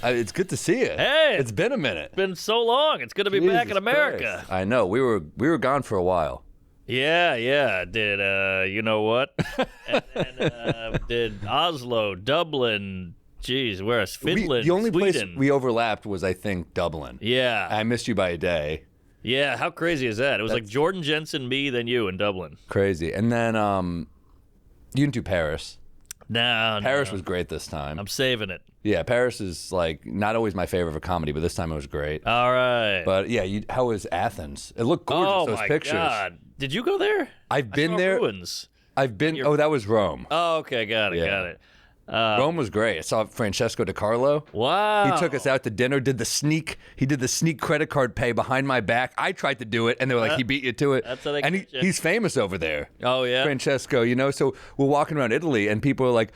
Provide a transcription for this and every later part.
It's good to see you. Hey, it's been a minute. It's been so long. It's good to be back in America. Christ. I know. We were gone for a while. Yeah. Did you know what? and did Oslo, Dublin. Geez, where else? Finland, the only Sweden. place we overlapped was, I think, Dublin. Yeah. I missed you by a day. Yeah, how crazy is that? It was like Jordan Jensen, me, then you in Dublin. Crazy. And then you didn't do Paris. No. Paris was great this time. I'm saving it. Yeah, Paris is like not always my favorite for comedy, but this time it was great. All right. But yeah, how was Athens? It looked gorgeous. Those pictures. Oh my God! Did you go there? I've been there. Ruins. I've been. Oh, that was Rome. Oh, okay, got it. Rome was great. I saw Francesco De Carlo. Wow. He took us out to dinner. He did the sneak credit card pay behind my back. I tried to do it, and they were like, he beat you to it. That's how they and get you. he's famous over there. Oh, yeah? Francesco, So we're walking around Italy, and people are like,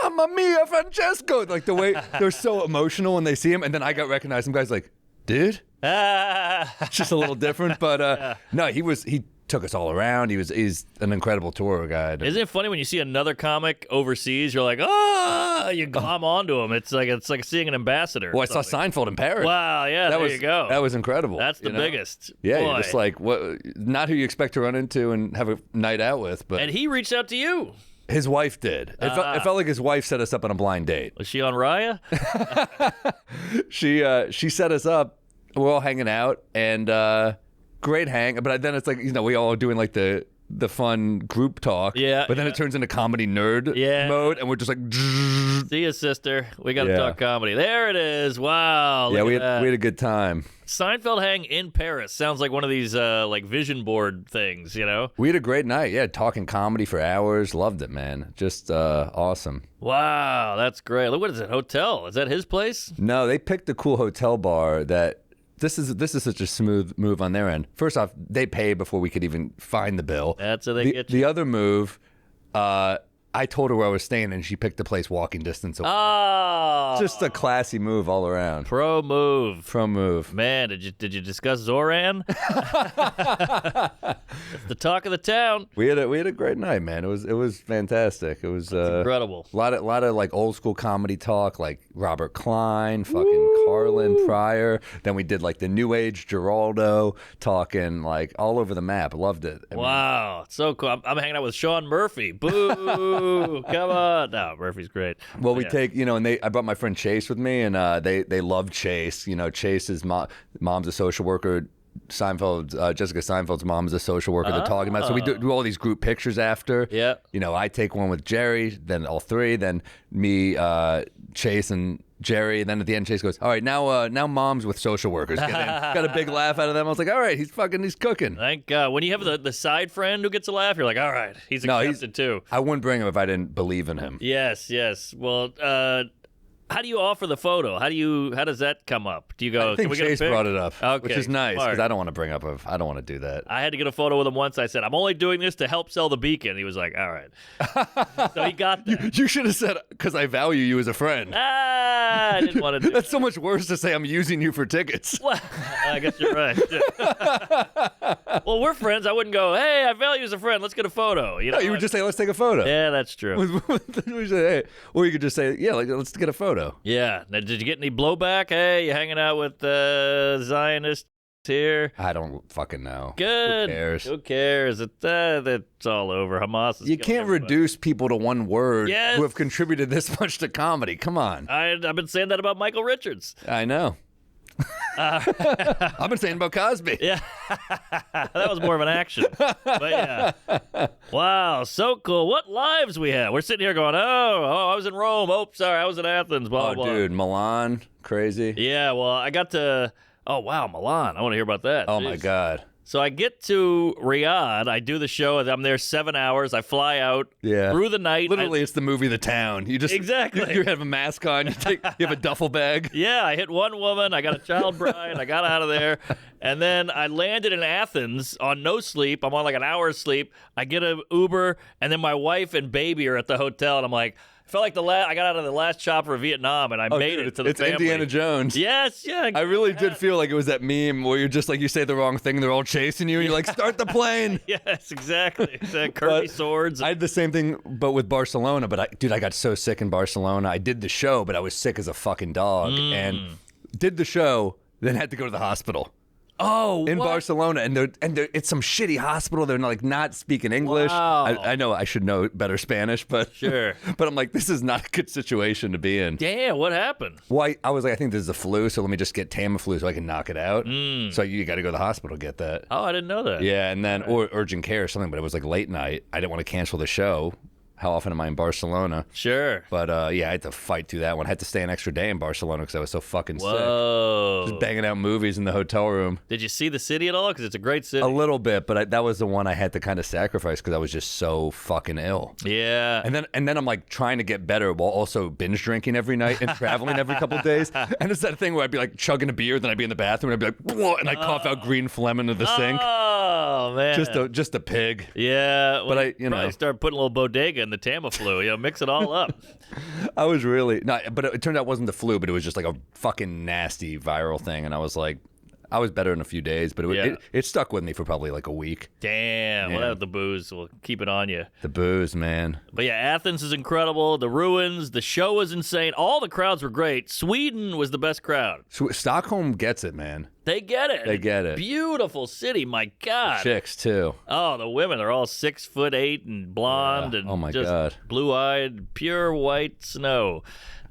Mamma mia, Francesco. Like the way they're so emotional when they see him. And then I got recognized. Some guy's like, dude? It's just a little different. But no, he took us all around. He's an incredible tour guide. Isn't it funny when you see another comic overseas? You're like, you glom onto him. It's like seeing an ambassador. Well, I saw Seinfeld in Paris. Wow, yeah, there you go. That was incredible. That's the biggest. Yeah, Boy. you're just like, what? Not who you expect to run into and have a night out with, but And he reached out to you. his wife did. It felt like his wife set us up on a blind date. Was she on Raya? She set us up. We're all hanging out and. Great hang, but then it's like, we all are doing like the fun group talk. Yeah. But then it turns into comedy nerd mode, and we're just like. See ya, sister. We got to talk comedy. There it is. Wow. Yeah, we had a good time. Seinfeld hang in Paris sounds like one of these like vision board things, We had a great night. Yeah, talking comedy for hours. Loved it, man. Just awesome. Wow, that's great. Look, what is it? Hotel? Is that his place? No, they picked a cool hotel bar that. This is such a smooth move on their end. First off, they pay before we could even find the bill. That's how they get you. The other move, I told her where I was staying, and she picked the place walking distance away. Oh, Just a classy move all around. Pro move. Man, did you discuss Zoran? It's the talk of the town. We had a great night, man. It was fantastic. It was incredible. A lot of like old school comedy talk, like Robert Klein, fucking Carlin, Pryor. Then we did like the new age Geraldo, talking like all over the map. Loved it. Wow, so cool. I'm hanging out with Sean Murphy. Boo. Come on. No, Murphy's great. Well, we take, and I brought my friend Chase with me, and they love Chase. Chase's mom's a social worker. Jessica Seinfeld's mom is a social worker. They're talking about. So we do all these group pictures after. Yeah. I take one with Jerry, then all three, then me, Chase, and Jerry. And then at the end, Chase goes, "All right, now mom's with social workers." Got a big laugh out of them. I was like, "All right, he's cooking." Thank God. When you have the side friend who gets a laugh, you're like, "All right, he's accepted too." I wouldn't bring him if I didn't believe in him. Yes. Well, how do you offer the photo? How does that come up? Do you go? I think Can we Chase get a pic? brought it up, okay, which is nice because smart. I don't want to bring up. I don't want to do that. I had to get a photo with him once. I said, "I'm only doing this to help sell the Beacon." He was like, "All right." So he got that. You should have said, "Because I value you as a friend." I didn't want to do That's so much worse to say I'm using you for tickets. Well, I guess you're right. Well, we're friends. I wouldn't go, "Hey, I value you as a friend. Let's get a photo." No, you would just say, "Let's take a photo." Yeah, that's true. We say, hey. Or you could just say, "Yeah, let's get a photo." Yeah. Now, did you get any blowback? Hey, you hanging out with Zionists here? I don't fucking know. Good. Who cares? It's all over. Hamas is You can't reduce people to one word Yes. who have contributed this much to comedy. Come on. I've been saying that about Michael Richards. I know. I've been saying about Cosby. Yeah. That was more of an action. But yeah. Wow, so cool. What lives we have. We're sitting here going, oh, I was in Rome. Oh, sorry, I was in Athens. Blah, blah. Dude, Milan, crazy. Yeah, well, I got to, wow, Milan. I want to hear about that. Oh, Jeez. my God. So I get to Riyadh. I do the show. I'm there 7 hours. I fly out through the night. Literally, it's the movie The Town. You just Exactly. You have a mask on. You have a duffel bag. Yeah, I hit one woman. I got a child bride. I got out of there. And then I landed in Athens on no sleep. I'm on like an hour's sleep. I get an Uber, and then my wife and baby are at the hotel. And I'm like, felt like I got out of the last chopper of Vietnam, and I made it to the It's family. Indiana Jones. Yes, yeah. I really did feel like it was that meme where you're just like, you say the wrong thing, and they're all chasing you, and you're like, start the plane. Yes, exactly. Kirby swords. I had the same thing, but with Barcelona. But I got so sick in Barcelona. I did the show, but I was sick as a fucking dog, and did the show, then had to go to the hospital. In Barcelona, and they're it's some shitty hospital. They're not speaking English. Wow. I know I should know better Spanish, but Sure. But I'm like, this is not a good situation to be in. Damn, what happened? Well, I was like, I think this is the flu, so let me just get Tamiflu so I can knock it out. So you got to go to the hospital to get that. Oh, I didn't know that. Yeah, and then or urgent care or something, but it was like late night. I didn't want to cancel the show. How often am I in Barcelona? Sure. But yeah, I had to fight through that one. I had to stay an extra day in Barcelona because I was so fucking Whoa. sick. Just banging out movies in the hotel room. Did you see the city at all? Because it's a great city. A little bit, but that was the one I had to kind of sacrifice because I was just so fucking ill. Yeah. And then I'm like trying to get better while also binge drinking every night and traveling every couple of days. And it's that thing where I'd be like chugging a beer, then I'd be in the bathroom and I'd be like, whoa, and I'd cough out green phlegm into the sink. Oh, man. Just a pig. Yeah. Well, But I probably start putting a little bodega in the Tamiflu. Mix it all up. I was really but it turned out it wasn't the flu, but it was just like a fucking nasty viral thing, and I was like, I was better in a few days, but it stuck with me for probably like a week. Damn. Yeah. Well, the booze will keep it on you. The booze, man. But yeah, Athens is incredible. The ruins, the show was insane. All the crowds were great. Sweden was the best crowd. Stockholm gets it, man. They get it. They get it. Beautiful city. My God. Chicks too. Oh, the women are all 6'8" and blonde and Oh my just God. blue-eyed, pure white snow.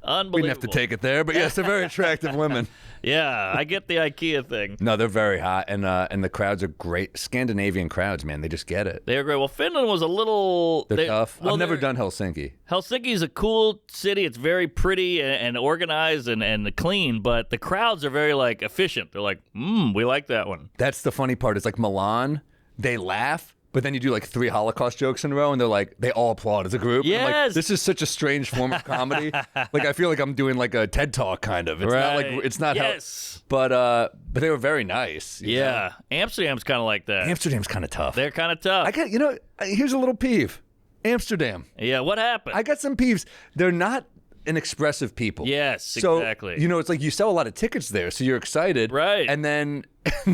Unbelievable. We didn't have to take it there, but yes, they're very attractive women. Yeah, I get the IKEA thing. No, they're very hot, and the crowds are great. Scandinavian crowds, man, they just get it. They are great. Well, Finland was a little... They're tough. Well, I've never done Helsinki. Helsinki's a cool city. It's very pretty and organized and clean, but the crowds are very, efficient. They're like, we like that one. That's the funny part. It's like Milan, they laugh. But then you do 3 Holocaust jokes in a row, and they all applaud as a group. Yes. I'm like, this is such a strange form of comedy. I feel like I'm doing a TED Talk kind of. It's not it's not yes. but they were very nice. You know? Amsterdam's kind of like that. Amsterdam's kind of tough. They're kind of tough. Here's a little peeve. Amsterdam. Yeah, what happened? I got some peeves. They're not an expressive people. Yes, exactly. It's like you sell a lot of tickets there, so you're excited. Right. And then,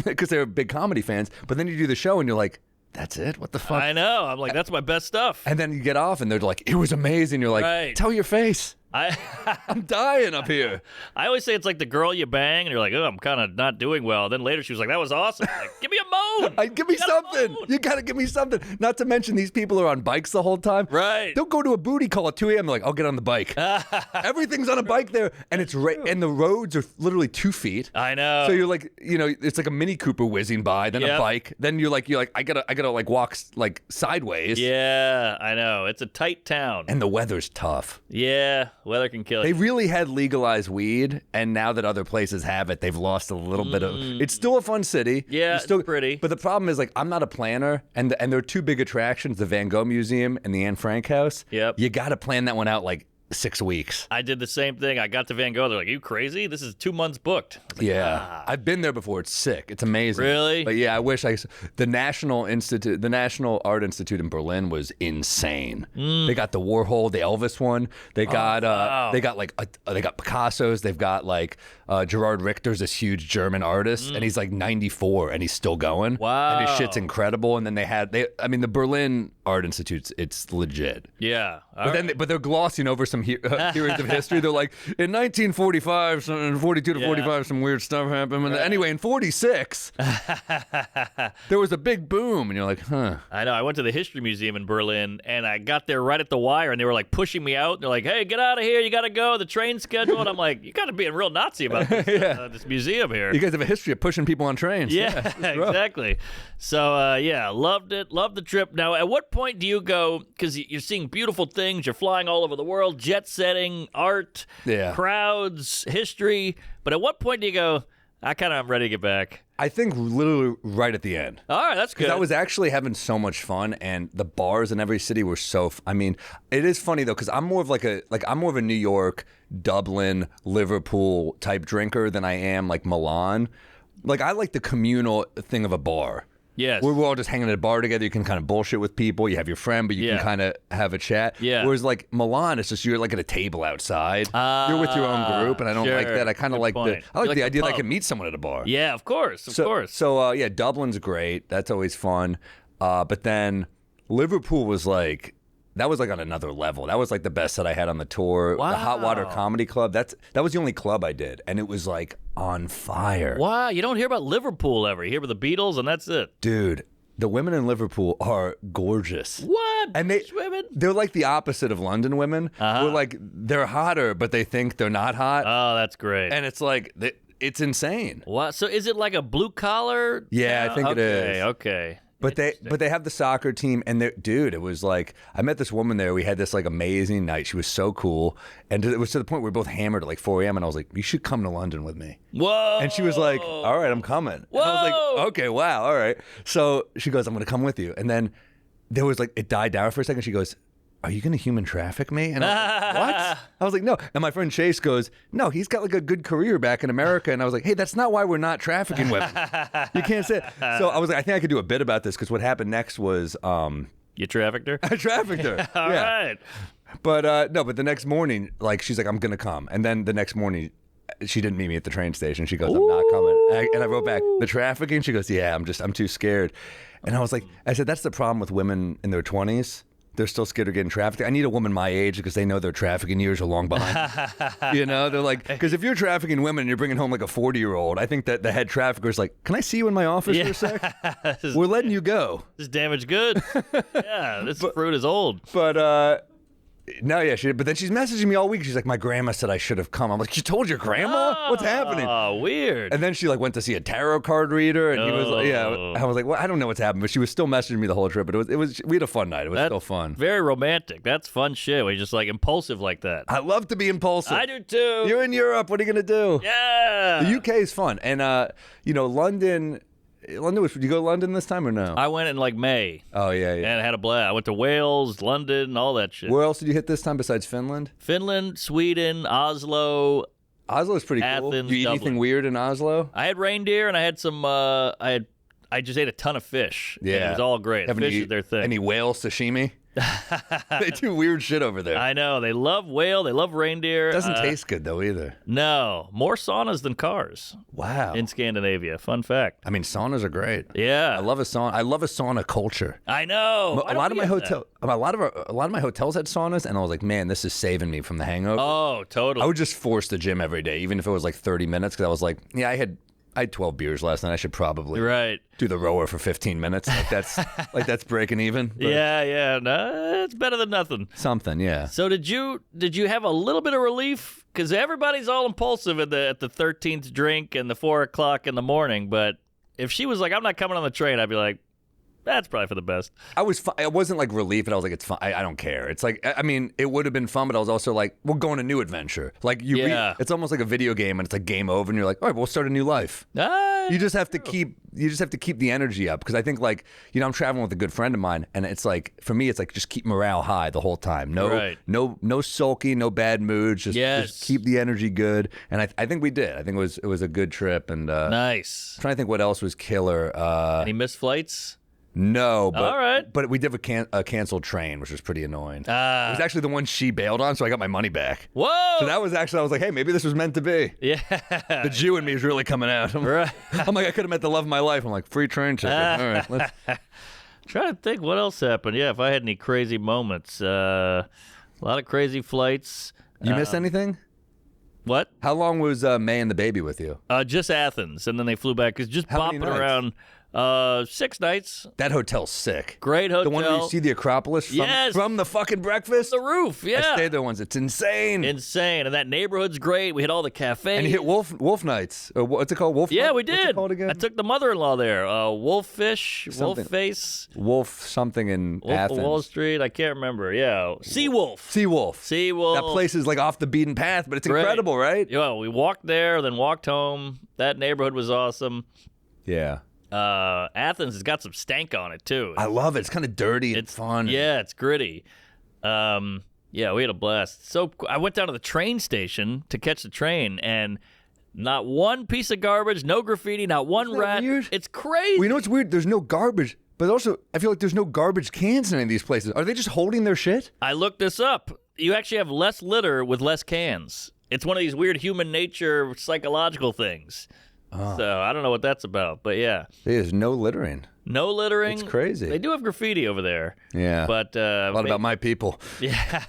because they're big comedy fans, but then you do the show and you're like, that's it? What the fuck? I know. I'm like, that's my best stuff. And then you get off and they're like, it was amazing. You're like, Right. Tell your face. I'm dying up here. I always say it's like the girl you bang, and you're like, oh, I'm kind of not doing well. Then later she was like, that was awesome. I'm like, give me a moan. Give me something. You got to give me something. Not to mention these people are on bikes the whole time. Right. They'll go to a booty call at 2 a.m. They're like, I'll get on the bike. Everything's on a bike there. And and the roads are literally 2 feet. I know. So you're like, it's like a Mini Cooper whizzing by, then a bike. Then you're like, I gotta walk sideways. Yeah, I know. It's a tight town. And the weather's tough. Yeah, weather can kill They you. really had legalized weed, and now that other places have it, they've lost a little bit of. It's still a fun city. Yeah, it's still it's pretty. But the problem is, I'm not a planner, and there are 2 big attractions: the Van Gogh Museum and the Anne Frank House. Yep. You got to plan that one out 6 weeks. I did the same thing. I got to Van Gogh. They're like, you crazy? This is 2 months booked. Yeah, I've been there before. It's sick. It's amazing. Really? But yeah, I wish the National Art Institute in Berlin was insane. They got the Warhol, the Elvis one. They got wow. they got Picasso's. They've got Gerard Richter's this huge German artist, and he's 94 and he's still going. Wow. And his shit's incredible. And then the Berlin Art Institute, it's legit. Yeah. But they're glossing over some periods of history. They're like, in 1945, 42 to 45, some weird stuff happened. And anyway, in 46, there was a big boom. And you're like, huh. I know. I went to the History Museum in Berlin, and I got there right at the wire, and they were pushing me out. They're like, hey, get out of here. You got to go. The train's scheduled. I'm like, you got to be a real Nazi about this, this museum here. You guys have a history of pushing people on trains. Yeah, exactly. So, loved it. Loved the trip. Now, at what point do you go, because you're seeing beautiful things, you're flying all over the world, jet setting, art, crowds, history, but at what point do you go, I'm ready to get back? I think literally right at the end. All right, that's good. Because I was actually having so much fun, and the bars in every city were so. It is funny though, because I'm more of I'm more of a New York, Dublin, Liverpool type drinker than I am Milan. I like the communal thing of a bar. Yes. We're all just hanging at a bar together. You can kind of bullshit with people. You have your friend, but you can kind of have a chat. Yeah. Whereas like Milan, it's just you're like at a table outside. You're with your own group, and I don't like that. I kind of like the idea that I can meet someone at a bar. Yeah, of course. So yeah, Dublin's great. That's always fun. But then Liverpool was like, that was like on another level. That was like the best that I had on the tour. Wow. The Hot Water Comedy Club. That was the only club I did, and it was like on fire. Wow, you don't hear about Liverpool ever. You hear about the Beatles, and that's it. Dude, the women in Liverpool are gorgeous. What? And they're like the opposite of London women. We're like, they're hotter, but they think they're not hot. Oh, that's great. And it's like, it's insane. What? So is it like a blue collar? Yeah, I think it is. Okay. But they have the soccer team, and dude, it was like, I met this woman there. We had this like amazing night. She was so cool, and it was to the point where we were both hammered at like 4 a.m. And I was like, you should come to London with me. Whoa! And she was like, all right, I'm coming. Whoa! And I was like, okay, wow, all right. So she goes, I'm gonna come with you. And then there was like, it died down for a second. She goes, are you going to human traffic me? And I was like, what? I was like, no. And my friend Chase goes, no, he's got like a good career back in America. And I was like, hey, that's not why we're not trafficking women. You can't say it. So I was like, I think I could do a bit about this, because what happened next was... you trafficked her? I trafficked her. All right. But no, but the next morning, like, she's like, I'm going to come. And then the next morning, she didn't meet me at the train station. She goes, I'm not coming. And I wrote back, the trafficking? She goes, yeah, I'm too scared. And I said, that's the problem with women in their 20s. They're still scared of getting trafficked. I need a woman my age, because they know their trafficking years are long behind. You know, they're like, because if you're trafficking women and you're bringing home like a 40-year-old, I think that the head trafficker's like, can I see you in my office for a sec? We're letting you go. This damaged goods. Yeah, this fruit is old. But no, yeah, but then she's messaging me all week. She's like, my grandma said I should have come. I'm like, you told your grandma? What's happening? Oh, weird. And then she like went to see a tarot card reader, and he was like, yeah. I was like, well, I don't know what's happened, but she was still messaging me the whole trip. But it was we had a fun night. It was still fun. Very romantic. That's fun shit. We're just like impulsive like that. I love to be impulsive. I do too. You're in Europe. What are you gonna do? Yeah. The UK is fun, and London. Did you go to London this time or no? I went in like May. Oh, yeah. And I had a blast. I went to Wales, London, all that shit. Where else did you hit this time besides Finland? Finland, Sweden, Oslo. Oslo's pretty cool. Athens, You eat Dublin. anything weird in Oslo? I had reindeer, and I had some, I just ate a ton of fish. Yeah. And it was all great. Fish is their thing. Any whale sashimi? They do weird shit over there. I know. They love whale. They love reindeer. Doesn't taste good, though, either. No. More saunas than cars. Wow. In Scandinavia. Fun fact. I mean, saunas are great. Yeah. I love a sauna culture. I know. A lot of my hotels had saunas, and I was like, man, this is saving me from the hangover. Oh, totally. I would just force the gym every day, even if it was like 30 minutes, because I was like, yeah, I had 12 beers last night. I should probably do the rower for 15 minutes. Like that's breaking even. But yeah. No, it's better than nothing. Something, yeah. So did you have a little bit of relief? Because everybody's all impulsive at the 13th drink and the 4 o'clock in the morning. But if she was like, I'm not coming on the train, I'd be like, that's probably for the best. I wasn't like relief, and I was like, it's fun. I don't care. It's like, I mean, it would have been fun, but I was also like, we're going a new adventure. Like it's almost like a video game, and it's like game over, and you're like, all right, we'll start a new life. You just have to keep the energy up, because I think like, I'm traveling with a good friend of mine, and it's like, for me, it's like just keep morale high the whole time. No sulky, no bad moods. Just keep the energy good, and I think we did. I think it was a good trip, and nice. I'm trying to think what else was killer. Any missed flights? No, but all right. But we did a canceled train, which was pretty annoying. It was actually the one she bailed on, so I got my money back. Whoa! So that was actually, I was like, hey, maybe this was meant to be. Yeah. The Jew in me is really coming out. I'm like, I could have met the love of my life. I'm like, free train ticket. All right, let's. Trying to think what else happened. Yeah, if I had any crazy moments, a lot of crazy flights. You missed anything? What? How long was May and the baby with you? Just Athens, and then they flew back. Cause just How many bopping nights? around. 6 nights. That hotel's sick. Great hotel. The one where you see the Acropolis from the fucking breakfast? The roof, yeah. I stayed there once. It's insane. Insane. And that neighborhood's great. We hit all the cafes. And you hit Wolf Nights. Or what's it called? Wolf Yeah, Night? we did. What's it called again? I took the mother-in-law there. Wolffish, Something. Wolf Face. Wolf something in Wolf Athens. of Wall Street. I can't remember. Yeah. Seawolf. Seawolf. Seawolf. That place is like off the beaten path, but it's incredible, right? Yeah, we walked there, then walked home. That neighborhood was awesome. Yeah. Athens has got some stank on it too. I love it. It's kind of dirty and fun. Yeah, it's gritty. Yeah, we had a blast. So I went down to the train station to catch the train, and Not one piece of garbage, no graffiti, not one Isn't that rat. weird? It's crazy. Well, you know what's weird? There's no garbage, but also I feel like there's no garbage cans in any of these places. Are they just holding their shit? I looked this up. You actually have less litter with less cans. It's one of these weird human nature psychological things. Oh. So I don't know what that's about, but yeah. There's no littering. No littering. It's crazy. They do have graffiti over there. Yeah. But a lot about my people. Yeah.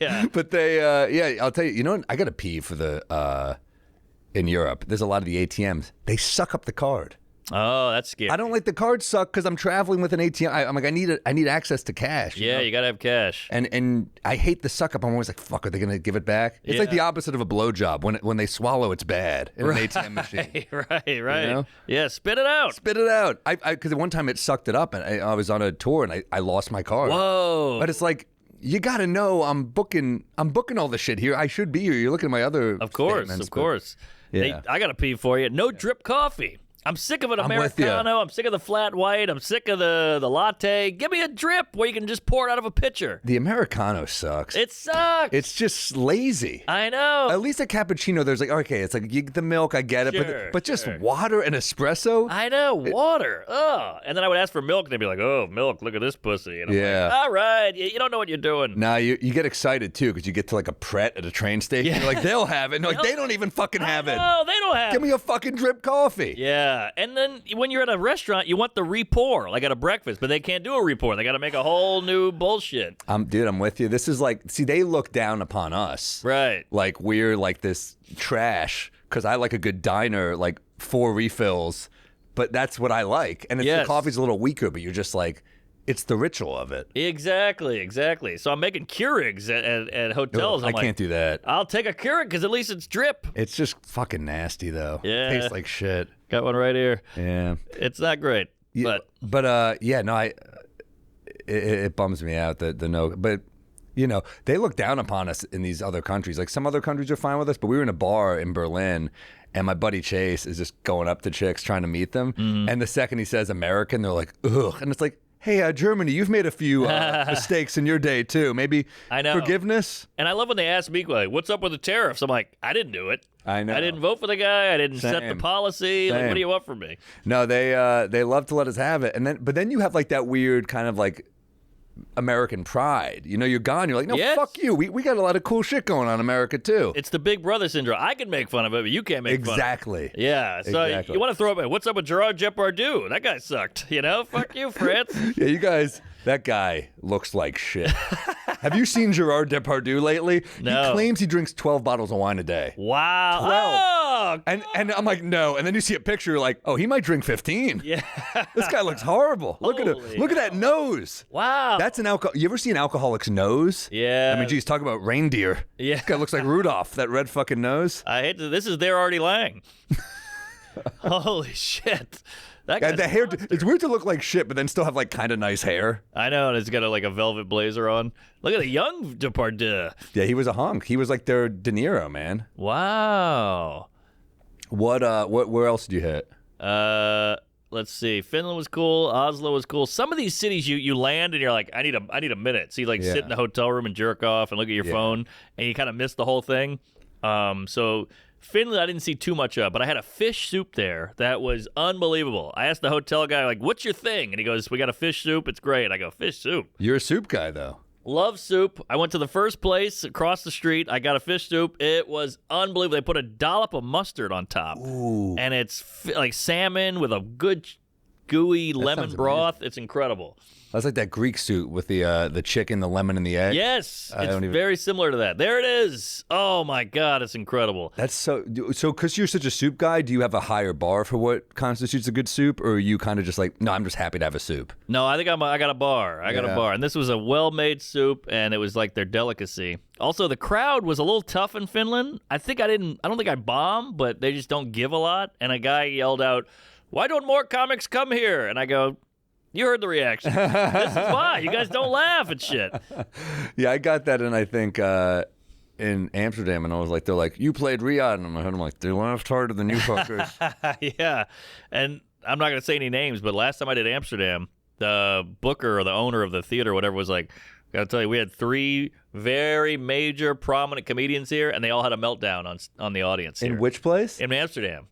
Yeah. But they, I'll tell you, you know, I got a peeve for the, in Europe. There's a lot of the ATMs. They suck up the card. Oh, that's scary. I don't like the cards suck because I'm traveling with an ATM. I'm like, I need access to cash. Yeah, you gotta have cash. And I hate the suck up. I'm always like, fuck, are they gonna give it back? It's like the opposite of a blowjob. When they swallow, it's bad in an ATM machine. Right. You know? Yeah, spit it out. Spit it out. Because at one time it sucked it up, and I was on a tour and I lost my card. Whoa. But it's like, you gotta know I'm booking all the shit here. I should be here. You're looking at my other Of course. Yeah. I got a peeve for you. No drip coffee. I'm sick of an I'm with ya. Americano. I'm sick of the flat white. I'm sick of the latte. Give me a drip where you can just pour it out of a pitcher. The Americano sucks. It sucks. It's just lazy. I know. At least a cappuccino, there's like, okay, it's like you get the milk, I get it, but just water and espresso? I know, water. Ugh. And then I would ask for milk, and they'd be like, oh, milk, look at this pussy. And I'm like, all right, you don't know what you're doing. Nah, you get excited, too, because you get to like a Pret at a train station. Yeah. You're like, they'll have it. And like, they don't even fucking have it. No, they don't have it. Give me a fucking drip coffee. Yeah. And then when you're at a restaurant, you want the re-pour, like at a breakfast, but they can't do a re-pour. They got to make a whole new bullshit. Dude, I'm with you. This is like, see, they look down upon us. Right. Like we're like this trash, because I like a good diner, like 4 refills, but that's what I like. And the coffee's a little weaker, but you're just like, it's the ritual of it. Exactly. So I'm making Keurigs at hotels. I can't do that. I'll take a Keurig because at least it's drip. It's just fucking nasty, though. Yeah. Tastes like shit. Got one right here. Yeah. It's not great. Yeah, it bums me out that the no. But, you know, they look down upon us in these other countries. Like some other countries are fine with us, but we were in a bar in Berlin, and my buddy Chase is just going up to chicks trying to meet them. Mm-hmm. And the second he says American, they're like, ugh. And it's like, hey, Germany, you've made a few mistakes in your day, too. Maybe forgiveness? And I love when they ask me, like, what's up with the tariffs? I'm like, I didn't do it. I know. I didn't vote for the guy. I didn't set the policy. Like, what do you want from me? No, they love to let us have it. But then you have, like, that weird kind of, like, American pride. You know, you're gone. You're like, no, fuck you. We got a lot of cool shit going on in America, too. It's the Big Brother syndrome. I can make fun of it, but you can't make fun of it. Exactly. Yeah. So you want to throw up, what's up with Gerard Depardieu? That guy sucked. You know? Fuck you, France. Yeah, you guys, that guy looks like shit. Have you seen Gerard Depardieu lately? No. He claims he drinks 12 bottles of wine a day. Wow. 12. Oh, and I'm like, no. And then you see a picture, you're like, oh, he might drink 15. Yeah. This guy looks horrible. Look at him. Look at that nose. Wow. That's an alcohol. You ever see an alcoholic's nose? Yeah. I mean, geez, talk about reindeer. Yeah. This guy looks like Rudolph, that red fucking nose. I hate to. This is there Artie Lang. Holy shit. That guy's the hair, it's weird to look like shit, but then still have like kind of nice hair. I know, and it's got like a velvet blazer on. Look at the young Depardieu. Yeah, he was a hunk. He was like their De Niro, man. Wow. Where else did you hit? Let's see. Finland was cool. Oslo was cool. Some of these cities you land and you're like, I need a minute. So you like sit in the hotel room and jerk off and look at your phone, and you kind of miss the whole thing. So Finland, I didn't see too much of, but I had a fish soup there that was unbelievable. I asked the hotel guy, like, what's your thing? And he goes, we got a fish soup. It's great. I go, fish soup. You're a soup guy, though. Love soup. I went to the first place across the street. I got a fish soup. It was unbelievable. They put a dollop of mustard on top. Ooh. And it's like salmon with a good gooey lemon broth. It's incredible. That's like that Greek soup with the chicken, the lemon, and the egg. Yes, it's very similar to that. There it is. Oh my God, it's incredible. That's so. Because you're such a soup guy, do you have a higher bar for what constitutes a good soup, or are you kind of just like, no, I'm just happy to have a soup? No, I think I got a bar. I got a bar, and this was a well-made soup, and it was like their delicacy. Also, the crowd was a little tough in Finland. I don't think I bombed, but they just don't give a lot. And a guy yelled out, "Why don't more comics come here?" And I go, you heard the reaction. This is why. You guys don't laugh at shit. Yeah, I got that, and I think in Amsterdam, and I was like, they're like, you played Riyadh, and I'm like, they laughed harder than you fuckers. Yeah, and I'm not going to say any names, but last time I did Amsterdam, the booker or the owner of the theater or whatever was like, gotta tell you, we had 3 very major prominent comedians here, and they all had a meltdown on the audience here. In which place? In Amsterdam.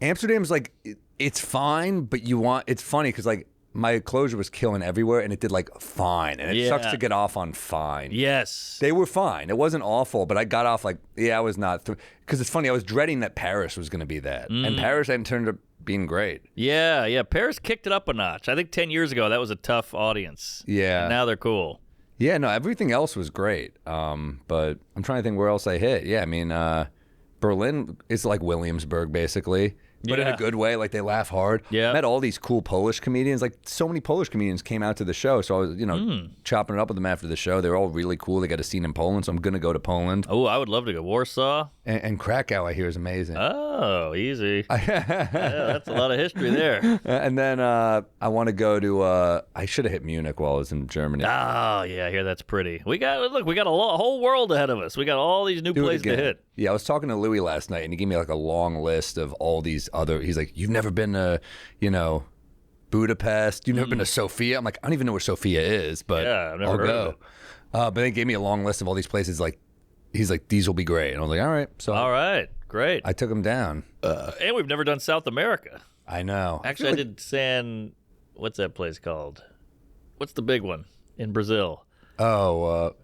Amsterdam's like, it's fine, but it's funny because like my closure was killing everywhere, and it did like fine, and it sucks to get off on fine. Yes. They were fine. It wasn't awful, but I got off like, I was not, because it's funny, I was dreading that Paris was going to be that, and Paris hadn't turned up being great. Yeah. Paris kicked it up a notch. I think 10 years ago, that was a tough audience. Yeah. And now they're cool. Yeah, no, everything else was great. But I'm trying to think where else I hit. Yeah, I mean, Berlin is like Williamsburg, basically. But in a good way, like they laugh hard. Yeah. Met all these cool Polish comedians. Like so many Polish comedians came out to the show. So I was, chopping it up with them after the show. They were all really cool. They got a scene in Poland, so I'm going to go to Poland. Oh, I would love to go. Warsaw. And Krakow, I hear, is amazing. Oh, easy. Yeah, that's a lot of history there. And then I want to go to, I should have hit Munich while I was in Germany. Oh, yeah, I hear that's pretty. We got a whole world ahead of us. We got all these new places to hit. Yeah, I was talking to Louis last night, and he gave me like a long list of all these other. He's like, "You've never been to, Budapest. You've never been to Sofia." I'm like, "I don't even know where Sofia is, but I've never I'll heard go." of it. But they gave me a long list of all these places. Like, he's like, "These will be great," and I was like, "All right." So all right, great. I took him down. And we've never done South America. I know. Actually, I did what's that place called? What's the big one in Brazil? Oh,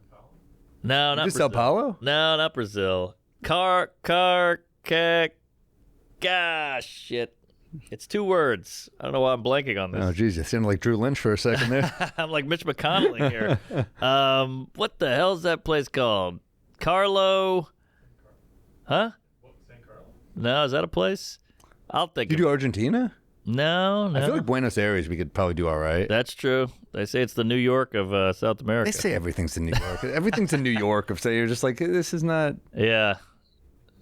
no, not Sao Brazil. Paulo? No, not Brazil. Gosh, shit. It's 2 words. I don't know why I'm blanking on this. Oh, geez, you sounded like Drew Lynch for a second there. I'm like Mitch McConnell here. What the hell's that place called? Carlo? Huh? St. Carlo? No, is that a place? I'll think. You do Argentina? No. I feel like Buenos Aires we could probably do all right. That's true. They say it's the New York of South America. They say everything's in New York. Everything's in New York. So you're just like, this is not. Yeah.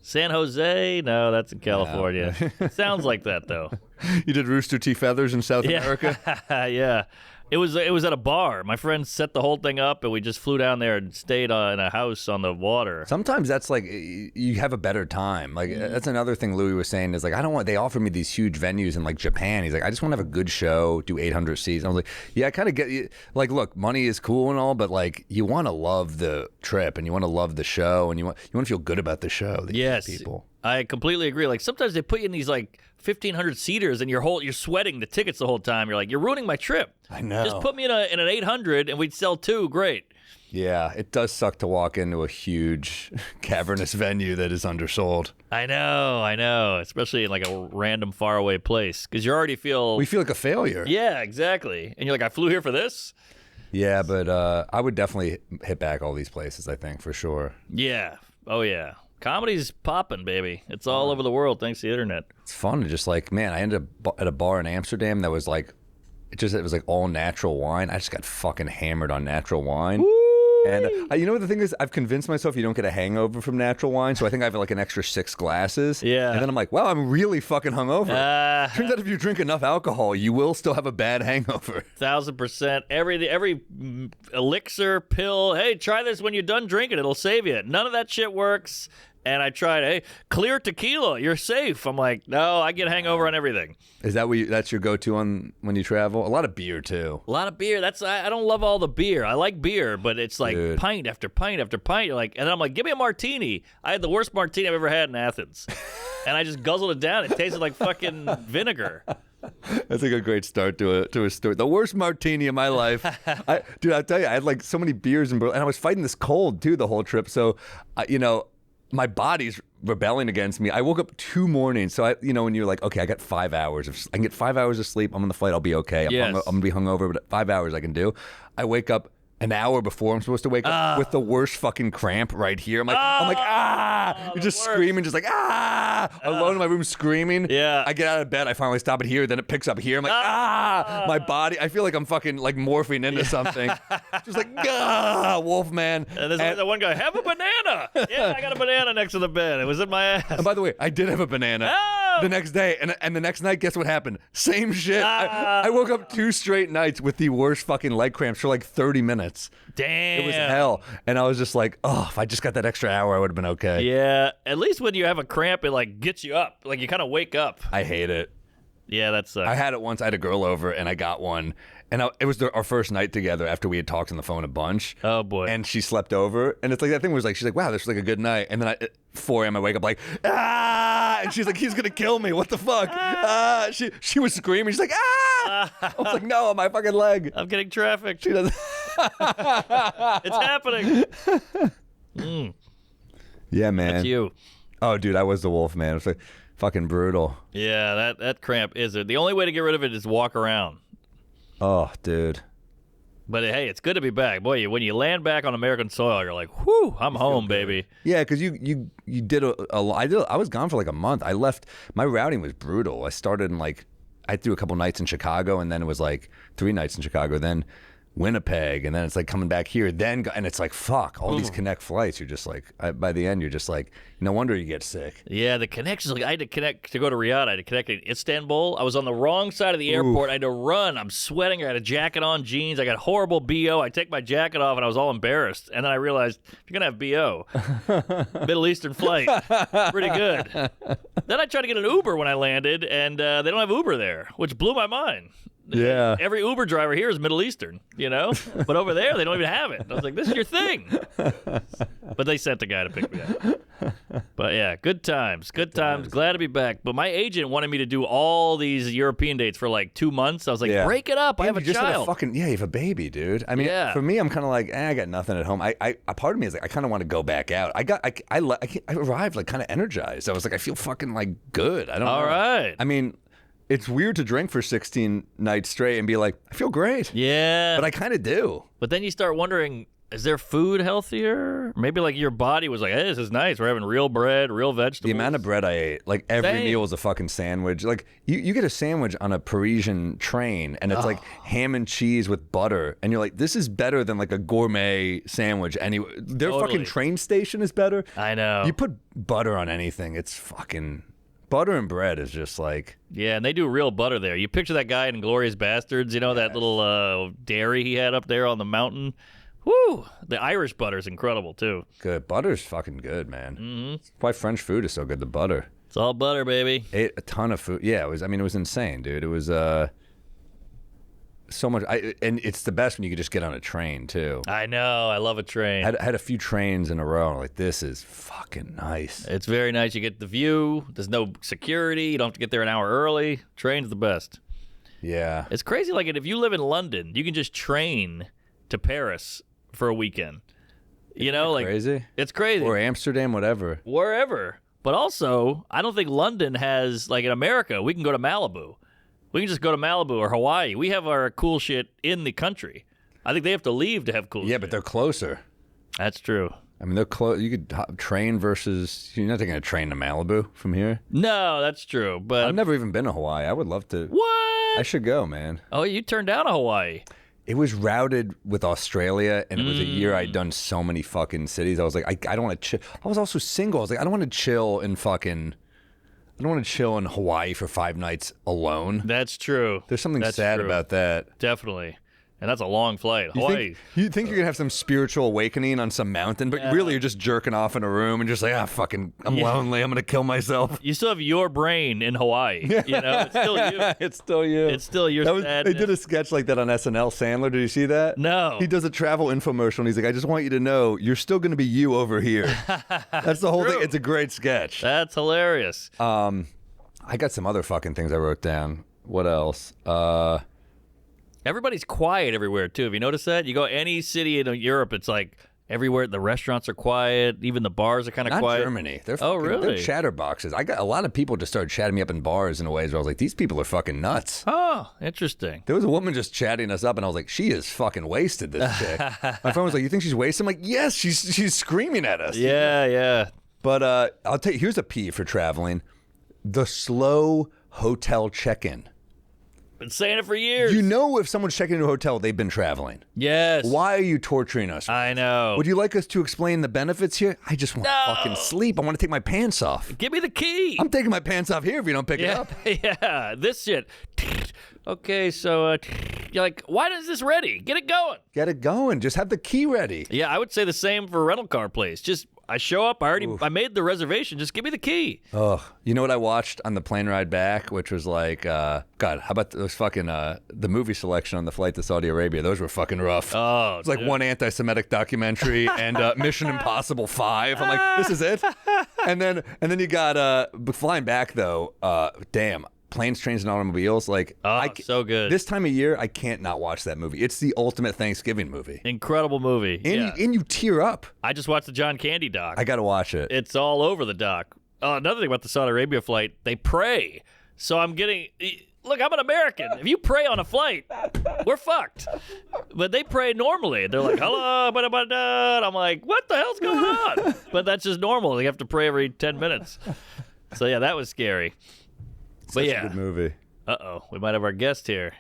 San Jose? No, that's in California. Sounds like that, though. You did Rooster T. Feathers in South America? Yeah. It was at a bar. My friend set the whole thing up, and we just flew down there and stayed in a house on the water. Sometimes that's like, you have a better time. Like, that's another thing Louis was saying is like, they offer me these huge venues in like Japan. He's like, I just want to have a good show, do 800 seats. I was like, yeah, I kind of get, like, look, money is cool and all, but like, you want to love the trip and you want to love the show and you want to feel good about the show. Yes. People. I completely agree. Like sometimes they put you in these like 1,500 seaters and you're sweating the tickets the whole time. You're like, you're ruining my trip. I know. Just put me in an 800 and we'd sell 2. Great. Yeah, it does suck to walk into a huge cavernous venue that is undersold. I know. Especially in like a random faraway place because you already we feel like a failure. Yeah, exactly. And you're like, I flew here for this. Yeah, but I would definitely hit back all these places. I think for sure. Yeah. Oh yeah. Comedy's popping, baby. It's all over the world thanks to the internet. It's fun to just like, man, I ended up at a bar in Amsterdam that was like, it was like all natural wine. I just got fucking hammered on natural wine. Woo! And you know what the thing is? I've convinced myself you don't get a hangover from natural wine, so I think I have like an extra 6 glasses. Yeah. And then I'm like, wow, I'm really fucking hungover. Turns out if you drink enough alcohol, you will still have a bad hangover. 1,000%. Every elixir, pill, hey, try this when you're done drinking. It'll save you. None of that shit works. And I tried, hey, clear tequila, you're safe. I'm like, no, I get hangover on everything. Is that that's your go-to on when you travel? A lot of beer too. A lot of beer. I don't love all the beer. I like beer, but it's like pint after pint after pint. You're like, and then I'm like, give me a martini. I had the worst martini I've ever had in Athens, and I just guzzled it down. It tasted like fucking vinegar. That's like a great start to a story. The worst martini of my life. Dude, I'll tell you, I had like so many beers and I was fighting this cold too the whole trip. So, my body's rebelling against me. I woke up 2 mornings. So when you're like, okay, I got 5 hours. I can get 5 hours of sleep. I'm on the flight. I'll be okay. I'm gonna be hungover, but 5 hours I can do. I wake up an hour before I'm supposed to wake up with the worst fucking cramp right here. I'm like, you're just screaming, just like, alone in my room screaming. Yeah. I get out of bed. I finally stop it here. Then it picks up here. I'm like, my body. I feel like I'm fucking like morphing into something. Just like, wolf man. And there's the one guy, have a banana. Yeah, I got a banana next to the bed. It was in my ass. And by the way, I did have a banana the next day. And the next night, guess what happened? Same shit. I woke up 2 straight nights with the worst fucking leg cramps for like 30 minutes. Damn. It was hell. And I was just like, if I just got that extra hour, I would have been okay. Yeah. At least when you have a cramp, it like gets you up. Like you kind of wake up. I hate it. Yeah, that sucks. I had it once. I had a girl over and I got one. And it was our first night together after we had talked on the phone a bunch. Oh, boy. And she slept over. And it's like that thing was like, she's like, wow, this was like a good night. And then at 4 a.m. I wake up like, ah! And she's like, he's going to kill me. What the fuck? She was screaming. She's like, ah! I was like, no, my fucking leg. I'm getting trafficked. She doesn't. It's happening. Yeah, man. That's you. Oh, dude, I was the wolf, man. It was like fucking brutal. Yeah, that cramp is it. The only way to get rid of it is walk around. Oh, dude. But hey, it's good to be back. Boy, when you land back on American soil, you're like, whew, I'm home, baby. Yeah, because you did a lot. I was gone for like a month. I left. My routing was brutal. I started in I threw a couple nights in Chicago, and then it was like 3 nights in Chicago, then Winnipeg, and then it's like coming back here, and it's like, fuck, all these connect flights. You're just like, by the end, you're just like, no wonder you get sick. Yeah, the connections. Like I had to connect to go to Riyadh. I had to connect in Istanbul. I was on the wrong side of the airport. I had to run. I'm sweating. I had a jacket on, jeans. I got horrible BO. I take my jacket off, and I was all embarrassed. And then I realized, if you're going to have BO, Middle Eastern flight, pretty good. Then I tried to get an Uber when I landed, and they don't have Uber there, which blew my mind. Yeah. Every Uber driver here is Middle Eastern, But over there, they don't even have it. I was like, this is your thing. But they sent a guy to pick me up. But yeah, good times. Good times. Glad to be back. But my agent wanted me to do all these European dates for like 2 months. I was like, break it up. I have a child. You have a baby, dude. I mean, for me, I'm kind of like, I got nothing at home. I part of me is like, I kind of want to go back out. I arrived like kind of energized. I was like, I feel fucking like good. I don't know. All right. I mean, it's weird to drink for 16 nights straight and be like, I feel great. Yeah. But I kind of do. But then you start wondering, is there food healthier? Maybe like your body was like, hey, this is nice. We're having real bread, real vegetables. The amount of bread I ate, like every meal was a fucking sandwich. Like you get a sandwich on a Parisian train and it's like ham and cheese with butter. And you're like, this is better than like a gourmet sandwich. Anyway, their fucking train station is better. I know. You put butter on anything, it's fucking... Butter and bread is just like... Yeah, and they do real butter there. You picture that guy in Inglourious Bastards, that little dairy he had up there on the mountain. Woo! The Irish butter's incredible, too. Good. Butter's fucking good, man. Mm-hmm. That's why French food is so good, the butter. It's all butter, baby. Ate a ton of food. Yeah, it was insane, dude. It was... so much, and it's the best when you can just get on a train too. I know, I love a train. I had a few trains in a row. I'm like, this is fucking nice. It's very nice. You get the view. There's no security. You don't have to get there an hour early. Train's the best. Yeah, it's crazy. Like if you live in London, you can just train to Paris for a weekend. Crazy. It's crazy. Or Amsterdam, wherever. But also, I don't think London has like in America. We can go to Malibu. We can just go to Malibu or Hawaii. We have our cool shit in the country. I think they have to leave to have cool shit. Yeah, but they're closer. That's true. I mean, they're close. You could train versus... You're not taking a train to Malibu from here? No, that's true. But I've never even been to Hawaii. I would love to. What? I should go, man. Oh, you turned down a Hawaii. It was routed with Australia, and it was a year I'd done so many fucking cities. I was like, I don't want to chill. I was also single. I was like, I don't want to chill in fucking... I don't want to chill in Hawaii for 5 nights alone. That's true. There's something sad about that. Definitely. And that's a long flight. Hawaii. You think you're going to have some spiritual awakening on some mountain, but really you're just jerking off in a room and just like, I'm lonely. I'm going to kill myself. You still have your brain in Hawaii. It's still you. It's still you. It's still your sadness. They did a sketch like that on SNL. Sandler, did you see that? No. He does a travel infomercial and he's like, I just want you to know you're still going to be you over here. That's the whole thing. It's a great sketch. That's hilarious. I got some other fucking things I wrote down. What else? Everybody's quiet everywhere, too. Have you noticed that? You go any city in Europe, it's like everywhere. The restaurants are quiet. Even the bars are kind of quiet. Not Germany. They're really? They're chatterboxes. I got a lot of people just started chatting me up in bars in ways where I was like, these people are fucking nuts. Oh, interesting. There was a woman just chatting us up, and I was like, she is fucking wasted, this chick. My friend was like, you think she's wasted? I'm like, yes, she's screaming at us. Yeah. But I'll tell you, here's a peeve for traveling. The slow hotel check-in. Been saying it for years. You know if someone's checking into a hotel, they've been traveling. Yes. Why are you torturing us? I know. Would you like us to explain the benefits here? I just want to fucking sleep. I want to take my pants off. Give me the key. I'm taking my pants off here if you don't pick it up. Yeah, this shit. Okay, so you're like, why is this ready? Get it going. Get it going. Just have the key ready. Yeah, I would say the same for a rental car place. Just I show up. I made the reservation. Just give me the key. Oh, you know what I watched on the plane ride back, which was like, God, how about those fucking the movie selection on the flight to Saudi Arabia? Those were fucking rough. Oh, it's like one anti-Semitic documentary and Mission Impossible 5. I'm like, this is it. And then you got flying back though. Damn. Planes, Trains, and Automobiles, like so good. This time of year, I can't not watch that movie. It's the ultimate Thanksgiving movie. Incredible movie. And you tear up. I just watched the John Candy doc. I gotta watch it. It's all over the doc. Another thing about the Saudi Arabia flight, they pray. So I'm getting. Look, I'm an American. If you pray on a flight, we're fucked. But they pray normally. They're like, hello, and I'm like, what the hell's going on? But that's just normal. They have to pray every 10 minutes. So yeah, that was scary. Such a good movie. We might have our guest here.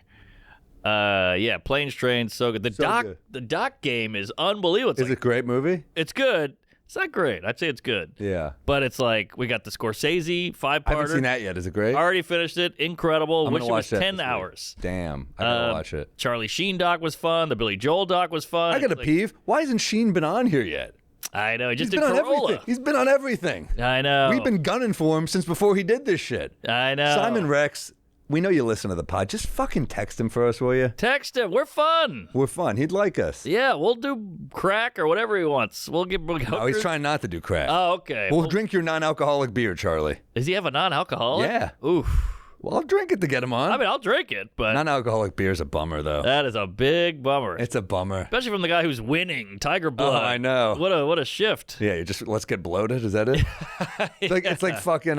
Planes, Trains, so good. The doc game is unbelievable. Is it a great movie? It's good. It's not great. I'd say it's good. Yeah. But it's like, we got the Scorsese 5-parter. I haven't seen that yet. Is it great? Already finished it. Incredible. I'm Wish it was watch 10 hours. Damn. I gotta watch it. Charlie Sheen doc was fun. The Billy Joel doc was fun. I got a peeve. Why hasn't Sheen been on here yet? I know. He just He's did been on Corolla. everything. He's been on everything. I know. We've been gunning for him since before he did this shit. I know. Simon Rex, we know you listen to the pod. Just fucking text him for us, will you? Text him. We're fun. We're fun. He'd like us. Yeah, we'll do crack or whatever he wants. We'll go. No, he's trying not to do crack. Oh, okay. We'll drink your non-alcoholic beer, Charlie. Does he have a non-alcoholic? Yeah. Oof. Well, I'll drink it to get him on. I mean, I'll drink it, but non-alcoholic beer's a bummer, though. That is a big bummer. It's a bummer, especially from the guy who's winning, Tiger Blood. Oh, I know. What a shift. Yeah, you just let's get bloated. Is that it? It's like fucking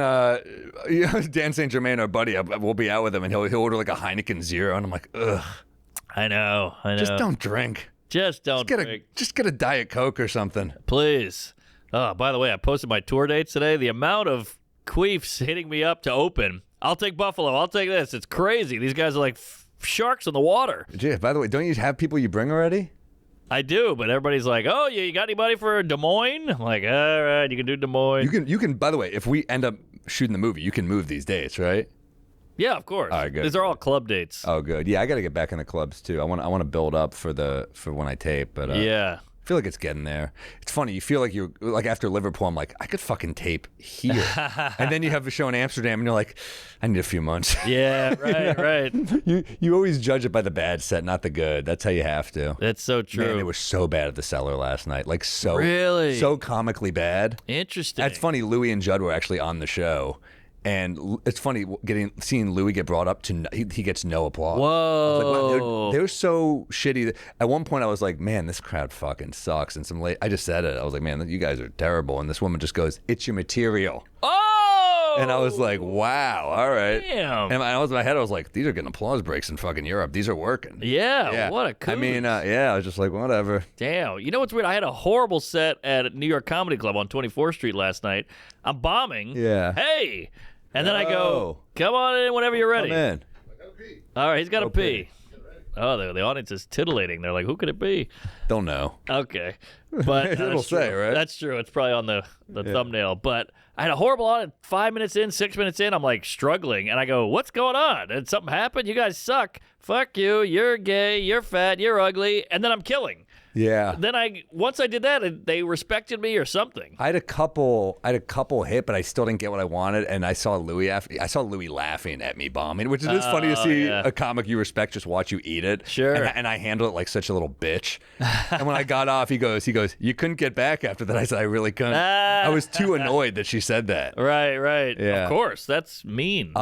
Dan St. Germain, our buddy. We'll be out with him, and he'll order like a Heineken Zero, and I'm like, ugh. I know. Just don't drink. Just drink. Just get a Diet Coke or something, please. Oh, by the way, I posted my tour dates today. The amount of queefs hitting me up to open. I'll take Buffalo. I'll take this. It's crazy. These guys are like sharks in the water. Gee, by the way, don't you have people you bring already? I do, but everybody's like, "Oh, you got anybody for Des Moines?" I'm like, "All right, you can do Des Moines." You can. By the way, if we end up shooting the movie, you can move these dates, right? Yeah, of course. All right, good. These are all club dates. Oh, good. Yeah, I got to get back in the clubs too. I want to build up for when I tape, but yeah. I feel like it's getting there. It's funny. You feel like you're like after Liverpool. I'm like, I could fucking tape here, and then you have a show in Amsterdam, and you're like, I need a few months. Yeah, right. You always judge it by the bad set, not the good. That's how you have to. That's so true. Man, it was so bad at the Cellar last night. Like so, really, so comically bad. Interesting. That's funny. Louis and Judd were actually on the show. And it's funny seeing Louis get brought up to he gets no applause. Whoa! I was like, wow, they're so shitty. At one point, I was like, man, this crowd fucking sucks. And I just said it. I was like, man, you guys are terrible. And this woman just goes, "It's your material." Oh! And I was like, wow, all right. Damn. And I was in my head, I was like, these are getting applause breaks in fucking Europe. These are working. Yeah. What a coup. I mean, I was just like, whatever. Damn. You know what's weird? I had a horrible set at New York Comedy Club on 24th Street last night. I'm bombing. Yeah. Hey. And then I go, come on in whenever you're ready. Come in. All right, he's got to pee. Oh, the audience is titillating. They're like, who could it be? Don't know. Okay. But it'll say, right? That's true. It's probably on the thumbnail. But I had a horrible audience. 5 minutes in, 6 minutes in, I'm like struggling. And I go, what's going on? Did something happen? You guys suck. Fuck you. You're gay. You're fat. You're ugly. And then I'm killing. Yeah. Then once I did that, they respected me or something. I had a couple hit, but I still didn't get what I wanted. And I saw Louis laughing at me bombing, which is just funny to see a comic you respect just watch you eat it. Sure. And I handle it like such a little bitch. And when I got off, he goes, you couldn't get back after that. I said, I really couldn't. I was too annoyed that she said that. Right. Yeah. Of course, that's mean.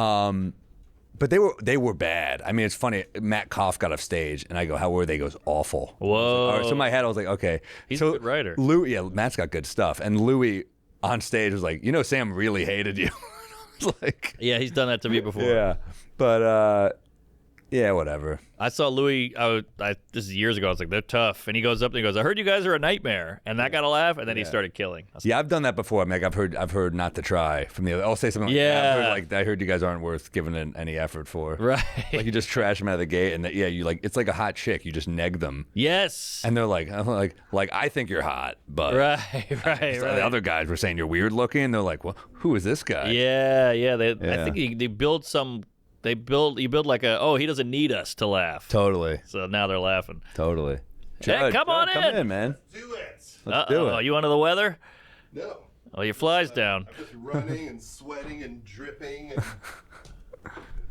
But they were bad. I mean, it's funny. Matt Koff got off stage, and I go, "How were they?" He goes, "Awful." Whoa! All right, so in my head, I was like, "Okay." He's a good writer. Matt's got good stuff, and Louis on stage was like, Sam really hated you." I was like, yeah, he's done that to me before. Yeah, but yeah, whatever. I saw Louis. This is years ago. I was like, they're tough, and he goes up and he goes, "I heard you guys are a nightmare," and that got a laugh, and then he started killing. Yeah, I've done that before. I mean, like, I've heard not to try from the other. I'll say something. I heard you guys aren't worth giving any effort for. Right. Like you just trash them out of the gate, and you like it's like a hot chick. You just neg them. Yes. And they're like I think you're hot, but right. The other guys were saying you're weird looking. They're like, well, who is this guy? Yeah. I think they build some. You build like he doesn't need us to laugh. Totally. So now they're laughing. Totally. Hey, come on in. Come in, man. Do it. Let's do it. You under the weather? No. Oh, your fly's down. I'm just running and sweating and dripping. And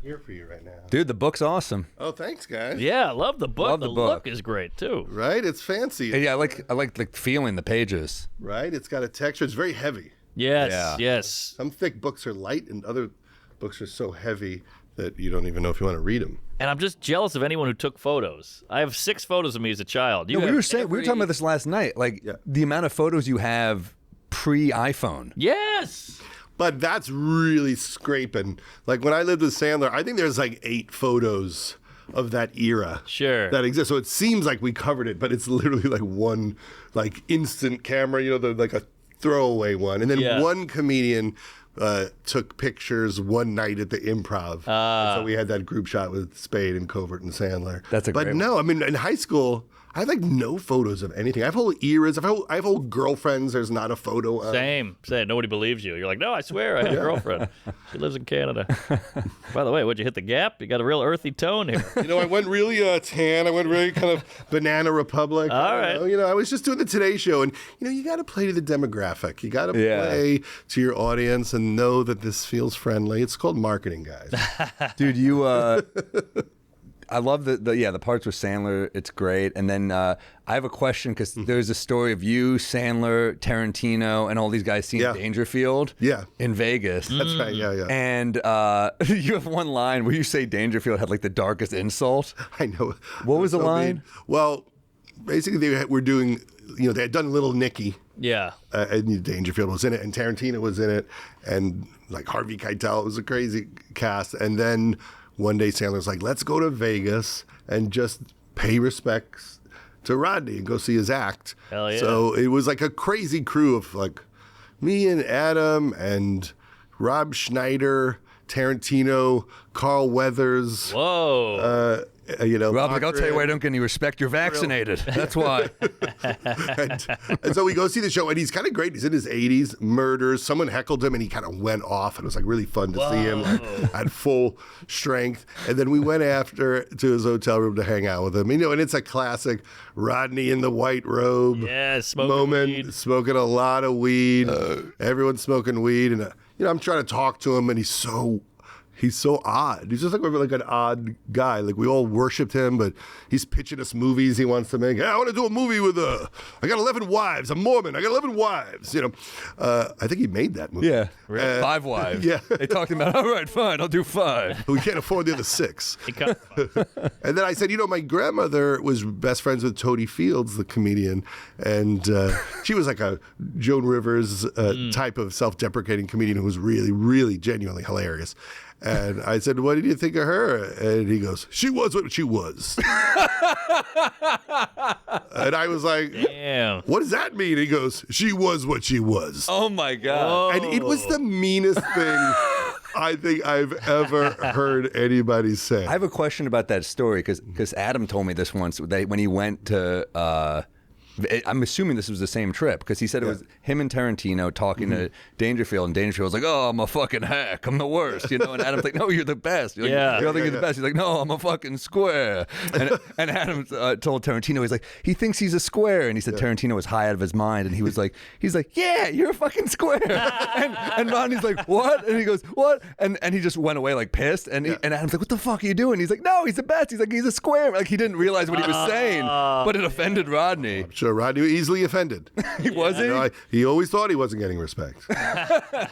here for you right now. Dude, the book's awesome. Oh, thanks, guys. Yeah, I love the book. Love the book. Look is great, too. Right? It's fancy. Yeah, I like feeling the pages. Right? It's got a texture. It's very heavy. Yes, Yeah. yes. Some thick books are light and other books are so heavy that you don't even know if you want to read them. And I'm just jealous of anyone who took photos. I have 6 photos of me as a child. We were talking about this last night. Like the amount of photos you have pre-iPhone. Yes. But that's really scraping. Like when I lived with Sandler, I think there's like 8 photos of that era that exist. So it seems like we covered it, but it's literally like one like instant camera, like a throwaway one. And then one comedian took pictures one night at the Improv. So we had that group shot with Spade and Covert and Sandler. That's a great one. I mean, in high school, I have like no photos of anything. I have whole eras. I have whole girlfriends. There's not a photo of. Same. Nobody believes you. You're like, no, I swear I have a girlfriend. She lives in Canada. By the way, would you hit the gap? You got a real earthy tone here. I went really tan. I went really kind of Banana Republic. All right. I was just doing the Today Show. And, you got to play to the demographic. You got to play to your audience and know that this feels friendly. It's called marketing, guys. Dude, I love the parts with Sandler. It's great. And then I have a question because there's a story of you, Sandler, Tarantino, and all these guys seeing Dangerfield in Vegas. That's right. Yeah. And you have one line where you say Dangerfield had like the darkest insult. I know. What was the line? Mean. Well, basically they were doing, they had done Little Nicky. Yeah. And Dangerfield was in it, and Tarantino was in it, and like Harvey Keitel. It was a crazy cast. And then one day Sandler's like, let's go to Vegas and just pay respects to Rodney and go see his act. Hell yeah. So it was like a crazy crew of like me and Adam and Rob Schneider, Tarantino, Carl Weathers. Whoa. Rob, I'll tell you why I don't get any respect. You're vaccinated. That's why. and so we go see the show, and he's kind of great. He's in his 80s, murders. Someone heckled him, and he kind of went off. And it was like really fun to see him at full strength. And then we went after to his hotel room to hang out with him. And it's a classic Rodney in the white robe moment. Weed. Smoking a lot of weed. Everyone's smoking weed. And, I'm trying to talk to him, and he's so odd. He's just like an odd guy. Like we all worshipped him, but he's pitching us movies he wants to make. Hey, I want to do a movie with I got 11 wives. I'm Mormon. I got 11 wives. I think he made that movie. Yeah, 5 wives. Yeah, they talked about. All right, fine, I'll do 5. We can't afford the other 6. And then I said, my grandmother was best friends with Toady Fields, the comedian, and she was like a Joan Rivers type of self-deprecating comedian who was really, really genuinely hilarious. And I said, what did you think of her? And he goes, she was what she was. And I was like, damn. What does that mean? He goes, she was what she was. Oh, my God. And it was the meanest thing I think I've ever heard anybody say. I have a question about that story because Adam told me this once when he went to I'm assuming this was the same trip because he said it was him and Tarantino talking to Dangerfield, and Dangerfield was like, "Oh, I'm a fucking hack. I'm the worst," And Adam's like, "No, you're the best. You're like, you don't think you're the best." He's like, "No, I'm a fucking square." And Adam told Tarantino, he's like, he thinks he's a square, and he said Tarantino was high out of his mind, and he's like, "Yeah, you're a fucking square." and Rodney's like, "What?" And he goes, "What?" And he just went away like pissed, and Adam's like, "What the fuck are you doing?" He's like, "No, he's the best." He's like, "He's a square." Like he didn't realize what he was saying, but it offended Rodney. Sure, Rodney was easily offended. He always thought he wasn't getting respect.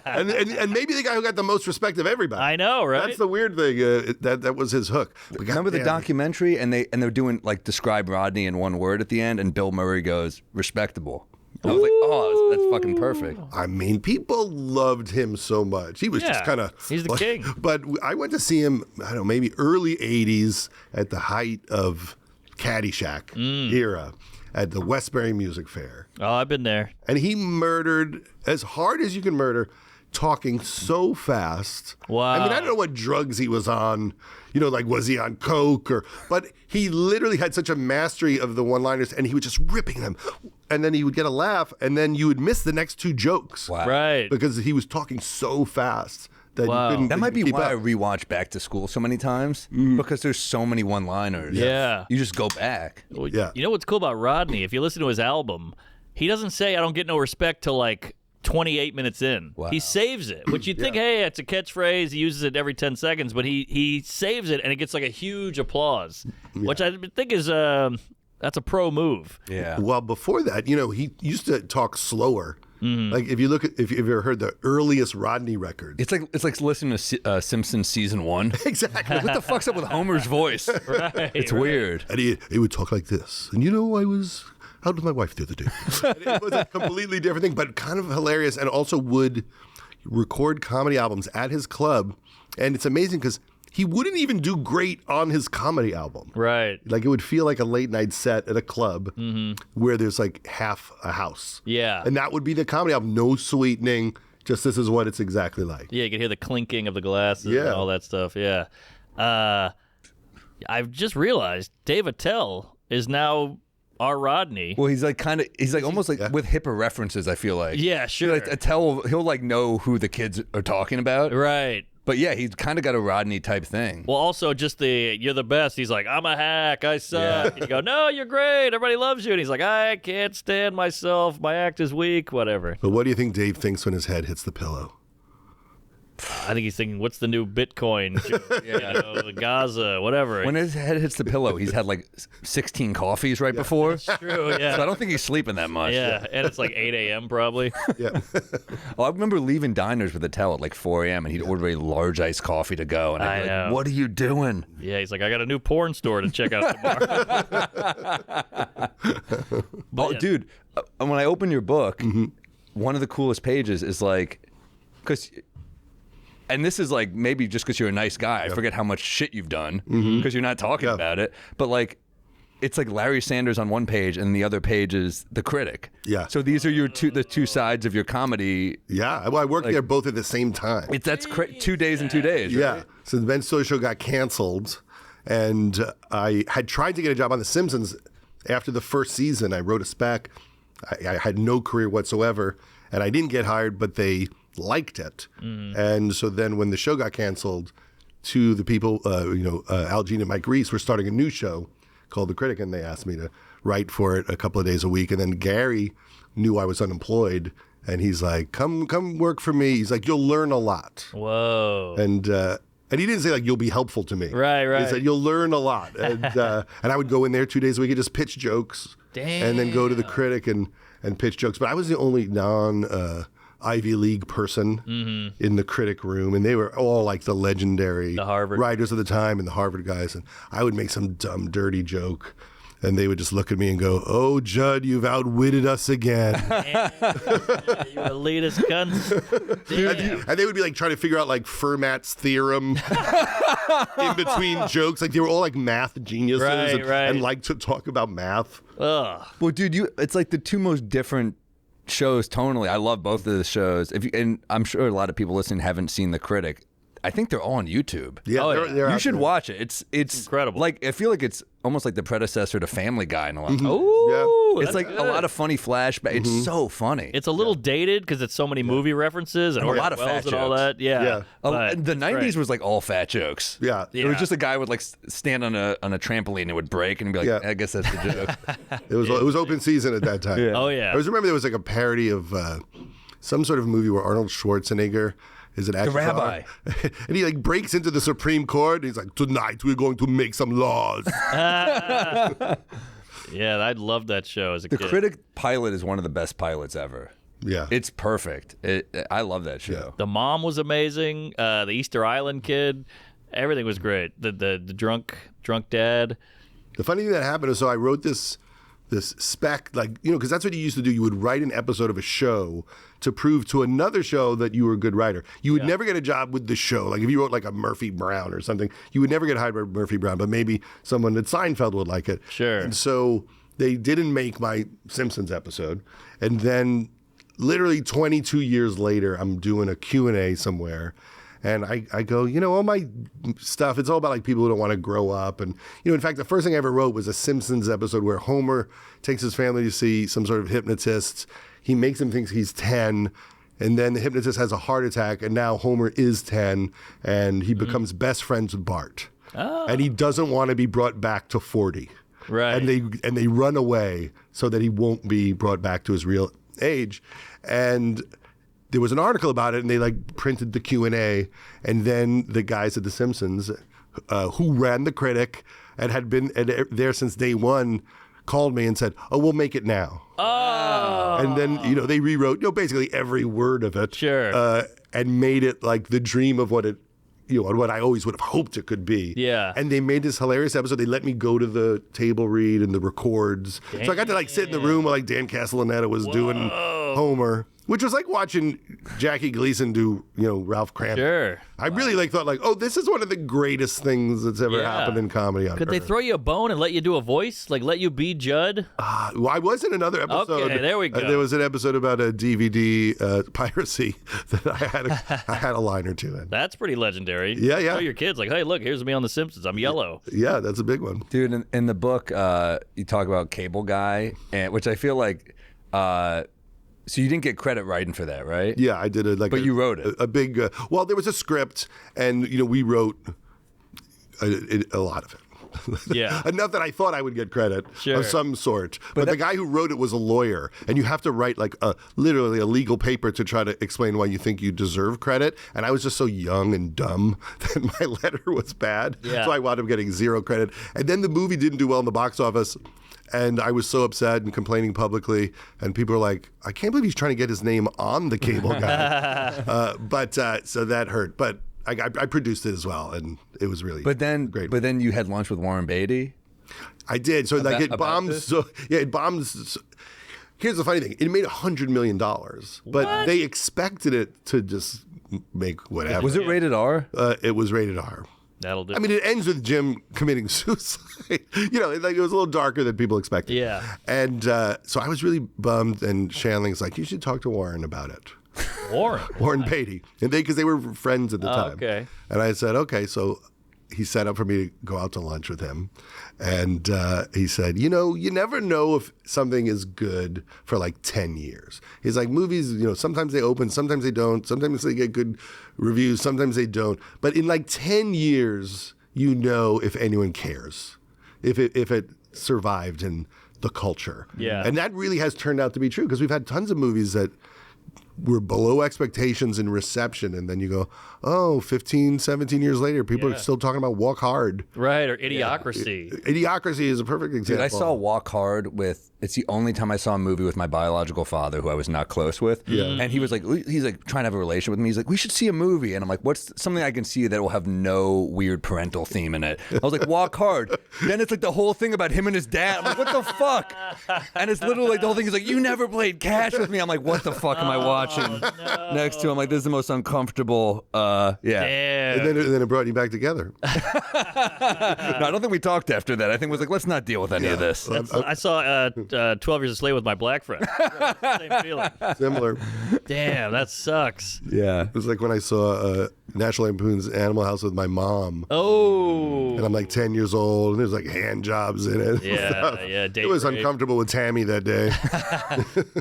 and maybe the guy who got the most respect of everybody. I know, right? That's the weird thing. That was his hook. Remember the documentary, and they're doing like describe Rodney in one word at the end, and Bill Murray goes respectable. I was like, oh, that's fucking perfect. I mean, people loved him so much. He was just kind of... He's the king. But I went to see him, I don't know, maybe early 80s at the height of Caddyshack era at the Westbury Music Fair. Oh, I've been there. And he murdered as hard as you can murder, talking so fast. Wow. I mean, I don't know what drugs he was on. Like was he on coke but he literally had such a mastery of the one-liners, and he was just ripping them. And then he would get a laugh, and then you would miss the next 2 jokes. Wow. Right. Because he was talking so fast that you couldn't That might be why I up. rewatch Back to School so many times, because there's so many one-liners. Yeah. You just go back. Yeah. You know what's cool about Rodney? If you listen to his album, he doesn't say, I don't get no respect till like 28 minutes in. Wow. He saves it, which you'd think, hey, it's a catchphrase. He uses it every 10 seconds, but he saves it, and it gets like a huge applause, which I think is that's a pro move. Yeah. Well, before that, he used to talk slower. Like if you've ever heard the earliest Rodney records, it's like listening to Simpsons season 1. Exactly. What the fuck's up with Homer's voice? Right, It's weird. And he would talk like this. And I was out with my wife the other day. And it was a completely different thing, but kind of hilarious, and also would record comedy albums at his club. And it's amazing because he wouldn't even do great on his comedy album. Right. Like it would feel like a late night set at a club where there's like half a house. Yeah. And that would be the comedy album. No sweetening. Just this is what it's exactly like. Yeah, you can hear the clinking of the glasses and all that stuff. Yeah. I've just realized Dave Attell is now our Rodney. Well, he's like almost like with hipper references, I feel like. Yeah, sure. Like Attell, he'll like know who the kids are talking about. Right. But yeah, he's kind of got a Rodney type thing. Well, also just you're the best. He's like, I'm a hack. I suck. Yeah. And you go, no, you're great. Everybody loves you. And he's like, I can't stand myself. My act is weak. Whatever. But what do you think Dave thinks when his head hits the pillow? I think he's thinking, what's the new Bitcoin? The Gaza, whatever. When his head hits the pillow, he's had like 16 coffees right before. True, yeah. So I don't think he's sleeping that much. Yeah, and it's like 8 a.m. probably. Yeah. I remember leaving diners with Attell at like 4 a.m. and he'd order a large iced coffee to go. And I'd be like, what are you doing? Yeah, he's like, I got a new porn store to check out tomorrow. Dude, when I open your book, one of the coolest pages is like, because... And this is like maybe just because you're a nice guy. I forget how much shit you've done because you're not talking about it. But like, it's like Larry Sanders on one page and the other page is the Critic. Yeah. So these are the two sides of your comedy. Yeah. Well, I worked there both at the same time. That's 2 days and 2 days. Right? Yeah. So the Ben Stiller Show got canceled, and I had tried to get a job on The Simpsons after the first season. I wrote a spec. I had no career whatsoever, and I didn't get hired, but they liked it. And so then when the show got canceled, the people, Al Jean and Mike Reese were starting a new show called The Critic, and they asked me to write for it a couple of days a week. And then Gary knew I was unemployed, and he's like, come work for me. He's like, you'll learn a lot. Whoa. And he didn't say like, you'll be helpful to me. Right. He said, you'll learn a lot. And I would go in there 2 days a week and just pitch jokes. Damn. And then go to The Critic and pitch jokes. But I was the only Ivy League person in the Critic room, and they were all like the legendary writers of the time and the Harvard guys. And I would make some dumb, dirty joke, and they would just look at me and go, "Oh, Judd, you've outwitted us again." You elitist cunts. And they would be like trying to figure out like Fermat's theorem in between jokes. Like they were all like math geniuses and like to talk about math. Ugh. Well, dude, it's like the two most different shows tonally. I love both of the shows. And I'm sure a lot of people listening haven't seen The Critic. I think they're all on YouTube. Yeah, they're you should watch it. It's incredible. Like I feel like it's almost like the predecessor to Family Guy in a lot. Ooh, it's like a lot of funny flashbacks. It's so funny. It's a little dated because it's so many movie references and a lot of fat and all jokes. that. Yeah. The 90s was like all fat jokes. Yeah. It was just a guy would like stand on a trampoline and it would break and be like, I guess that's the joke. It was open season at that time. Oh yeah. I remember there was like a parody of some sort of movie where Arnold Schwarzenegger is an actor. The rabbi. And he like breaks into the Supreme Court and he's like, tonight we're going to make some laws. Yeah, I loved that show as a kid. The Critic pilot is one of the best pilots ever. Yeah. It's perfect. I love that show. Yeah. The mom was amazing. The Easter Island kid. Everything was great. The drunk dad. The funny thing that happened is, so I wrote this spec, like, because that's what you used to do. You would write an episode of a show to prove to another show that you were a good writer. You would never get a job with the show. Like if you wrote like a Murphy Brown or something, you would never get hired by Murphy Brown, but maybe someone at Seinfeld would like it. Sure. And so they didn't make my Simpsons episode. And then literally 22 years later, I'm doing a Q&A somewhere. And I go, all my stuff, it's all about like people who don't want to grow up. And, in fact, the first thing I ever wrote was a Simpsons episode where Homer takes his family to see some sort of hypnotist. He makes him think he's 10. And then the hypnotist has a heart attack. And now Homer is 10. And he becomes best friends with Bart. Oh. And he doesn't want to be brought back to 40. Right. And they run away so that he won't be brought back to his real age. And there was an article about it, and they like printed the Q&A, and then the guys at The Simpsons, who ran the Critic and had been there since day one, called me and said, "Oh, we'll make it now." Oh. And then, they rewrote, basically every word of it. Sure. And made it like the dream of what it, what I always would have hoped it could be. Yeah. And they made this hilarious episode. They let me go to the table read and the records. So I got to like sit in the room while like Dan Castellaneta was doing Homer. Which was like watching Jackie Gleason do, Ralph Cramton. Sure. I really thought oh, this is one of the greatest things that's ever happened in comedy on Could Earth. they throw you a bone and let you do a voice? Like let you be Judd? Well, I was in another episode. Okay, there we go. There was an episode about a DVD piracy that I had a line or two in. That's pretty legendary. Yeah. Show your kids like, hey, look, here's me on The Simpsons. I'm yellow. Yeah, that's a big one. Dude, in the book, you talk about Cable Guy, which I feel like... So you didn't get credit writing for that, right? Yeah, I did But you wrote it. A big. Well, there was a script, and we wrote a lot of it. Yeah. Enough that I thought I would get credit Sure. of some sort. But the guy who wrote it was a lawyer, and you have to write like literally a legal paper to try to explain why you think you deserve credit. And I was just so young and dumb that my letter was bad, so I wound up getting 0 credit. And then the movie didn't do well in the box office. And I was so upset and complaining publicly. And people were like, I can't believe he's trying to get his name on the Cable Guy. So that hurt. But I produced it as well. And it was really great. But then you had lunch with Warren Beatty? I did. So it bombed. this? So it bombed. Here's the funny thing. It made $100 million. But they expected it to just make whatever. Was it rated R? It was rated R. That'll do. I mean, it ends with Jim committing suicide. It was a little darker than people expected. Yeah. And so I was really bummed, and Shanling's like, you should talk to Warren about it. Warren Beatty. And because they were friends at the time. Okay. And I said, okay. So he set up for me to go out to lunch with him. And he said, you never know if something is good for like 10 years. He's like, movies, sometimes they open, sometimes they don't. Sometimes they get good reviews, sometimes they don't. But in like 10 years, if anyone cares, if it survived in the culture. Yeah. And that really has turned out to be true because we've had tons of movies that were below expectations in reception, and then you go, 15, 17 years later, people are still talking about Walk Hard. Right, or Idiocracy. Yeah. Idiocracy is a perfect example. Dude, I saw Walk Hard it's the only time I saw a movie with my biological father, who I was not close with. Yeah. And he's like trying to have a relationship with me. He's like, we should see a movie. And I'm like, what's something I can see that will have no weird parental theme in it? I was like, Walk Hard. Then it's like the whole thing about him and his dad. I'm like, what the fuck? And it's literally like the whole thing is like, you never played Cash with me. I'm like, what the fuck am I watching next to him? Like, this is the most uncomfortable, Damn. And then it brought you back together. No, I don't think we talked after that. I think it was like, let's not deal with any of this. I saw 12 Years a Slave with my black friend. Same feeling. Similar. Damn, that sucks. Yeah. It was like when I saw National Lampoon's Animal House with my mom. Oh. And I'm like 10 years old, and there's like hand jobs in it. Yeah. It was uncomfortable with Tammy that day.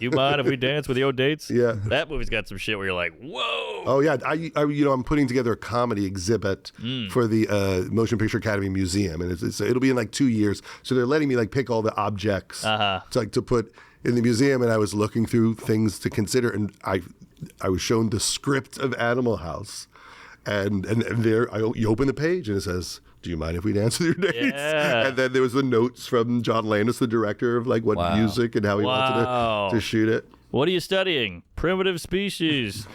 You mind if we dance with your dates? Yeah. That movie's got some shit where you're like, whoa. Oh yeah, I'm putting together a comedy exhibit for the Motion Picture Academy Museum, and it'll be in like 2 years. So they're letting me like pick all the objects to put in the museum, and I was looking through things to consider, and I was shown the script of Animal House, and there you open the page and it says, do you mind if we dance with your dates? Yeah. And then there was the notes from John Landis, the director, of like what music and how he wanted to shoot it. What are you studying? Primitive species.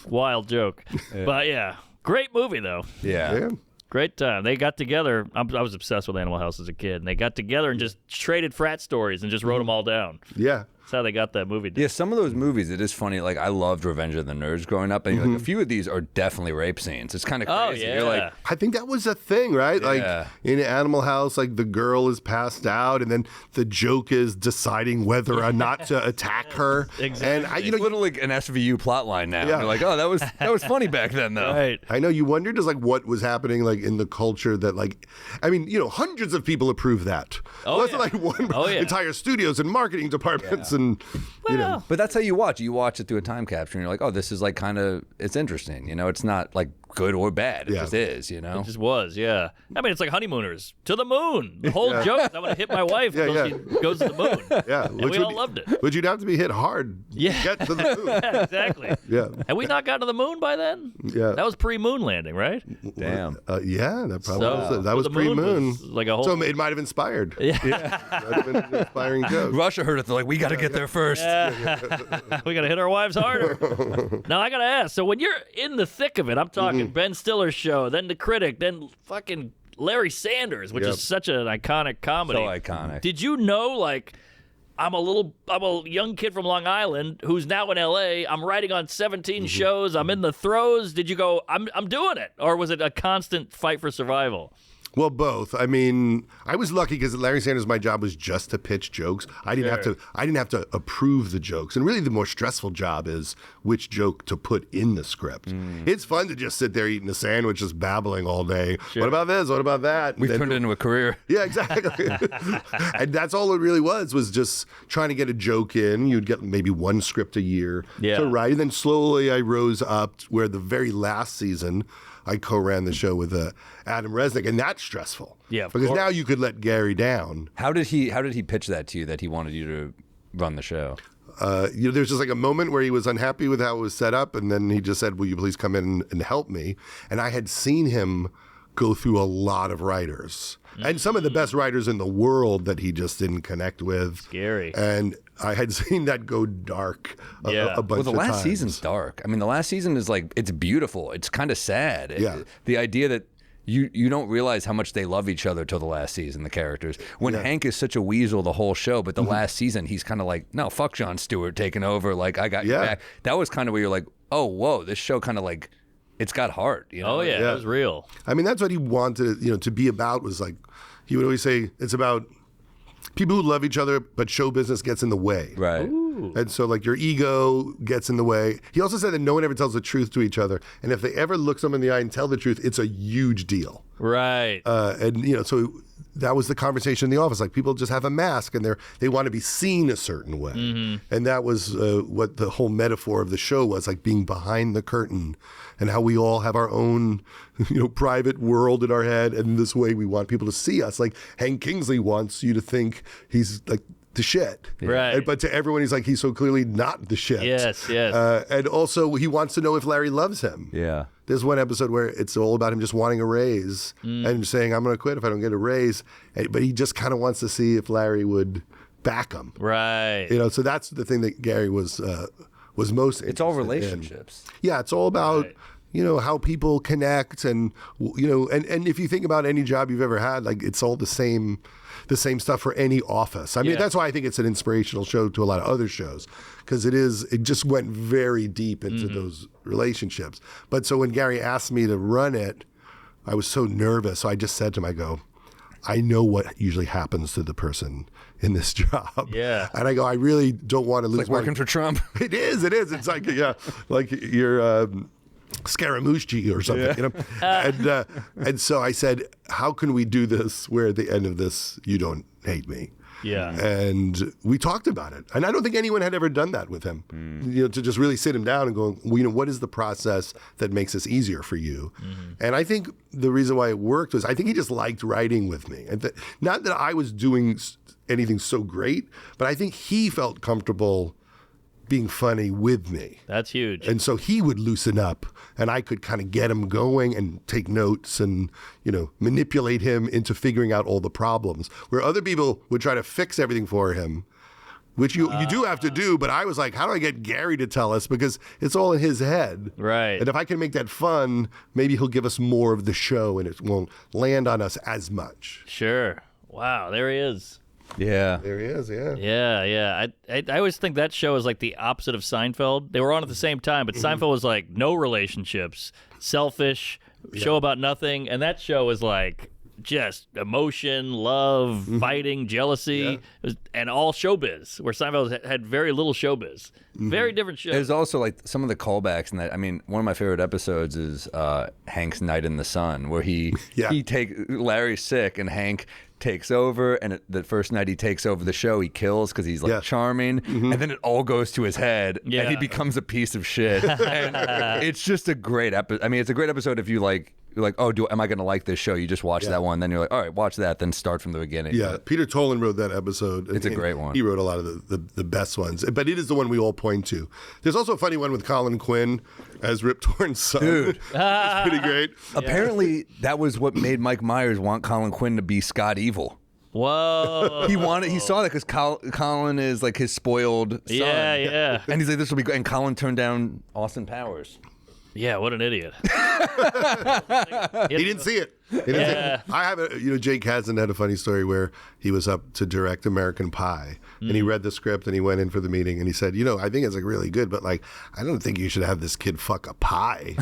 Wild joke. But yeah, great movie though. Yeah. Great time. They got together. I was obsessed with Animal House as a kid. And they got together and just traded frat stories and just wrote them all down. Yeah. That's how they got that movie done. Yeah, some of those movies, it is funny. Like, I loved Revenge of the Nerds growing up, and like, a few of these are definitely rape scenes. It's kind of crazy. Oh, yeah. You're like, I think that was a thing, right? Yeah. Like in Animal House, like the girl is passed out, and then the joke is deciding whether or not to attack her. Exactly. And it's literally like an SVU plot line now. Yeah. You're like, oh, that was funny back then, though. Right. I know you wondered just like what was happening like in the culture that like, I mean, hundreds of people approve that. Oh, It wasn't like one entire studios and marketing departments and But that's how you watch. You watch it through a time capsule, and you're like, oh, this is like kind of, it's interesting. It's not like good or bad. It just is, you know? It just was, yeah. I mean, it's like honeymooners to the moon. The whole joke is I'm going to hit my wife until she goes to the moon. Yeah. And we all loved it. But you'd have to be hit hard to get to the moon. Yeah, exactly. Yeah. Had we not gotten to the moon by then? Yeah. That was pre-moon landing, right? Damn. Yeah, that probably was. That was pre-moon. Like a whole... So it might have inspired. Yeah. Might have been an inspiring joke. Russia heard it. They're like, we got to get there first. We got to hit our wives harder. Now, I got to ask, so when you're in the thick of it, I'm talking Ben Stiller's show, then The Critic, then fucking Larry Sanders, which is such an iconic comedy. So iconic. Did you know, like, I'm a young kid from Long Island who's now in LA. I'm writing on 17 shows. I'm in the throes. Did you go, I'm doing it? Or was it a constant fight for survival? Well, both. I mean, I was lucky because Larry Sanders, my job was just to pitch jokes. I didn't have to approve the jokes. And really the more stressful job is which joke to put in the script. It's fun to just sit there eating a sandwich, just babbling all day. Sure. What about this? What about that? We turned it into a career. Yeah, exactly. And that's all it really was just trying to get a joke in. You'd get maybe one script a year to write. And then slowly I rose up where the very last season I co-ran the show with Adam Resnick, and that's stressful. Yeah, because now you could let Gary down. How did he pitch that to you that he wanted you to run the show? There's just like a moment where he was unhappy with how it was set up, and then he just said, "Will you please come in and help me?" And I had seen him go through a lot of writers, and some of the best writers in the world that he just didn't connect with. Scary. And I had seen that go dark a bunch of times. Well, the last season's dark. I mean, the last season is like, it's beautiful. It's kind of sad. The idea that you don't realize how much they love each other till the last season, the characters. When Hank is such a weasel the whole show, but the last season, he's kind of like, no, fuck Jon Stewart taking over. Like, I got you back. That was kind of where you're like, oh, whoa, this show kind of like, it's got heart. You know? Oh, yeah, that was real. I mean, that's what he wanted, to be about, was like, he would always say, it's about people who love each other, but show business gets in the way. Right. Ooh. And so, like, your ego gets in the way. He also said that no one ever tells the truth to each other. And if they ever look someone in the eye and tell the truth, it's a huge deal. Right. And, so that was the conversation in the office. Like, people just have a mask and they want to be seen a certain way. And that was what the whole metaphor of the show was, like being behind the curtain and how we all have our own, private world in our head. And this way we want people to see us. Like, Hank Kingsley wants you to think he's like the shit. Right. But to everyone, he's like, he's so clearly not the shit. Yes. And also, he wants to know if Larry loves him. Yeah. There's one episode where it's all about him just wanting a raise and saying, I'm going to quit if I don't get a raise. But he just kind of wants to see if Larry would back him. Right. So that's the thing that Gary was most interested It's all relationships. in. Yeah, it's all about, how people connect and if you think about any job you've ever had, like, it's all the same stuff for any office. I mean, that's why I think it's an inspirational show to a lot of other shows, because it just went very deep into those relationships. But so when Gary asked me to run it, I was so nervous. So I just said to him, I know what usually happens to the person in this job. Yeah. And I go, I really don't want to lose It's like working for Trump. It is. It's like, like you're Scaramucci or something, And so I said, how can we do this where at the end of this, you don't hate me? Yeah. And we talked about it. And I don't think anyone had ever done that with him, to just really sit him down and go, what is the process that makes this easier for you? And I think the reason why it worked was I think he just liked writing with me. And not that I was doing anything so great, but I think he felt comfortable being funny with me. That's huge. And so he would loosen up and I could kind of get him going and take notes and, manipulate him into figuring out all the problems, where other people would try to fix everything for him, which you do have to do. But I was like, how do I get Gary to tell us? Because it's all in his head. Right. And if I can make that fun, maybe he'll give us more of the show and it won't land on us as much. Sure. Wow. There he is. Yeah. There he is, yeah. Yeah. I always think that show is like the opposite of Seinfeld. They were on at the same time, but Seinfeld was like no relationships, selfish, show about nothing. And that show was like just emotion, love, fighting, jealousy, and all showbiz, where Seinfeld had very little showbiz. Very different show. There's also like some of the callbacks in that. I mean, one of my favorite episodes is Hank's Night in the Sun, where Larry's sick and Hank takes over, and the first night he takes over the show, he kills because he's like charming, and then it all goes to his head, and he becomes a piece of shit. And it's just a great episode. I mean, it's a great episode if you're like, oh, am I going to like this show? You just watch that one, then you're like, all right, watch that, then start from the beginning. Yeah, Peter Tolan wrote that episode. It's a great one. He wrote a lot of the best ones, but it is the one we all point to. There's also a funny one with Colin Quinn as Rip Torn's son. Dude. Which is pretty great. Apparently, that was what made Mike Myers want Colin Quinn to be Scott Evil. Whoa. He saw that because Colin is like his spoiled son. Yeah. And he's like, this will be good. And Colin turned down Austin Powers. Yeah, what an idiot. He didn't see it. I have Jake Kasdan had a funny story where he was up to direct American Pie, and he read the script and he went in for the meeting and he said, I think it's like really good, but like I don't think you should have this kid fuck a pie.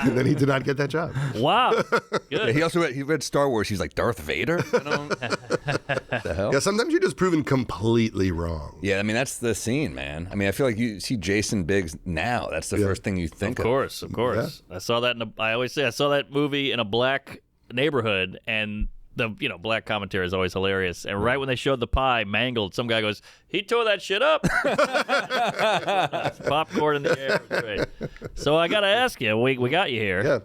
And then he did not get that job. Wow. Good. Yeah, he also read Star Wars. He's like, Darth Vader? The hell? Yeah, sometimes you're just proven completely wrong. Yeah, I mean that's the scene, man. I mean, I feel like you see Jason Biggs now. That's the first thing you think of. Of course. Yeah. I saw that I always say I saw that movie in a black neighborhood, and the black commentary is always hilarious. And right when they showed the pie mangled, some guy goes, "He tore that shit up." Popcorn in the air. It was great. So I gotta ask you, we got you here. Yeah.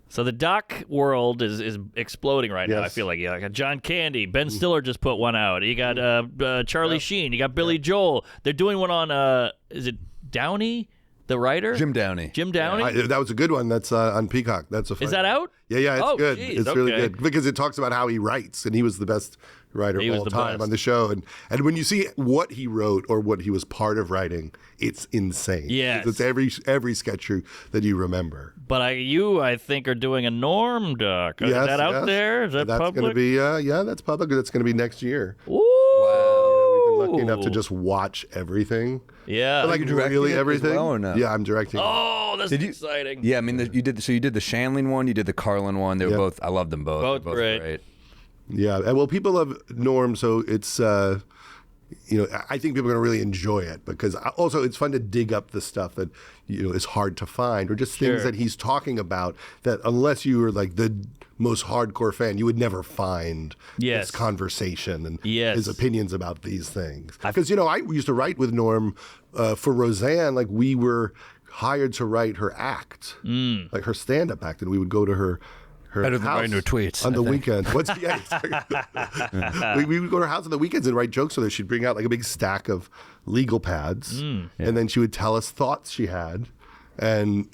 So the doc world is exploding right now. I feel like you got John Candy, Ben Stiller just put one out. You got Charlie Sheen. You got Billy Joel. They're doing one on is it Downey? The writer? Jim Downey. That was a good one. That's on Peacock. That's a fun. Is that out? Yeah, it's good. Geez, it's really good because it talks about how he writes, and he was the best writer of all time on the show. And when you see what he wrote or what he was part of writing, it's insane. Yes. It's every sketch that you remember. But I think, are doing a Norm doc. Is that out there? Is that that's public? Going to be, that's public. That's going to be next year. Ooh. Wow. We've been lucky enough to just watch everything. Yeah. But like really everything? As well, or no? Yeah, I'm directing. Oh, that's exciting. Yeah, I mean, you did the Shanley one, you did the Carlin one. They were both, I loved them both. Both great. Yeah, and well, people love Norm, so it's, I think people are going to really enjoy it because also it's fun to dig up the stuff that, is hard to find or just things that he's talking about that unless you were like the most hardcore fan, you would never find this conversation and his opinions about these things. Because, I used to write with Norm for Roseanne, like we were hired to write her act, like her stand-up act, and we would go to her better than writing her tweets on the weekends. We would go to her house on the weekends and write jokes with her. She'd bring out like a big stack of legal pads, and then she would tell us thoughts she had, and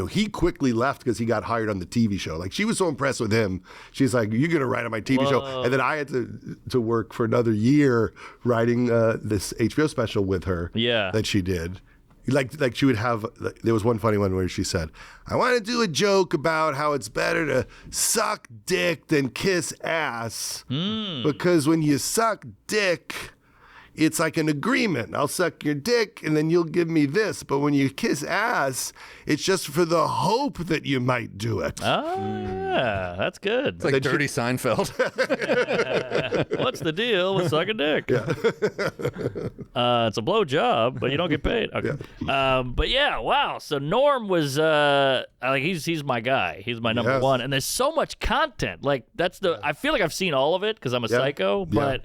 he quickly left because he got hired on the TV show. Like she was so impressed with him, she's like, "You're gonna write on my TV show," and then I had to work for another year writing this HBO special with her. Yeah, that she did. Like she would have, there was one funny one where she said, "I want to do a joke about how it's better to suck dick than kiss ass because when you suck dick, it's like an agreement. I'll suck your dick and then you'll give me this. But when you kiss ass, it's just for the hope that you might do it." Oh, yeah. That's good. It's like dirty Seinfeld. What's the deal with sucking dick? Yeah. It's a blow job, but you don't get paid. Okay. Yeah. But yeah, wow. So Norm was he's my guy. He's my number one. And there's so much content. Like I feel like I've seen all of it because I'm a psycho, but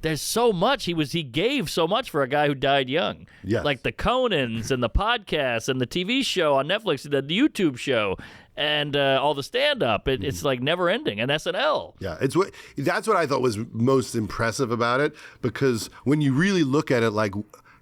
there's so much. He gave so much for a guy who died young. Yes. Like the Conans and the podcasts and the TV show on Netflix, the YouTube show, and all the stand-up. It's like never ending. And SNL. Yeah, that's what I thought was most impressive about it, because when you really look at it, like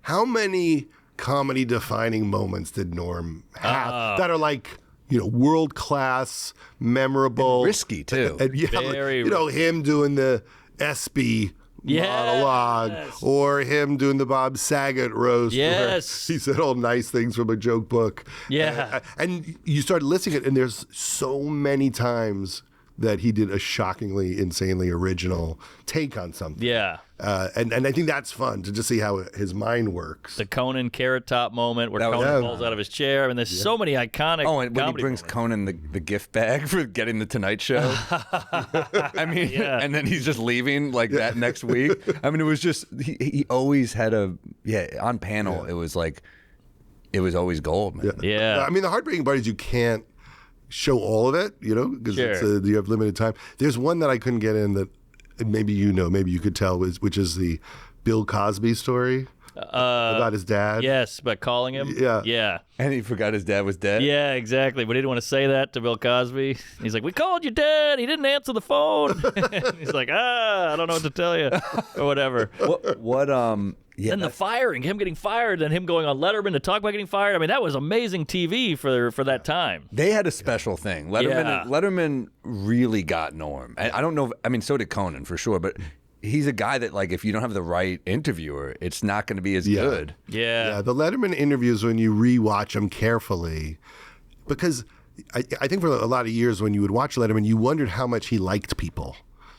how many comedy-defining moments did Norm have that are like, world-class, memorable. And risky, too. And Very him doing the ESPY monologue, or him doing the Bob Saget roast. Yes. He said all nice things from a joke book. Yeah. And you start listening to it, and there's so many times that he did a shockingly, insanely original take on something. Yeah. And I think that's fun to just see how his mind works. The Conan Carrot Top moment where Conan falls out of his chair. I mean, there's so many iconic. Oh, and when he brings moments. Conan the gift bag for getting the Tonight Show. I mean, and then he's just leaving like that next week. I mean, it was just he always had on panel. It was like it was always gold, man. Yeah. I mean, the heartbreaking part is you can't show all of it, because you have limited time. There's one that I couldn't get in that maybe maybe you could tell, which is the Bill Cosby story. About his dad. Yes, but calling him. Yeah. And he forgot his dad was dead. Yeah, exactly. But he didn't want to say that to Bill Cosby. He's like, "We called your dad. He didn't answer the phone." He's like, I don't know what to tell you, or whatever. Yeah. Then the firing, him getting fired, and him going on Letterman to talk about getting fired. I mean, that was amazing TV for that time. They had a special thing. Letterman really got Norm. I don't know. I mean, so did Conan for sure, but. He's a guy that, like, if you don't have the right interviewer, it's not going to be as good. Yeah. The Letterman interviews, when you rewatch them carefully, because I think for a lot of years when you would watch Letterman, you wondered how much he liked people.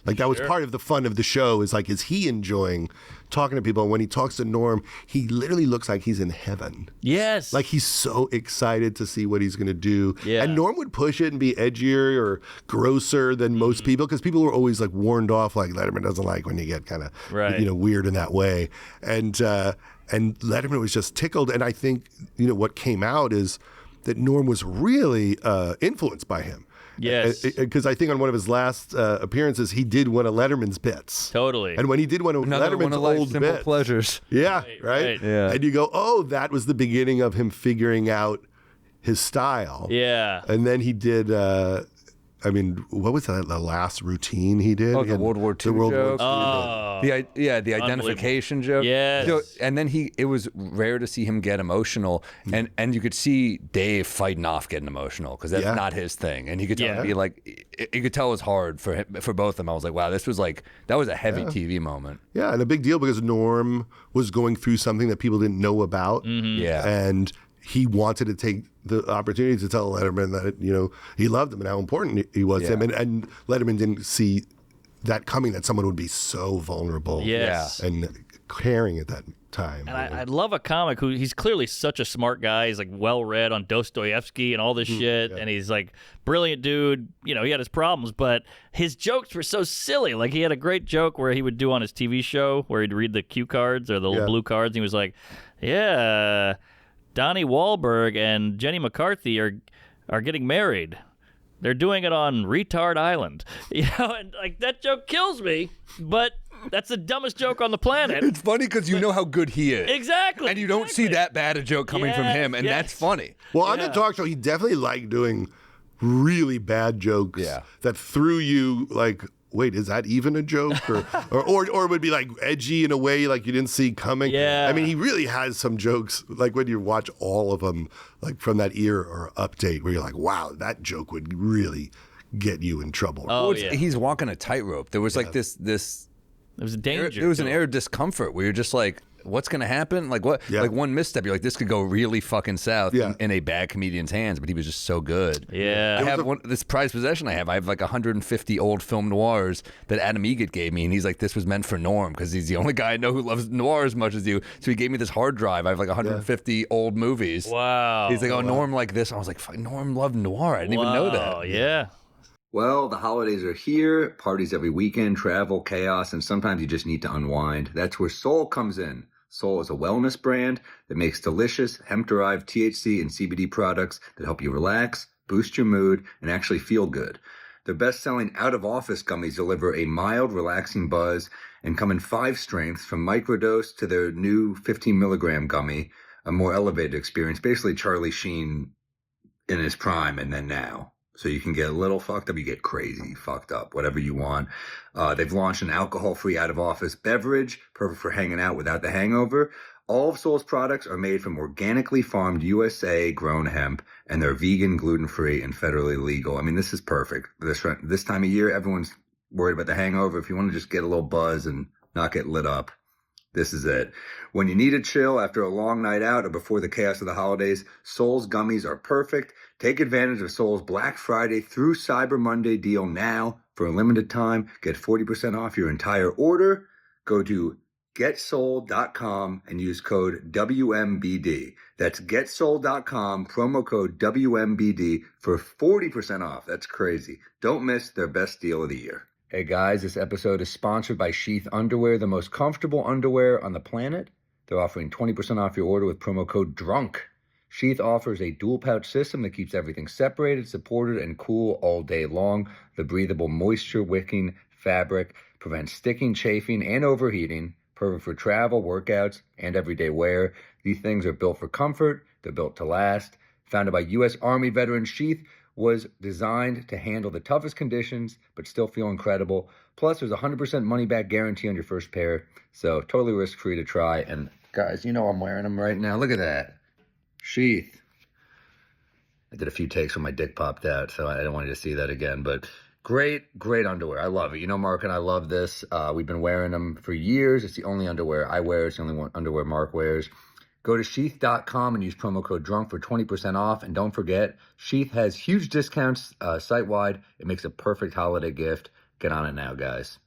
Like, that was part of the fun of the show, is like, is he enjoying talking to people? And when he talks to Norm, he literally looks like he's in heaven. Yes. Like, he's so excited to see what he's going to do. Yeah. And Norm would push it and be edgier or grosser than most people, because people were always, like, warned off, like, Letterman doesn't like when you get kind of, weird in that way. And Letterman was just tickled. And I think, what came out is that Norm was really influenced by him. Yes. Because I think on one of his last appearances, he did one of Letterman's bits. Totally. And when he did one of Letterman's old bits. Pleasures. Yeah, right? Yeah. And you go, oh, that was the beginning of him figuring out his style. Yeah. And then he did, what was that, the last routine he did? Oh, the World War II joke. The identification joke. Yes. So, and then it was rare to see him get emotional, and you could see Dave fighting off getting emotional, because that's not his thing, and he could tell be like, you could tell it was hard for him, for both of them. I was like, wow, that was a heavy TV moment. Yeah, and a big deal, because Norm was going through something that people didn't know about. Mm-hmm. Yeah, and he wanted to take the opportunity to tell Letterman that he loved him and how important he was to him, and Letterman didn't see that coming, that someone would be so vulnerable and caring at that time. And I love a comic who, he's clearly such a smart guy. He's like well read on Dostoevsky and all this shit, and he's like brilliant dude. He had his problems, but his jokes were so silly. Like, he had a great joke where he would do on his TV show where he'd read the cue cards or the little blue cards, and he was like, Donnie Wahlberg and Jenny McCarthy are getting married. They're doing it on Retard Island. And like, that joke kills me, but that's the dumbest joke on the planet. It's funny because you know how good he is. Exactly. And you don't see that bad a joke coming from him, and that's funny. Well, on the talk show, he definitely liked doing really bad jokes that threw you like, wait, is that even a joke? Or would be like edgy in a way like you didn't see coming. Yeah. I mean, he really has some jokes, like when you watch all of them, like from that era or update, where you're like, wow, that joke would really get you in trouble. Oh, He's walking a tightrope. There was like this. It was a danger. There was an air of discomfort where you're just like, what's going to happen? Like what? Yeah. Like one misstep, you're like, this could go really fucking south in a bad comedian's hands. But he was just so good. Yeah. I have this prized possession. I have like 150 old film noirs that Adam Egget gave me, and he's like, this was meant for Norm, because he's the only guy I know who loves noir as much as you. So he gave me this hard drive. I have like 150 old movies. Wow. He's like, Norm like this. I was like, fuck, Norm loved noir. I didn't even know that. Oh yeah. Well, the holidays are here, parties every weekend, travel, chaos, and sometimes you just need to unwind. That's where Soul comes in. Soul is a wellness brand that makes delicious hemp-derived THC and CBD products that help you relax, boost your mood, and actually feel good. Their best-selling out-of-office gummies deliver a mild, relaxing buzz and come in 5 strengths, from microdose to their new 15-milligram gummy, a more elevated experience, basically Charlie Sheen in his prime and then now. So you can get a little fucked up, you get crazy fucked up, whatever you want. They've launched an alcohol-free out-of-office beverage, perfect for hanging out without the hangover. All of Soul's products are made from organically farmed USA-grown hemp, and they're vegan, gluten-free, and federally legal. I mean, this is perfect. This time of year, everyone's worried about the hangover. If you want to just get a little buzz and not get lit up, this is it. When you need a chill after a long night out or before the chaos of the holidays, Soul's gummies are perfect. Take advantage of Soul's Black Friday through Cyber Monday deal now. For a limited time, get 40% off your entire order. Go to getsoul.com and use code WMBD. That's getsoul.com, promo code WMBD for 40% off. That's crazy. Don't miss their best deal of the year. Hey guys, this episode is sponsored by Sheath Underwear, the most comfortable underwear on the planet. They're offering 20% off your order with promo code DRUNK. Sheath offers a dual pouch system that keeps everything separated, supported, and cool all day long. The breathable moisture wicking fabric prevents sticking, chafing, and overheating. Perfect for travel, workouts, and everyday wear. These things are built for comfort. They're built to last. Founded by U.S. Army veteran, Sheath was designed to handle the toughest conditions, but still feel incredible. Plus, there's a 100% money-back guarantee on your first pair, so totally risk-free to try. And guys, you know I'm wearing them right now. Look at that. Sheath. I did a few takes when my dick popped out, so I don't want you to see that again. But great underwear. I love it. You know, Mark and I love this. We've been wearing them for years. It's the only underwear I wear. It's the only underwear Mark wears. Go to sheath.com and use promo code DRUNK for 20% off. And don't forget, Sheath has huge discounts site-wide. It makes a perfect holiday gift. Get on it now, guys.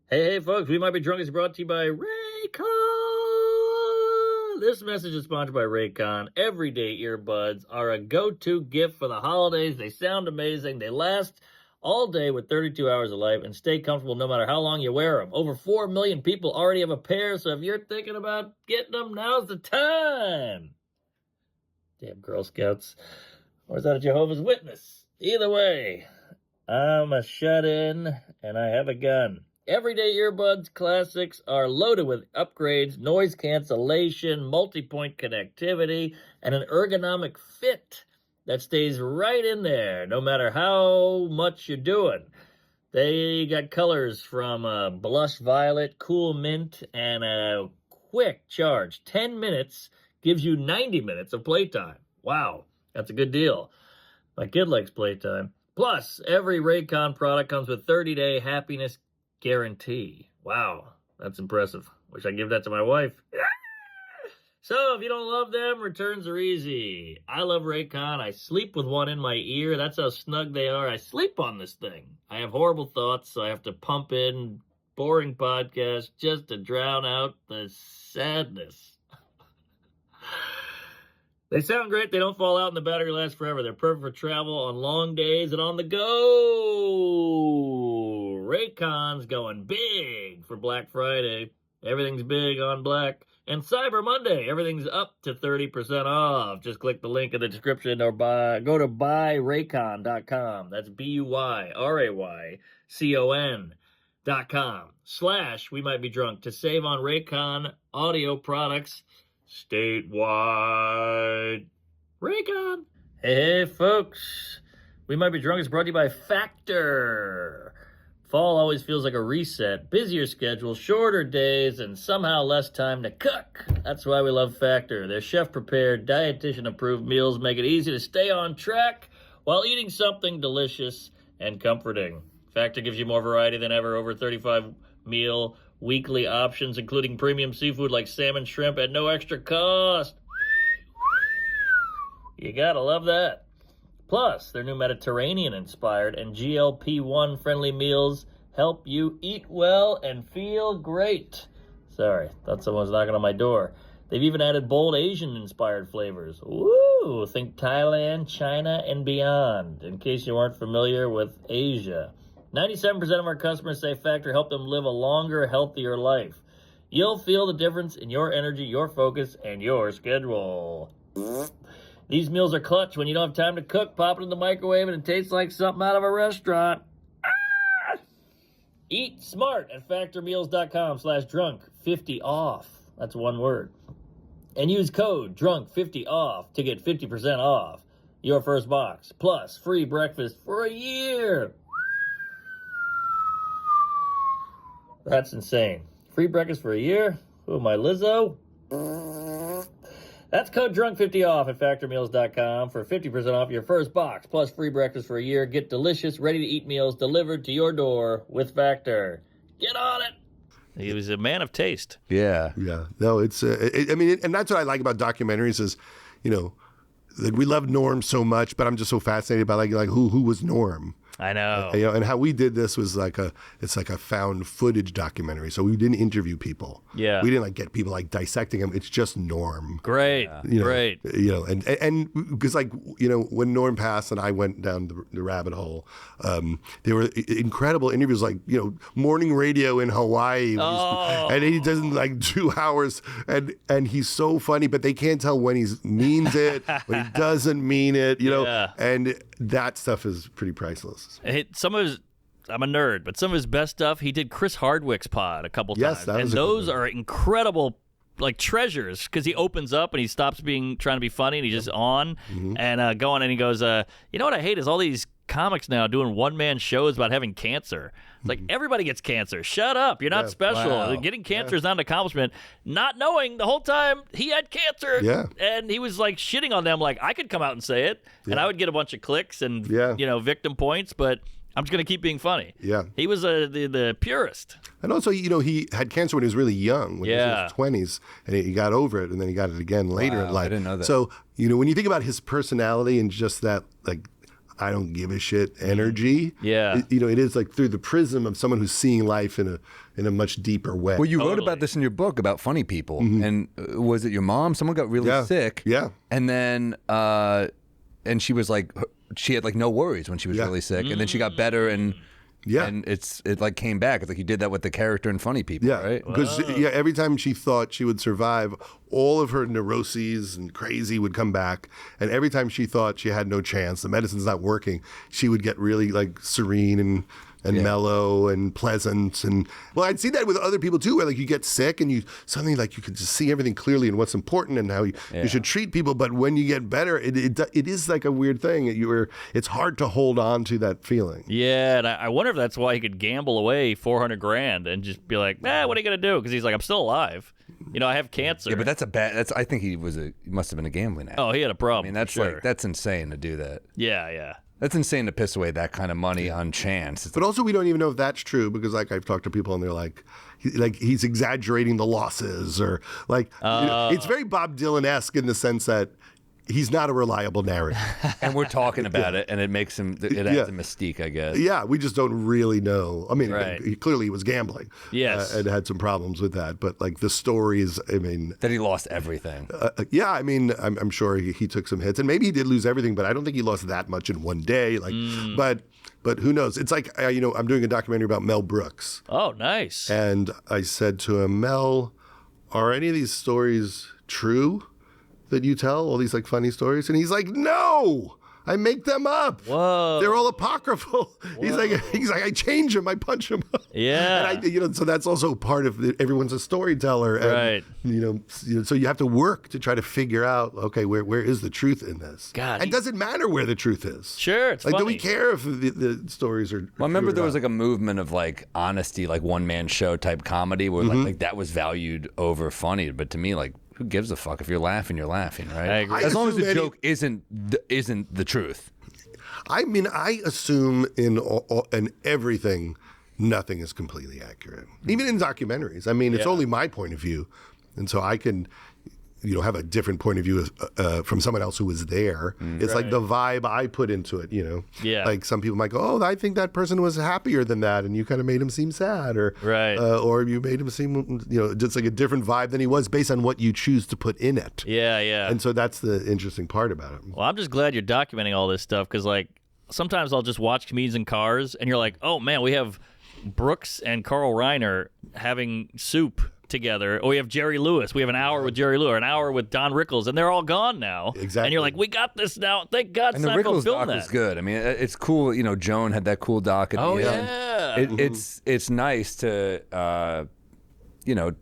Hey, folks. We Might Be Drunk is brought to you by Raycon. This message is sponsored by Raycon. Everyday earbuds are a go-to gift for the holidays. They sound amazing. They last all day with 32 hours of life and stay comfortable no matter how long you wear them. Over 4 million people already have a pair, so if you're thinking about getting them, now's the time. Damn Girl Scouts. Or is that a Jehovah's Witness? Either way, I'm a shut-in and I have a gun. Everyday earbuds classics are loaded with upgrades, noise cancellation, multi-point connectivity, and an ergonomic fit that stays right in there, no matter how much you're doing. They got colors from blush violet, cool mint, and a quick charge. 10 minutes gives you 90 minutes of playtime. Wow, that's a good deal. My kid likes playtime. Plus, every Raycon product comes with 30-day happiness guarantee. Wow, that's impressive. Wish I'd give that to my wife. So, if you don't love them, returns are easy. I love Raycon. I sleep with one in my ear. That's how snug they are. I sleep on this thing. I have horrible thoughts, so I have to pump in boring podcasts just to drown out the sadness. They sound great. They don't fall out and the battery lasts forever. They're perfect for travel on long days and on the go. Raycon's going big for Black Friday. Everything's big on Black. And Cyber Monday, everything's up to 30% off. Just click the link in the description or go to buyraycon.com. That's BUYRAYCON.com/We Might Be Drunk to save on Raycon audio products statewide. Raycon. Hey, folks. We Might Be Drunk is brought to you by Factor. Fall always feels like a reset. Busier schedule, shorter days, and somehow less time to cook. That's why we love Factor. Their chef-prepared, dietitian-approved meals make it easy to stay on track while eating something delicious and comforting. Factor gives you more variety than ever. Over 35 meal weekly options, including premium seafood like salmon, shrimp, at no extra cost. You gotta love that. Plus, their new Mediterranean-inspired and GLP-1 friendly meals help you eat well and feel great. Sorry, thought someone was knocking on my door. They've even added bold Asian-inspired flavors. Ooh, think Thailand, China, and beyond, in case you weren't familiar with Asia. 97% of our customers say Factor helped them live a longer, healthier life. You'll feel the difference in your energy, your focus, and your schedule. These meals are clutch. When you don't have time to cook, pop it in the microwave and it tastes like something out of a restaurant. Eat smart at factormeals.com/drunk50 off. That's one word. And use code drunk50 off to get 50% off your first box, plus free breakfast for a year. That's insane. Free breakfast for a year? Who am I, Lizzo? That's code drunk50 off at factormeals.com for 50% off your first box, plus free breakfast for a year. Get delicious, ready-to-eat meals delivered to your door with Factor. Get on it. He was a man of taste. Yeah. Yeah. No, it's, I mean, and that's what I like about documentaries is, you know, like we love Norm so much, but I'm just so fascinated by like who was Norm? I know. And how we did this was it's like a found footage documentary. So we didn't interview people. Yeah. We didn't like get people like dissecting them. It's just Norm. Great. Great. And because when Norm passed and I went down the rabbit hole, there were incredible interviews like, morning radio in Hawaii. And he does like 2 hours and he's so funny, but they can't tell when he means it, when he doesn't mean it, and that stuff is pretty priceless. I'm a nerd, but some of his best stuff, he did Chris Hardwick's pod a couple times. And those are incredible like treasures because he opens up and he stops trying to be funny and he's just on and going and he goes, you know what I hate is all these comics now doing one-man shows about having cancer. It's like everybody gets cancer. Shut up. You're not special. Wow. Getting cancer is not an accomplishment. Not knowing the whole time he had cancer. Yeah. And he was like shitting on them like I could come out and say it and I would get a bunch of clicks and victim points, but I'm just going to keep being funny. Yeah. He was the purist. And also, he had cancer when he was really young, when he was in his 20s, and he got over it, and then he got it again later in life. I didn't know that. So, when you think about his personality and just that, like, I don't give a shit energy. Yeah. It is like through the prism of someone who's seeing life in a much deeper way. Well, you wrote about this in your book about funny people. And was it your mom? Someone got really sick. Yeah. And then, and she was like, she had like no worries when she was really sick. And then she got better and it like came back. It's like you did that with the character in Funny People, right? Because every time she thought she would survive, all of her neuroses and crazy would come back. And every time she thought she had no chance, the medicine's not working, she would get really like serene and mellow and pleasant. And well, I'd see that with other people too, where like you get sick and you suddenly like you could just see everything clearly and what's important and how you should treat people. But when you get better, it is like a weird thing. It's hard to hold on to that feeling. Yeah, and I wonder if that's why he could gamble away $400,000 and just be like, what are you gonna do? Because he's like, I'm still alive. I have cancer. Yeah, but I think he must have been a gambling addict. Oh, he had a problem. I mean, that's insane to do that. Yeah. That's insane to piss away that kind of money on chance. But also, we don't even know if that's true because, like, I've talked to people and they're like he's exaggerating the losses, or like it's very Bob Dylan-esque in the sense that he's not a reliable narrator. And we're talking about it, and it makes him. It adds a mystique, I guess. Yeah, we just don't really know. I mean, right. Clearly he was gambling. Yes, and had some problems with that. But like the stories, I mean, that he lost everything. Yeah, I mean, I'm sure he took some hits, and maybe he did lose everything, but I don't think he lost that much in one day. Like, but who knows? It's like I'm doing a documentary about Mel Brooks. Oh, nice. And I said to him, Mel, are any of these stories true that you tell, all these like funny stories? And he's like, no, I make them up. Whoa. They're all apocryphal. Whoa. He's like, I change them, I punch them up. Yeah. And so that's also part of everyone's a storyteller. And, right. So you have to work to try to figure out, okay, where is the truth in this? God. And does it matter where the truth is? Sure, it's like, funny. Do we care if the stories are Well, I remember there was not? like a movement of like honesty, like one-man show type comedy where like that was valued over funny. But to me, like, who gives a fuck? If you're laughing, right? I agree. As long as the joke isn't the truth. I mean, I assume in everything, nothing is completely accurate. Even in documentaries. I mean, it's only my point of view. And so I can, have a different point of view from someone else who was there. It's like the vibe I put into it, Yeah. Like some people might go, oh, I think that person was happier than that, and you kind of made him seem sad, or you made him seem, just like a different vibe than he was based on what you choose to put in it. Yeah. And so that's the interesting part about it. Well, I'm just glad you're documenting all this stuff because, like, sometimes I'll just watch comedians in cars, and you're like, oh, man, we have Brooks and Carl Reiner having soup together, or we have Jerry Lewis. We have an hour with Jerry Lewis, or an hour with Don Rickles, and they're all gone now. Exactly. And you're like, we got this now. Thank God. And the Seinfeld Rickles filmed doc that. was good. I mean, it's cool. Joan had that cool doc at the end. Yeah. It's nice to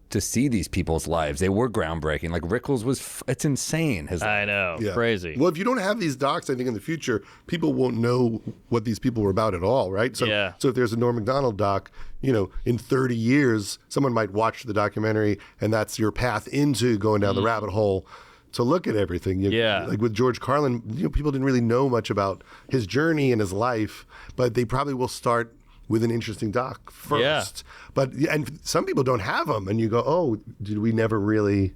to see these people's lives. They were groundbreaking. Like Rickles was, it's insane. I know, crazy. Well, if you don't have these docs, I think in the future, people won't know what these people were about at all, right? So if there's a Norm Macdonald doc, in 30 years, someone might watch the documentary, and that's your path into going down the rabbit hole to look at everything. Like with George Carlin, people didn't really know much about his journey and his life, but they probably will start with an interesting doc first. And some people don't have them, and you go, oh, did we never really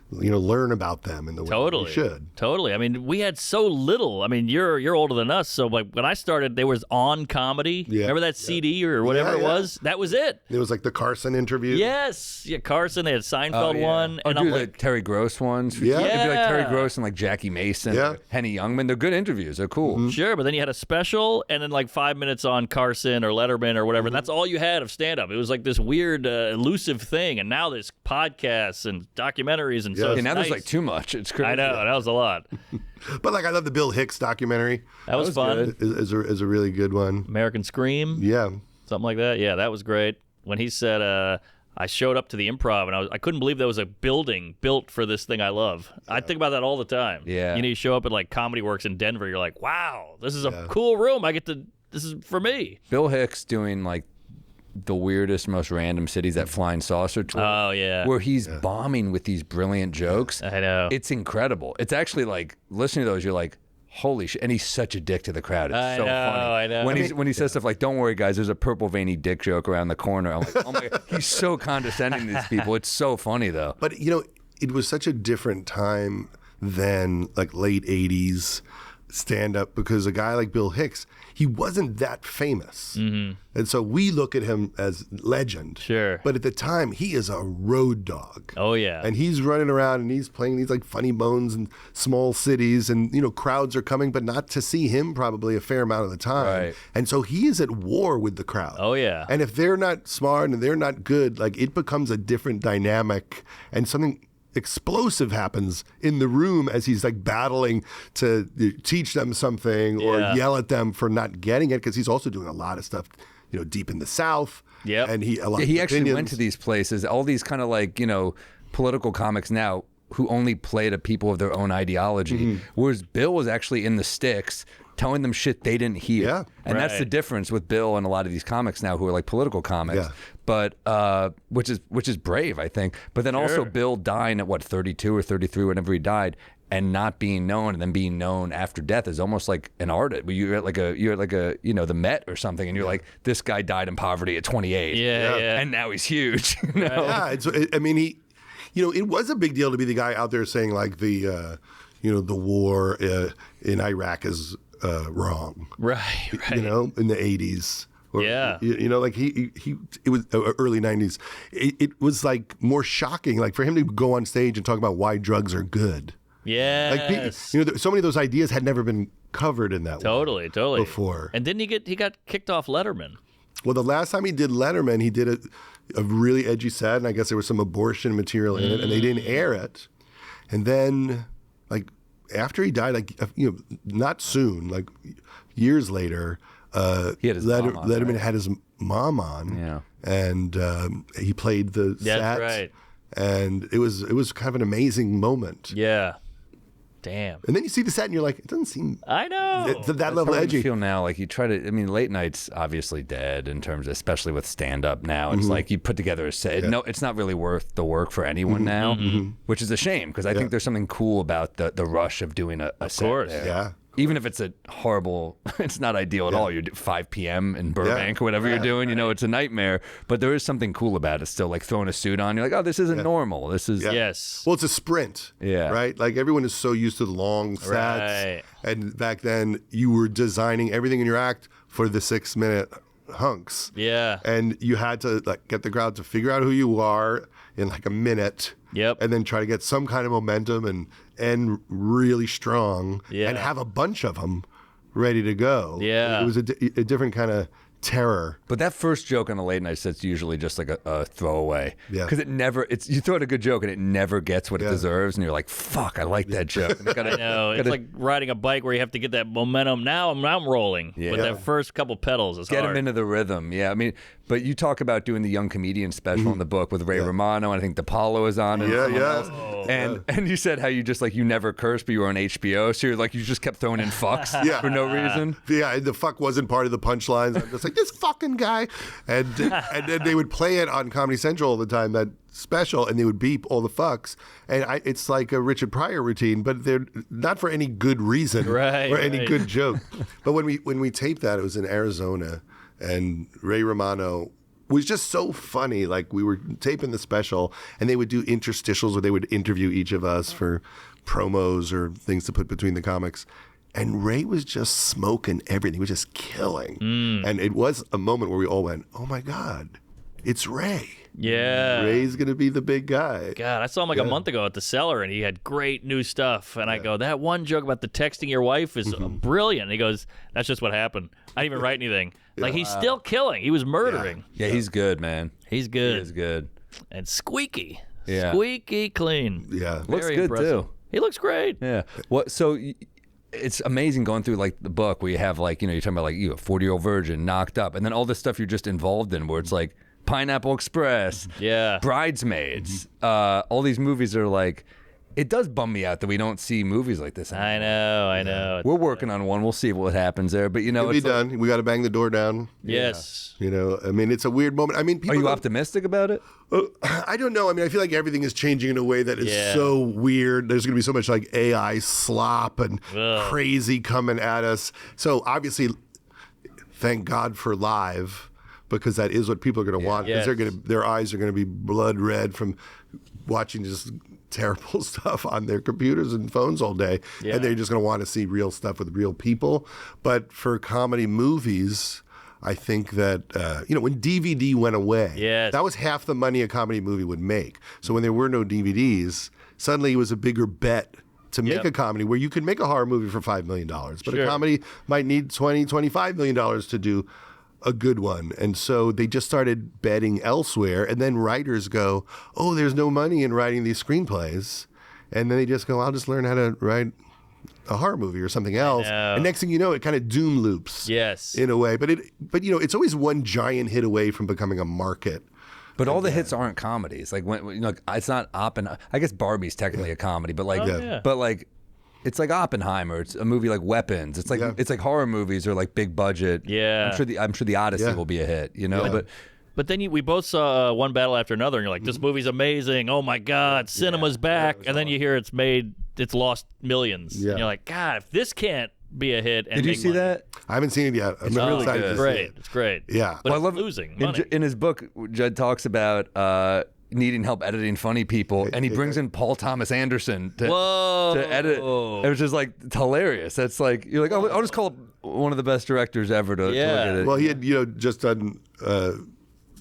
learn about them in the way we should. Totally. I mean, we had so little. I mean, you're older than us, so like when I started, there was On Comedy. Yeah. Remember that CD or whatever it was? That was it. It was like the Carson interview. Yes. Yeah, Carson. They had Seinfeld one. And I'm like Terry Gross ones. Yeah. It'd be like Terry Gross and like Jackie Mason, or Henny Youngman. They're good interviews. They're cool. Mm-hmm. Sure, but then you had a special and then like 5 minutes on Carson or Letterman or whatever. And that's all you had of stand-up. It was like this weird, elusive thing. And now there's podcasts and documentaries and so. Yeah, now there's like too much. It's crazy. I know, that was a lot. But like I love the Bill Hicks documentary. That was fun. Is a really good one. American Scream. Yeah. Something like that. Yeah, that was great. When he said, I showed up to the Improv and I couldn't believe there was a building built for this thing I love. Yeah. I think about that all the time. Yeah. You show up at like Comedy Works in Denver, you're like, wow, this is a cool room. This is for me. Bill Hicks doing like the weirdest, most random cities, that Flying Saucer tour. Oh, yeah. Where he's bombing with these brilliant jokes. I know. It's incredible. It's actually like, listening to those, you're like, holy shit. And he's such a dick to the crowd. It's so funny. I know. When he says stuff like, don't worry, guys, there's a purple veiny dick joke around the corner. I'm like, oh my God. He's so condescending to these people. It's so funny, though. But, it was such a different time than like late 80s stand-up, because a guy like Bill Hicks, he wasn't that famous. Mm-hmm. And so we look at him as legend. Sure. But at the time, he is a road dog. Oh, yeah. And he's running around and he's playing these like funny bones in small cities, and, crowds are coming, but not to see him probably a fair amount of the time. Right. And so he is at war with the crowd. Oh, yeah. And if they're not smart and they're not good, like it becomes a different dynamic, and something explosive happens in the room as he's like battling to teach them something or yell at them for not getting it, because he's also doing a lot of stuff, deep in the South. Yeah, and he actually went to these places. All these kind of like political comics now who only play to people of their own ideology, whereas Bill was actually in the sticks, telling them shit they didn't hear. Yeah, and that's the difference with Bill and a lot of these comics now who are like political comics. Yeah. But which is brave, I think. But then also Bill dying at 32 or 33, whenever he died, and not being known, and then being known after death is almost like an artist. You're at like the Met or something, and you're like, this guy died in poverty at 28. Yeah. And now he's huge. Yeah, it was a big deal to be the guy out there saying like the war in Iraq is wrong. Right. In the 80s. Or, yeah. Like it was early 90s. It was like more shocking, like for him to go on stage and talk about why drugs are good. Yeah. Like, so many of those ideas had never been covered in that way. Totally. Before. And then he got kicked off Letterman. Well, the last time he did Letterman, he did a really edgy set, and I guess there was some abortion material in it, and they didn't air it. And then, like, after he died, like, not soon, like years later, he had his Letterman had his mom on, and he played the set. That's right. And it was kind of an amazing moment. Yeah. Damn. And then you see the set and you're like, it doesn't seem I know that level edgy. I feel now like you try to. I mean, late night's obviously dead in terms, especially with stand up now. It's like you put together a set. No, it's not really worth the work for anyone now, which is a shame, because I think there's something cool about the rush of doing a set. Of course, yeah. Even if it's a horrible, it's not ideal at all. You're 5 p.m. in Burbank or whatever you're doing. It's a nightmare. But there is something cool about it still, like throwing a suit on. You're like, oh, this isn't normal. This is yes. Well, it's a sprint. Yeah. Right. Like everyone is so used to the long sets, right. And back then you were designing everything in your act for the 6-minute hunks. Yeah. And you had to like get the crowd to figure out who you are in like a minute. Yep. And then try to get some kind of momentum and end really strong. Yeah. And have a bunch of them ready to go. Yeah. It was a different kind of terror. But that first joke on the late night set's usually just like a throwaway. Yeah. Because you throw out a good joke and it never gets what it deserves, and you're like, fuck, I like that joke. And I know. It's like riding a bike where you have to get that momentum. Now I'm rolling. Yeah. But that first couple pedals is Get hard. them into the rhythm. Yeah. I mean, but you talk about doing the young comedian special in the book with Ray Romano, and I think DePaulo is on it. And you said how you just like, you never cursed, but you were on HBO. So you're like, you just kept throwing in fucks for no reason. Yeah. And the fuck wasn't part of the punchlines. I'm just like, this fucking guy. And then they would play it on Comedy Central all the time, that special, and they would beep all the fucks. And it's like a Richard Pryor routine, but they're not for any good reason or any good joke. But when we taped that, it was in Arizona, and Ray Romano was just so funny. Like, we were taping the special, and they would do interstitials where they would interview each of us for promos or things to put between the comics. And Ray was just smoking everything. He was just killing. And it was a moment where we all went, oh, my God, it's Ray. Yeah. Ray's going to be the big guy. God, I saw him like a month ago at the Cellar, and he had great new stuff. And I go, that one joke about the texting your wife is brilliant. And he goes, that's just what happened. I didn't even write anything. Like, he's still killing. He was murdering. Yeah, he's good, man. He's good. He is good. And squeaky. Yeah. Squeaky clean. Yeah. Looks Very good, impressive. too. He looks great. Yeah. So it's amazing going through like the book where you have like, you're talking about like a 40-year-old virgin, Knocked Up, and then all this stuff you're just involved in where it's like Pineapple Express, Bridesmaids, all these movies are like, it does bum me out that we don't see movies like this anymore. I know. We're working on one. We'll see what happens there. But It'll be done. We got to bang the door down. Yes. I mean, it's a weird moment. I mean, people are you optimistic about it? I don't know. I mean, I feel like everything is changing in a way that is so weird. There's going to be so much like AI slop and crazy coming at us. So obviously, thank God for live, because that is what people are going to want. Because their eyes are going to be blood red from watching just terrible stuff on their computers and phones all day, and they're just going to want to see real stuff with real people. But for comedy movies, I think that when DVD went away, that was half the money a comedy movie would make. So when there were no DVDs, suddenly it was a bigger bet to make a comedy where you could make a horror movie for $5 million, but a comedy might need $25 million to do a good one. And so they just started betting elsewhere, and then writers go, oh, there's no money in writing these screenplays, and then they just go, I'll just learn how to write a horror movie or something else. And next thing you know, it kind of doom loops in a way. But it's always one giant hit away from becoming a market. But all the hits aren't comedies. Like it's not I guess Barbie's technically a comedy, but it's like Oppenheimer. It's a movie like Weapons. It's like it's like horror movies or like big budget. Yeah, I'm sure the Odyssey will be a hit. But then we both saw One Battle After Another, and you're like, this movie's amazing. Oh my God, cinema's back. And then you hear it's lost millions. Yeah. And you're like, God, if this can't be a hit. Did you see that? I haven't seen it yet. It's really good. It's great. It's great. Yeah. But I love losing money. In his book, Judd talks about needing help editing funny people, and he brings in Paul Thomas Anderson to edit. It was just like, it's hilarious. That's like, you're like, I'll just call up one of the best directors ever to look at it. Well, he had just done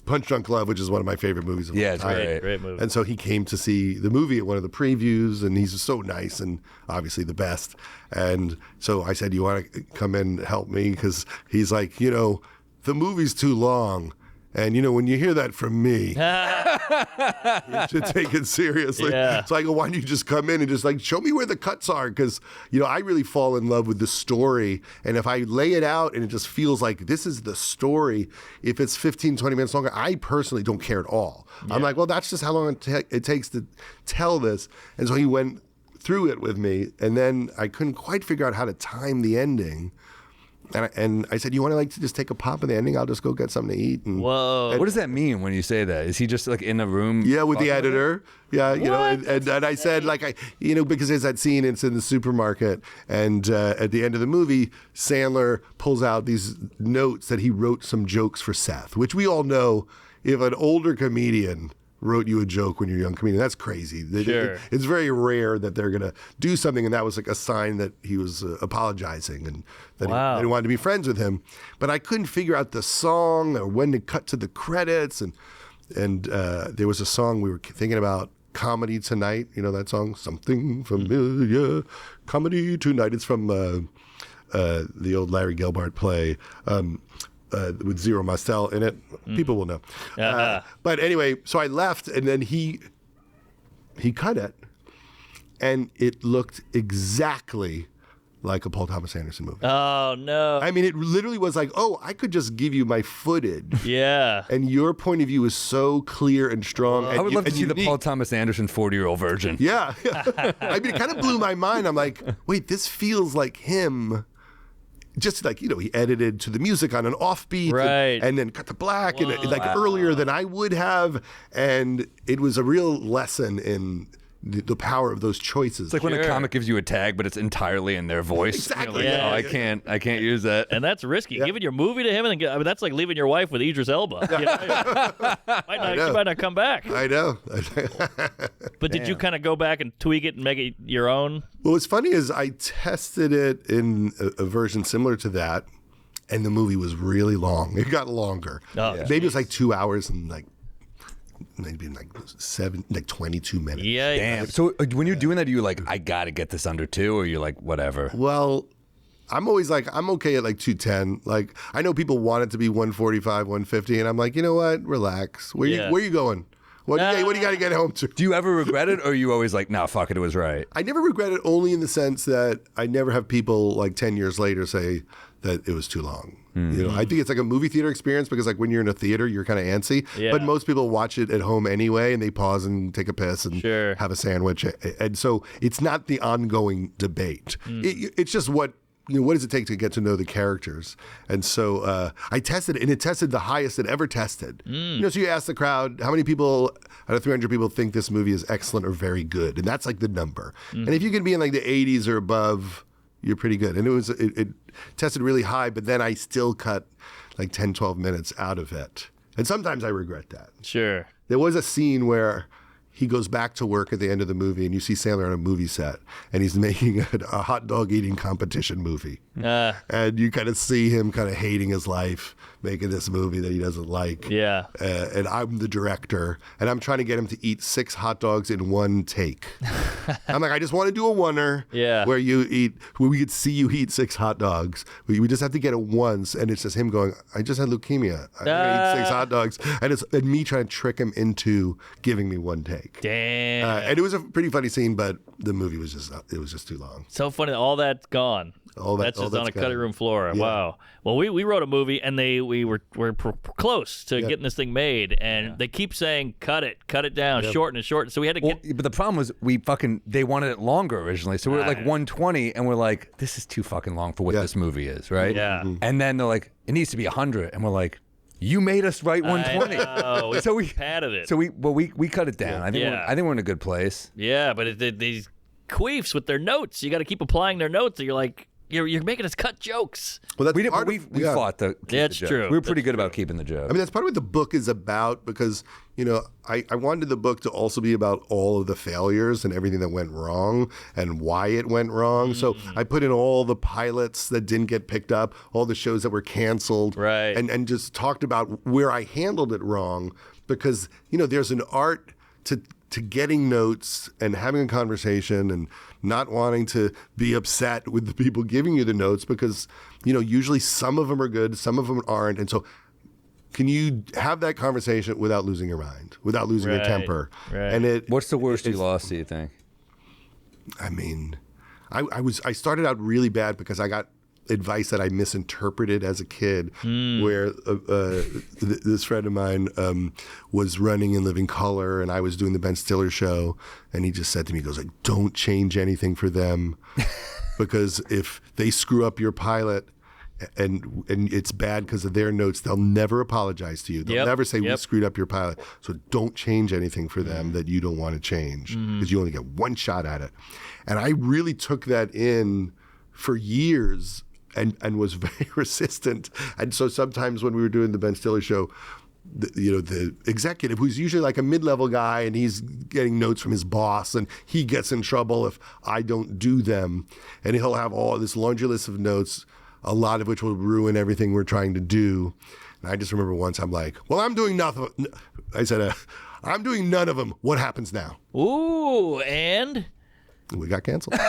Punch Drunk Love, which is one of my favorite movies of all time. It's great movie. And so he came to see the movie at one of the previews, and he's so nice and obviously the best. And so I said, you want to come in and help me? Because he's like, the movie's too long. And, when you hear that from me, you should take it seriously. Yeah. So I go, why don't you just come in and just like show me where the cuts are? Because, I really fall in love with the story. And if I lay it out and it just feels like this is the story, if it's 15, 20 minutes longer, I personally don't care at all. Yeah. I'm like, well, that's just how long it takes to tell this. And so he went through it with me. And then I couldn't quite figure out how to time the ending. And I said, you want to just take a pop in the ending? I'll just go get something to eat. And, Whoa. What does that mean when you say that? Is he just like in a room? Yeah, with the editor. Yeah, and I said, because there's that scene, it's in the supermarket. And at the end of the movie, Sandler pulls out these notes that he wrote some jokes for Seth, which we all know if an older comedian wrote you a joke when you're a young comedian, that's crazy. Sure. It's very rare that they're going to do something, and that was like a sign that he was apologizing and that he wanted to be friends with him. But I couldn't figure out the song or when to cut to the credits, and there was a song we were thinking about, Comedy Tonight, that song, Something Familiar, Comedy Tonight. It's from the old Larry Gelbart play, with Zero Mostel in it. People will know. But anyway, so I left, and then he cut it, and it looked exactly like a Paul Thomas Anderson movie. Oh, no. I mean, it literally was like, I could just give you my footage. Yeah. And your point of view is so clear and strong. I would love to see the Paul Thomas Anderson 40-year-old version. Yeah. I mean, it kind of blew my mind. I'm like, wait, this feels like him. Just like, he edited to the music on an offbeat, right, and then cut to black, and earlier than I would have. And it was a real lesson in the power of those choices. It's like when a comic gives you a tag, but it's entirely in their voice. Exactly. Like, I can't use that. And that's risky. Giving your movie to him, and then, that's like leaving your wife with Idris Elba. She might not come back. I know. But did you kind of go back and tweak it and make it your own? Well, what's funny is I tested it in a version similar to that, and the movie was really long. It got longer. Maybe it was like 2 hours and maybe like 22 minutes. Yeah. Damn. So when you're doing that, are you like, I got to get this under 2, or you're like, whatever? Well, I'm always like, I'm okay at like 210. Like, I know people want it to be 145, 150, and I'm like, you know what? Relax. Where you going? What do you got to get home to? Do you ever regret it, or are you always like, nah, fuck it, it was right? I never regret it, only in the sense that I never have people like 10 years later say that it was too long. You know, I think it's like a movie theater experience, because like when you're in a theater, you're kind of antsy. Yeah. But most people watch it at home anyway, and they pause and take a piss and have a sandwich. And so it's not the ongoing debate. It's just what does it take to get to know the characters? And so I tested it, and it tested the highest it ever tested. So you ask the crowd, how many people out of 300 people think this movie is excellent or very good? And that's like the number. And if you can be in like the 80s or above, you're pretty good. And it tested really high, but then I still cut like 10, 12 minutes out of it. And sometimes I regret that. Sure. There was a scene where he goes back to work at the end of the movie, and you see Sandler on a movie set, and he's making a hot dog eating competition movie. And you kind of see him kind of hating his life, making this movie that he doesn't like. Yeah. And I'm the director, and I'm trying to get him to eat 6 hot dogs in one take. I'm like, I just want to do a oneer where we could see you eat 6 hot dogs. We just have to get it once, and it's just him going, I just had leukemia. I'm going to eat 6 hot dogs. And it's me trying to trick him into giving me one take. Damn. And it was a pretty funny scene, but the movie was just too long. So funny. All that's gone. That's just on a cutting room floor. Yeah. Wow. Well, we wrote a movie, and we were close to getting this thing made, and they keep saying cut it down, shorten it. So we had to get. But the problem was they wanted it longer originally, so we were at like 120, and we're like, this is too fucking long for what this movie is, right? Yeah. And then they're like, it needs to be 100, and we're like, you made us write 120. So we padded it. So we cut it down. I think we're in a good place. Yeah, but these queefs with their notes, you got to keep applying their notes. You're like, you're making us cut jokes. Well, we fought to keep That's the joke. true. We were pretty good about keeping the joke. I mean, that's part of what the book is about, because, I wanted the book to also be about all of the failures and everything that went wrong and why it went wrong. So I put in all the pilots that didn't get picked up, all the shows that were canceled, right, and just talked about where I handled it wrong, because, there's an art to getting notes and having a conversation and not wanting to be upset with the people giving you the notes, because, usually some of them are good, some of them aren't. And so can you have that conversation without losing your mind, without losing your temper? Right. And what's the worst you lost, do you think? I mean, I started out really bad because I got advice that I misinterpreted as a kid, where this friend of mine was running In Living Color, and I was doing the Ben Stiller show, and he just said to me, he goes like, don't change anything for them, because if they screw up your pilot and it's bad because of their notes, they'll never apologize to you. They'll never say we screwed up your pilot. So don't change anything for them that you don't want to change, because you only get one shot at it. And I really took that in for years, and was very resistant. And so sometimes when we were doing the Ben Stiller show, the executive, who's usually like a mid-level guy, and he's getting notes from his boss, and he gets in trouble if I don't do them. And he'll have all this laundry list of notes, a lot of which will ruin everything we're trying to do. And I just remember once I'm like, well, I'm doing nothing. I said, I'm doing none of them. What happens now? Ooh, and? We got canceled.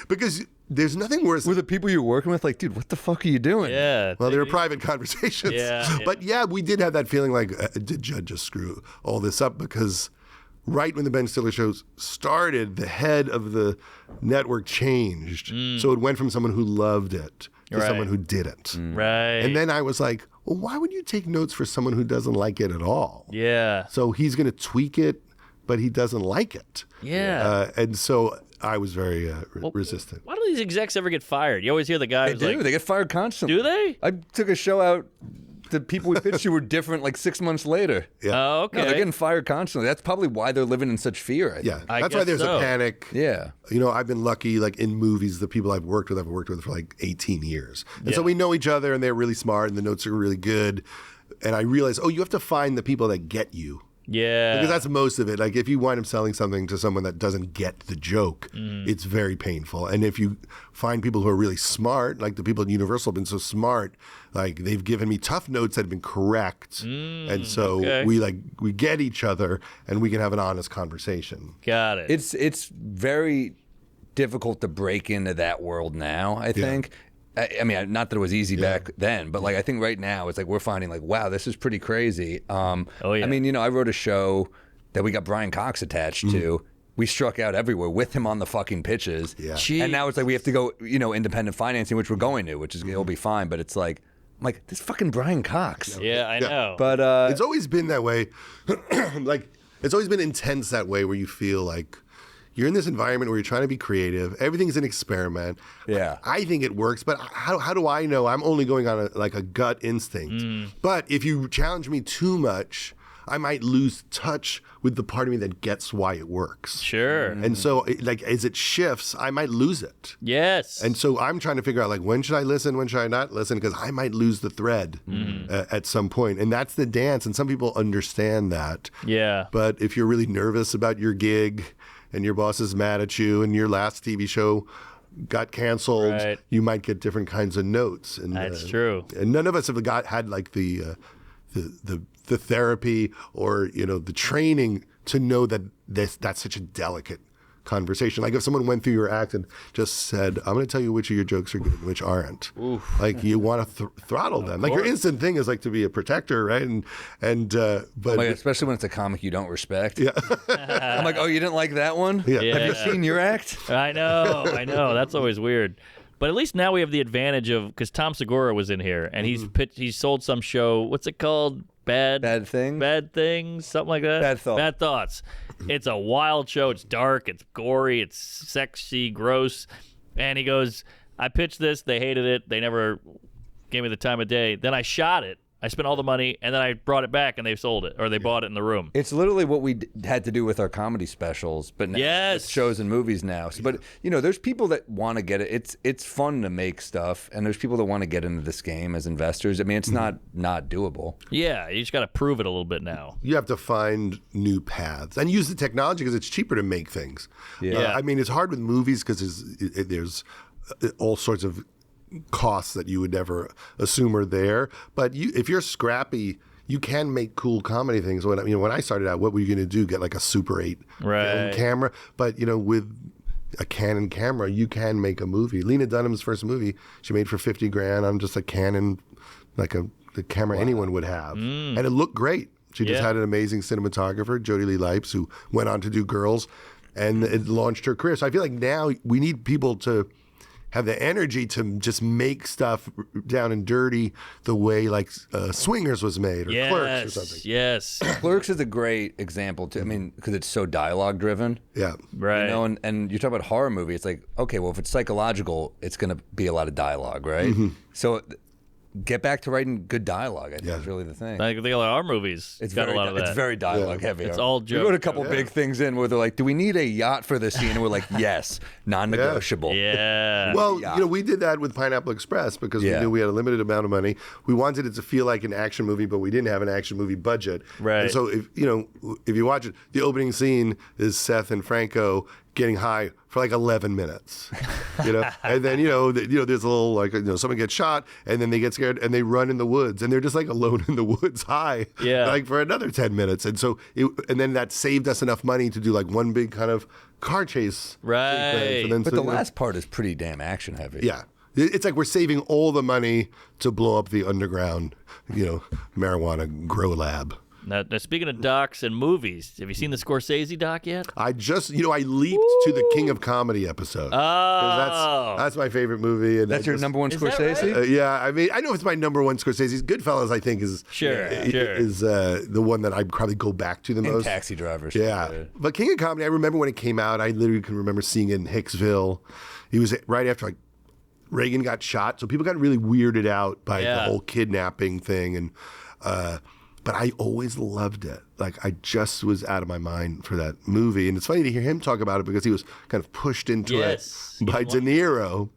Because there's nothing worse. Were the people you're working with like, dude, what the fuck are you doing? Yeah. Well, they were private conversations. Yeah. But we did have that feeling like, did Judd just screw all this up? Because right when the Ben Stiller show started, the head of the network changed. So it went from someone who loved it to someone who didn't. Right. And then I was like, well, why would you take notes for someone who doesn't like it at all? Yeah. So he's going to tweak it, but he doesn't like it. Yeah. And so I was very resistant. Why do these execs ever get fired? You always hear the guys They do. They get fired constantly. Do they? I took a show out the people we pitched you were different like 6 months later. Yeah. Oh, okay. No, they're getting fired constantly. That's probably why they're living in such fear. I think. That's why there's a panic. Yeah. I've been lucky, like in movies, the people I've worked with for like 18 years. And so we know each other and they're really smart and the notes are really good. And I realized, you have to find the people that get you. Yeah. Because that's most of it. Like if you wind up selling something to someone that doesn't get the joke, it's very painful. And if you find people who are really smart, like the people at Universal have been so smart, like they've given me tough notes that have been correct. And so we get each other and we can have an honest conversation. Got it. It's very difficult to break into that world now, I think. I mean, not that it was easy back then, but like I think right now it's like we're finding like, wow, this is pretty crazy. I mean, I wrote a show that we got Brian Cox attached to. We struck out everywhere with him on the fucking pitches. Yeah. And now it's like we have to go, independent financing, which we're going to, which is it'll be fine. But it's like, I'm like, this fucking Brian Cox. Yeah, I know. But it's always been that way. Like it's always been intense that way, where you feel like you're in this environment where you're trying to be creative. Everything's an experiment. Yeah. I think it works, but how do I know? I'm only going on a gut instinct. But if you challenge me too much, I might lose touch with the part of me that gets why it works. Sure. And so, as it shifts, I might lose it. Yes. And so I'm trying to figure out, when should I listen? When should I not listen? Because I might lose the thread at some point. And that's the dance. And some people understand that. Yeah. But if you're really nervous about your gig and your boss is mad at you and your last TV show got canceled, you might get different kinds of notes. And that's true. And none of us have had like the therapy or the training to know that that's such a delicate conversation. Like if someone went through your act and just said, I'm going to tell you which of your jokes are good and which aren't. Oof. Like you want to throttle them. Like your instant thing is like to be a protector, right? But especially when it's a comic you don't respect. Yeah. I'm like, oh, you didn't like that one? Yeah. Have you seen your act? I know. That's always weird. But at least now we have the advantage of, because Tom Segura was in here and he's sold some show. What's it called? Bad things, something like that. Bad thoughts. It's a wild show. It's dark. It's gory. It's sexy, gross. And he goes, I pitched this. They hated it. They never gave me the time of day. Then I shot it. I spent all the money, and then I brought it back, and they sold it, or they bought it in the room. It's literally what we had to do with our comedy specials, but now with shows and movies now. So, but there's people that want to get it. It's fun to make stuff, and there's people that want to get into this game as investors. I mean, it's not doable. Yeah, you just got to prove it a little bit now. You have to find new paths and use the technology because it's cheaper to make things. Yeah, I mean, it's hard with movies because there's all sorts of costs that you would never assume are there. But if you're scrappy, you can make cool comedy things. When I started out, what were you going to do? Get like a Super 8 film camera? But with a Canon camera, you can make a movie. Lena Dunham's first movie, she made for $50,000 on just a Canon, like the camera anyone would have, and it looked great. She just had an amazing cinematographer, Jodie Lee Lipes, who went on to do Girls, and it launched her career. So I feel like now we need people to have the energy to just make stuff down and dirty the way like Swingers was made or Clerks or something. Yes. Clerks is a great example too. I mean, because it's so dialogue driven. Yeah. Right. And you talk about horror movie, it's like, okay, well, if it's psychological, it's going to be a lot of dialogue, right? So get back to writing good dialogue. I think is really the thing. I think our movies got a lot of that. It's very dialogue heavy. It's all jokes. We wrote a couple big things in where they're like, do we need a yacht for this scene? And we're like, yes, non-negotiable. Yeah. Well, we did that with Pineapple Express because we knew we had a limited amount of money. We wanted it to feel like an action movie, but we didn't have an action movie budget. Right. And so if you watch it, the opening scene is Seth and Franco getting high for like 11 minutes, and then there's a little like someone gets shot and then they get scared and they run in the woods and they're just like alone in the woods high, like for another 10 minutes, and so and then that saved us enough money to do like one big kind of car chase, right? And then, but the last part is pretty damn action heavy. Yeah. It's like we're saving all the money to blow up the underground, marijuana grow lab. Now, speaking of docs and movies, have you seen the Scorsese doc yet? I just, I leaped to the King of Comedy episode. Oh. That's my favorite movie. And that's your number one Scorsese? Right? Yeah, I mean, I know it's my number one Scorsese. Goodfellas, I think, is the one that I probably go back to the most. Taxi Drivers. Yeah. But King of Comedy, I remember when it came out, I literally can remember seeing it in Hicksville. He was right after Reagan got shot, so people got really weirded out by the whole kidnapping thing, and but I always loved it. Like, I just was out of my mind for that movie, and it's funny to hear him talk about it because he was kind of pushed into it by De Niro,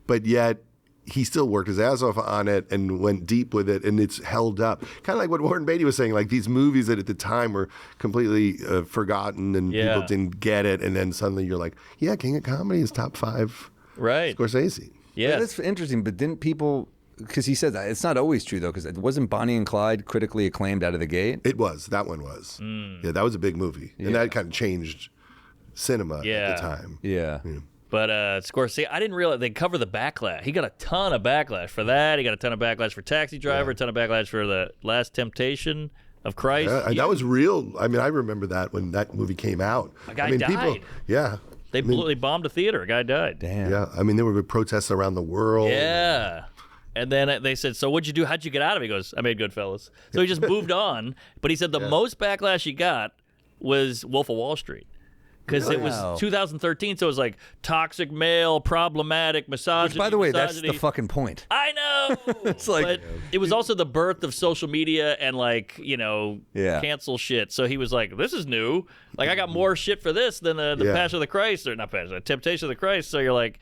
but yet he still worked his ass off on it and went deep with it, and it's held up. Kind of like what Warren Beatty was saying, like these movies that at the time were completely forgotten and people didn't get it, and then suddenly you're like, yeah, King of Comedy is top 5 Scorsese. Yeah. That's interesting, but didn't people, because he said that, it's not always true though, because it wasn't Bonnie and Clyde critically acclaimed out of the gate? It was. That one was. Yeah, that was a big movie. And that kind of changed cinema at the time. Yeah. But Scorsese, I didn't realize they cover the backlash. He got a ton of backlash for that. He got a ton of backlash for Taxi Driver, a ton of backlash for The Last Temptation of Christ. Yeah, that was real. I mean, I remember that when that movie came out. A guy died. They bombed a theater. A guy died. Damn. Yeah, I mean, there were protests around the world. Yeah. And then they said, so what'd you do? How'd you get out of it? He goes, I made Goodfellas. So he just moved on. But he said the most backlash he got was Wolf of Wall Street. Because it was 2013, so it was like toxic male, problematic, misogyny. Which, by the way, that's the fucking point. I know. It's like, but it was also the birth of social media and cancel shit. So he was like, this is new. Like, I got more shit for this than the Passion of the Christ, or not Passion, Temptation of the Christ. So you're like,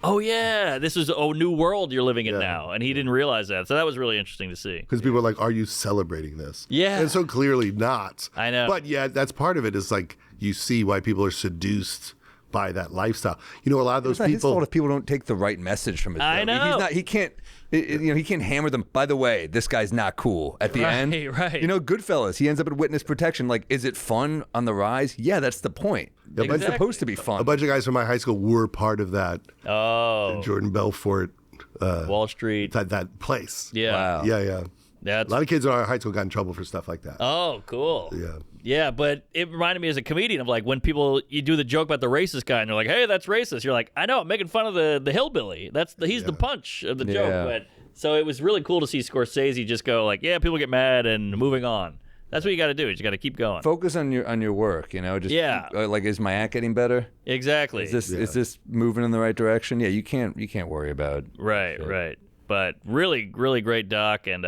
oh yeah, this is a new world you're living in now. And he didn't realize that. So that was really interesting to see. Because people are like, are you celebrating this? Yeah. And so clearly not. I know. But yeah, that's part of it, is like, you see why people are seduced by that lifestyle. You know, a lot of those people. It's not his fault if people don't take the right message from it. I know. He can't. He can't hammer them. By the way, this guy's not cool at the end. Right. You know, Goodfellas. He ends up at witness protection. Like, is it fun on the rise? Yeah, that's the point. Exactly. It's supposed to be fun. A bunch of guys from my high school were part of that. Oh. Jordan Belfort. Wall Street. That place. Yeah. Wow. Yeah. A lot of kids in our high school got in trouble for stuff like that. Oh, cool. Yeah. Yeah, but it reminded me as a comedian of like when you do the joke about the racist guy and they're like, hey, that's racist. You're like, I know, I'm making fun of the hillbilly. He's the punch of the joke. But so it was really cool to see Scorsese just go like, yeah, people get mad and moving on. That's what you got to do. You got to keep going. Focus on your work. You know, just like, is my act getting better? Exactly. Is this moving in the right direction? Yeah, you can't worry about. Right. But really, really great doc, and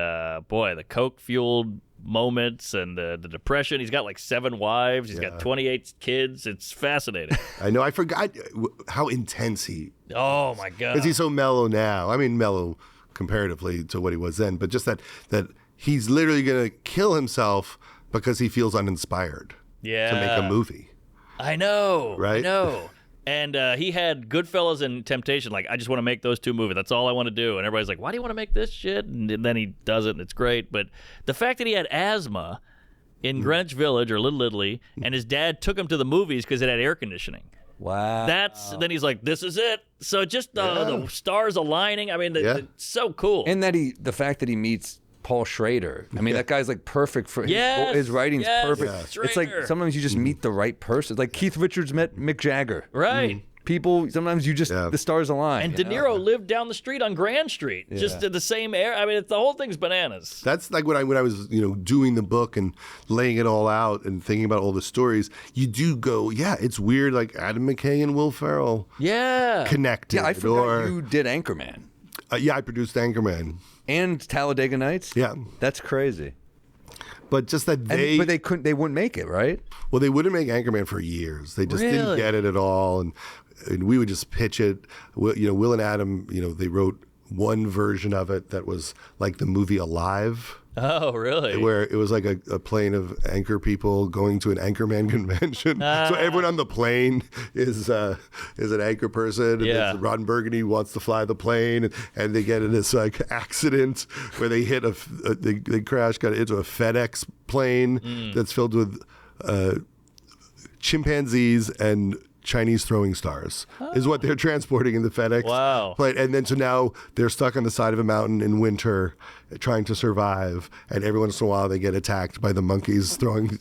boy, the coke fueled moments and the depression. He's got like 7 wives. He's got 28 kids. It's fascinating. I know. I forgot how intense he. Oh my god! Because he's so mellow now. I mean, mellow comparatively to what he was then, but just that he's literally gonna kill himself because he feels uninspired. Yeah. To make a movie. I know. Right. I know. And he had Goodfellas and Temptation. Like, I just want to make those 2 movies. That's all I want to do. And everybody's like, why do you want to make this shit? And then he does it, and it's great. But the fact that he had asthma in Greenwich Village or Little Italy, and his dad took him to the movies because it had air conditioning. Wow. Then he's like, this is it. So just the stars aligning. I mean, it's so cool. And the fact that he meets Paul Schrader. I mean, that guy's like perfect for his writing's perfect. Yeah. It's like sometimes you just meet the right person. Like Keith Richards met Mick Jagger. Right. People, sometimes you just, the stars align. And De Niro lived down the street on Grand Street, just in the same area. I mean, the whole thing's bananas. That's like when I was, doing the book and laying it all out and thinking about all the stories, you do go, it's weird, like Adam McKay and Will Ferrell connected. Yeah, I forgot you did Anchorman. I produced Anchorman. And Talladega Nights? Yeah. That's crazy. But just that they wouldn't make it, right? Well, they wouldn't make Anchorman for years. They just didn't get it at all, and we would just pitch it. Will and Adam, they wrote one version of it that was like the movie Alive. Oh, really? Where it was like a plane of anchor people going to an Anchorman convention. So everyone on the plane is an anchor person. And Ron Burgundy wants to fly the plane, and they get in this like accident where they hit they crash into a FedEx plane that's filled with chimpanzees and Chinese throwing stars is what they're transporting in the FedEx plane. And then so now they're stuck on the side of a mountain in winter trying to survive, and every once in a while they get attacked by the monkeys throwing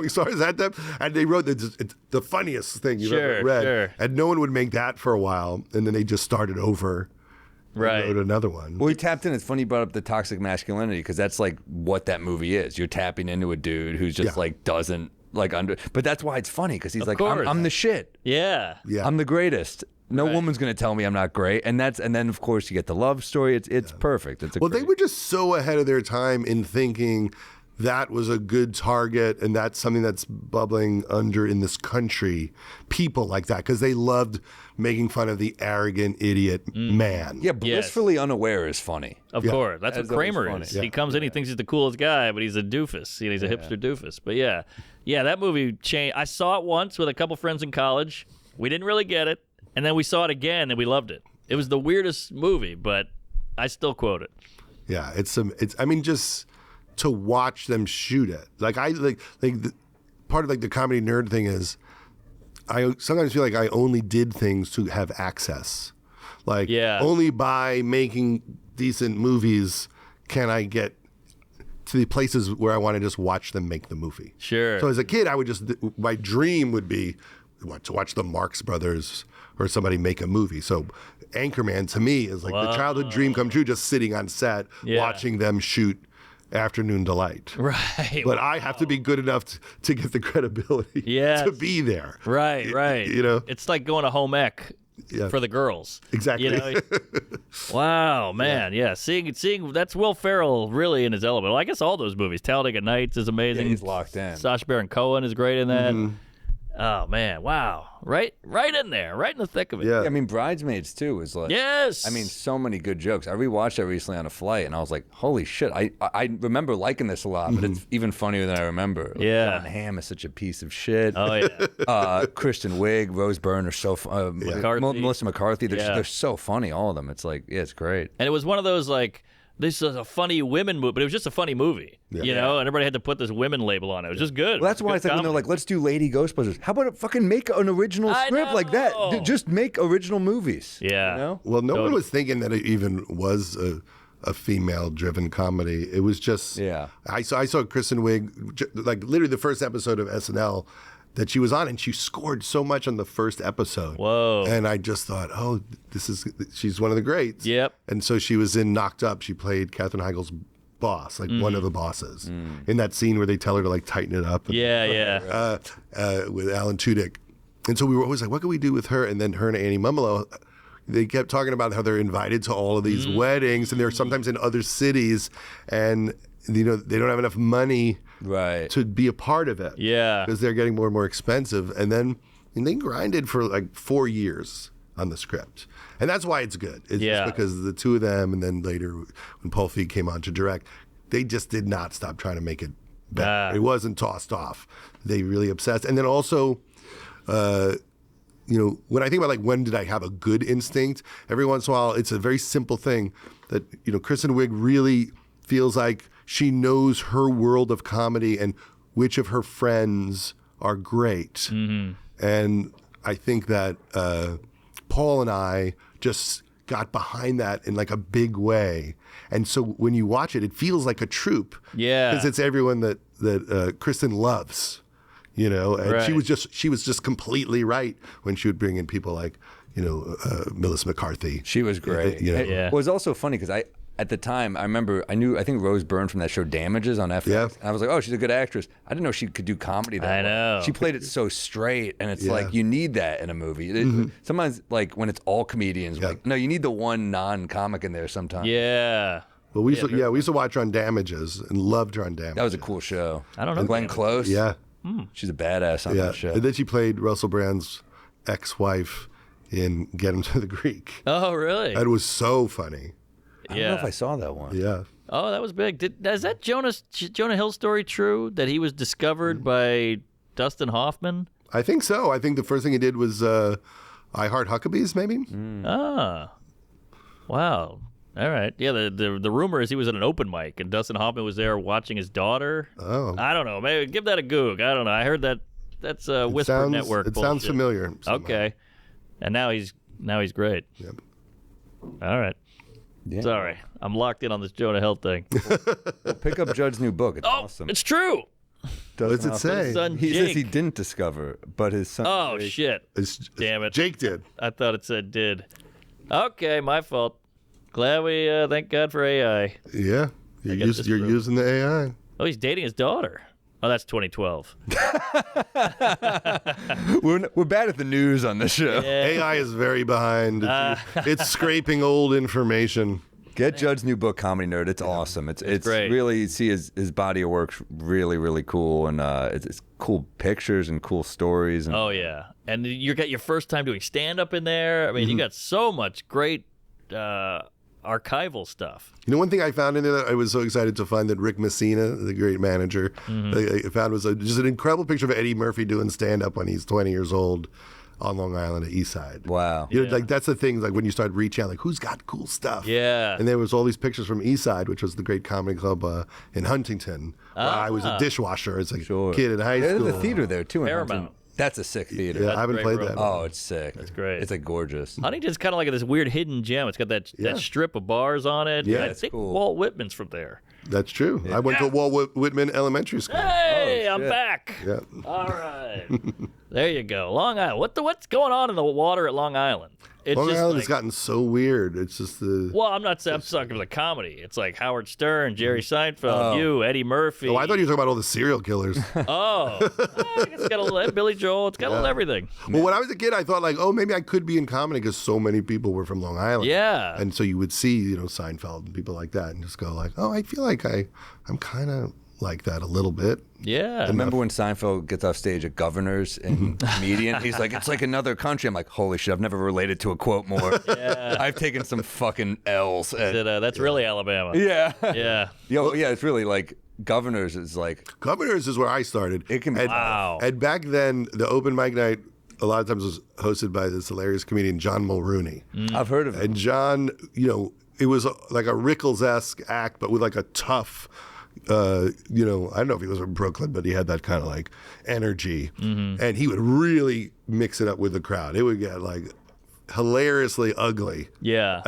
stars at them. And they wrote it's the funniest thing you've ever read. Sure. And no one would make that for a while, and then they just started over. Right. Wrote another one. Well, he tapped in. It's funny you brought up the toxic masculinity, because that's like what that movie is. You're tapping into a dude who's just like doesn't like but that's why it's funny, because he's like, I'm the shit. Yeah. I'm the greatest. No woman's going to tell me I'm not great. And then of course you get the love story. It's perfect. They were just so ahead of their time in thinking that was a good target and that's something that's bubbling under in this country. People like that, because they loved making fun of the arrogant idiot man. Yeah, blissfully unaware is funny. Of course. That's what Kramer is. Yeah. He comes in, he thinks he's the coolest guy, but he's a doofus. He's a hipster doofus. But yeah, that movie changed. I saw it once with a couple friends in college. We didn't really get it. And then we saw it again and we loved it. It was the weirdest movie, but I still quote it. Yeah, I mean, just to watch them shoot it. Like part of like the comedy nerd thing is I sometimes feel like I only did things to have access. Like only by making decent movies can I get to the places where I want to just watch them make the movie. Sure. So as a kid, my dream would be to watch the Marx Brothers or somebody make a movie. So Anchorman to me is like the childhood dream come true, just sitting on set, watching them shoot Afternoon Delight. Right. But I have to be good enough to get the credibility to be there. Right. You know? It's like going to home ec for the girls. Exactly. You know? Wow, man. Yeah. Seeing that's Will Ferrell really in his element. Well, I guess all those movies. Talladega Nights is amazing. Yeah, he's locked in. Sacha Baron Cohen is great in that. Mm-hmm. Oh man, wow. Right in there, right in the thick of it. Yeah. I mean, Bridesmaids too was like, yes. I mean, so many good jokes. I rewatched that recently on a flight and I was like, holy shit. I remember liking this a lot, but it's even funnier than I remember. Like, John Hamm is such a piece of shit. Oh yeah. Kristen Wiig, Rose Byrne are so Melissa McCarthy, they're so funny, all of them. It's like, it's great. And it was one of those like, this is a funny women movie, but it was just a funny movie, you know, and everybody had to put this women label on it. It was just good. Well, that's why it's like when they're like, let's do Lady Ghostbusters. How about fucking make an original script like that? Just make original movies. Yeah. You know? Well, no one was thinking that it even was a female-driven comedy. It was just, I saw Kristen Wiig, like literally the first episode of SNL that she was on, and she scored so much on the first episode. Whoa. And I just thought, she's one of the greats. Yep. And so she was in Knocked Up. She played Katherine Heigl's boss, like one of the bosses, in that scene where they tell her to like tighten it up. And, with Alan Tudyk. And so we were always like, what can we do with her? And then her and Annie Mumolo, they kept talking about how they're invited to all of these weddings, and they're sometimes in other cities, and you know they don't have enough money to be a part of it. Yeah. Because they're getting more and more expensive. And they grinded for like 4 years on the script. And that's why it's good. It's just because the two of them, and then later when Paul Feig came on to direct, they just did not stop trying to make it better. It wasn't tossed off. They really obsessed. And then also, you know, when I think about like when did I have a good instinct, every once in a while it's a very simple thing that, you know, Kristen Wiig really feels like she knows her world of comedy and which of her friends are great. And I think that Paul and I just got behind that in like a big way. And so when you watch it, it feels like a troupe. Yeah. Because it's everyone that Kristen loves, you know. And she was just completely right when she would bring in people like, you know, Melissa McCarthy. She was great. You know. It was also funny because at the time, I think Rose Byrne from that show Damages on FX. Yeah. And I was like, oh, she's a good actress. I didn't know she could do comedy that I know. well. She played it so straight, and it's like, you need that in a movie. Sometimes, like, when it's all comedians, like, no, you need the one non-comic in there sometimes. Yeah. Well, we used to watch her on Damages and loved her on Damages. That was a cool show. I don't know. And Glenn Close. Yeah. She's a badass on that show. And then she played Russell Brand's ex-wife in Get Him to the Greek. Oh, really? That was so funny. I don't know if I saw that one. Yeah. Oh, that was big. Is that Jonah Hill story true, that he was discovered by Dustin Hoffman? I think so. I think the first thing he did was I Heart Huckabees, maybe. Ah. Wow. All right. Yeah, the rumor is he was at an open mic, and Dustin Hoffman was there watching his daughter. Oh. I don't know. Maybe give that a goog. I don't know. I heard that's a Whisper Network It bullshit. sounds familiar. Somehow. Okay. And now he's great. Yep. All right. Yeah. Sorry, I'm locked in on this Jonah Hill thing. Well, pick up Judd's new book. It's awesome. It's true. What's it say? He says he didn't discover, but his son. Oh, shit. Damn it. Jake did. I thought it said did. Okay, my fault. Glad we, thank God for AI. Yeah. You're using the AI. Oh, he's dating his daughter. Oh, that's 2012. We're bad at the news on this show. Yeah. AI is very behind. It's scraping old information. Get Judd's new book, Comedy Nerd. It's awesome. It's great. Really, you see his body of work's really, really cool, and it's cool pictures and cool stories. And, Oh, yeah. And you got your first time doing stand-up in there. I mean, you got so much great archival stuff. You know, one thing I found in there that I was so excited to find that Rick Messina, the great manager, I found was just an incredible picture of Eddie Murphy doing stand-up when he's 20 years old on Long Island at East Side. Wow. You know, like that's the thing, like when you start reaching out, like who's got cool stuff? Yeah. And there was all these pictures from East Side, which was the great comedy club in Huntington, where I was a dishwasher as a kid in high school. There's a theater there, too. In Paramount. Huntington. That's a sick theater. Yeah, I haven't played that. Oh, it's sick. That's great. It's like gorgeous. Huntington's kind of like this weird hidden gem. It's got that strip of bars on it. Yeah, I it's think cool. Walt Whitman's from there. That's true. I went to Walt Whitman Elementary School. Hey, I'm back. Yeah. All right. There you go. Long Island. What's going on in the water at Long Island? It's Long just Island like, has gotten so weird. It's just the. well, I'm talking about the comedy. It's like Howard Stern, Jerry Seinfeld, you, Eddie Murphy. Oh, I thought you were talking about all the serial killers. I guess it's got a little Billy Joel. It's got a little everything. Well, when I was a kid, I thought like, oh, maybe I could be in comedy because so many people were from Long Island. Yeah. And so you would see, you know, Seinfeld and people like that, and just go like, oh, I feel like I'm kind of like that a little bit. Yeah. I remember when Seinfeld gets off stage at Governors and Comedian, he's like, it's like another country. I'm like, holy shit, I've never related to a quote more. Yeah. I've taken some fucking L's. That's really Alabama. Yeah. Yeah. Yeah, it's really like Governors is like. Governors is where I started. It can be. Wow. And back then, the open mic night a lot of times was hosted by this hilarious comedian, John Mulrooney. I've heard of it. And John, you know, it was like a Rickles-esque act, but with like a tough, you know, I don't know if he was from Brooklyn, but he had that kind of like energy. And he would really mix it up with the crowd. It would get like hilariously ugly. Yeah.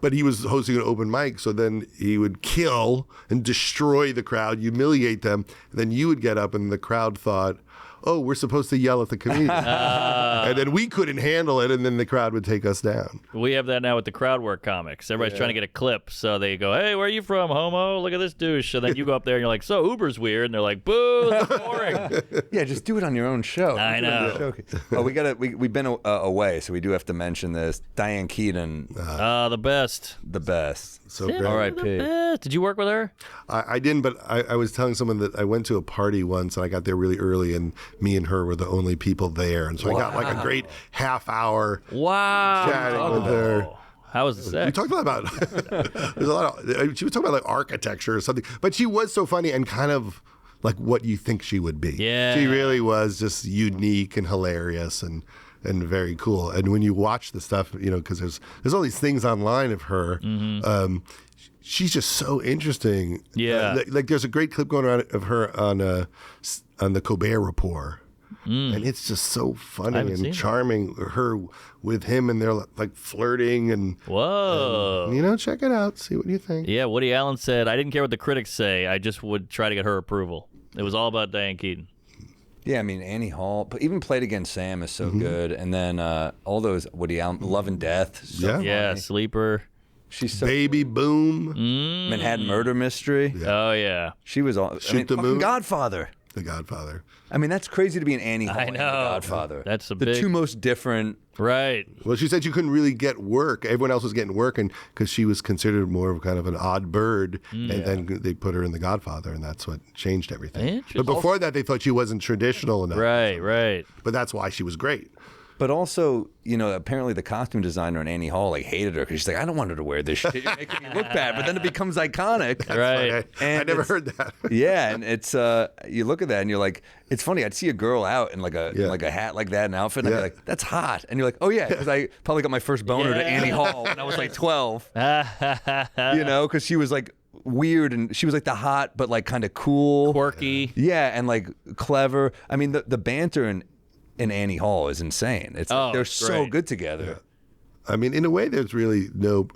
But he was hosting an open mic, so then he would kill and destroy the crowd, humiliate them, and then you would get up and the crowd thought, oh, we're supposed to yell at the comedian. And then we couldn't handle it, and then the crowd would take us down. We have that now with the crowd work comics. Everybody's trying to get a clip, so they go, hey, where are you from, homo? Look at this douche. And then you go up there and you're like, so Uber's weird. And they're like, boo, that's boring. Yeah, just do it on your own show. I know. Oh, we've been away, so we do have to mention this. Diane Keaton. The best. The best. So great. R.I.P. Did you work with her? I didn't, but I was telling someone that I went to a party once, and I got there really early, and me and her were the only people there. And so I got like a great half hour chatting with her. How was the sex? We talked a lot about, there's a lot of, she was talking about like architecture or something, but she was so funny and kind of like what you think she would be. Yeah. She really was just unique and hilarious and very cool. And when you watch the stuff, you know, because there's all these things online of her, she's just so interesting. Yeah. Like there's a great clip going around of her on the Colbert Report. And it's just so funny and charming. Her with him, and they're like flirting and whoa. And, you know, check it out. See what you think. Yeah, Woody Allen said, I didn't care what the critics say. I just would try to get her approval. It was all about Diane Keaton. Yeah, I mean, Annie Hall, but even Played Against Sam is so good. And then all those Woody Allen, Love and Death. So Yeah, Sleeper. She's so Baby Boom. Manhattan Murder Mystery. Yeah. Oh, yeah. She was all. Shoot the Moon. Godfather. The Godfather. I mean, that's crazy to be an Annie Hall I and know. The Godfather. That's the two most different. Right. Well, she said you couldn't really get work. Everyone else was getting work, and because she was considered more of kind of an odd bird, and then they put her in The Godfather, and that's what changed everything. Interesting. But before that, they thought she wasn't traditional enough. Right. But that's why she was great. But also, you know, apparently the costume designer in Annie Hall like hated her because she's like, I don't want her to wear this shit. You're making me look bad. But then it becomes iconic. Right. I never heard that. Yeah, and it's you look at that and you're like, it's funny. I'd see a girl out in like a hat like that, an outfit, and I'd be like, that's hot. And you're like, oh yeah, because I probably got my first boner to Annie Hall when I was like 12. You know, because she was like weird and she was like the hot but like kind of cool, Quirky. Yeah, and like clever. I mean, the banter in Annie Hall is insane. It's they're so good together. Yeah. I mean, in a way, there's really no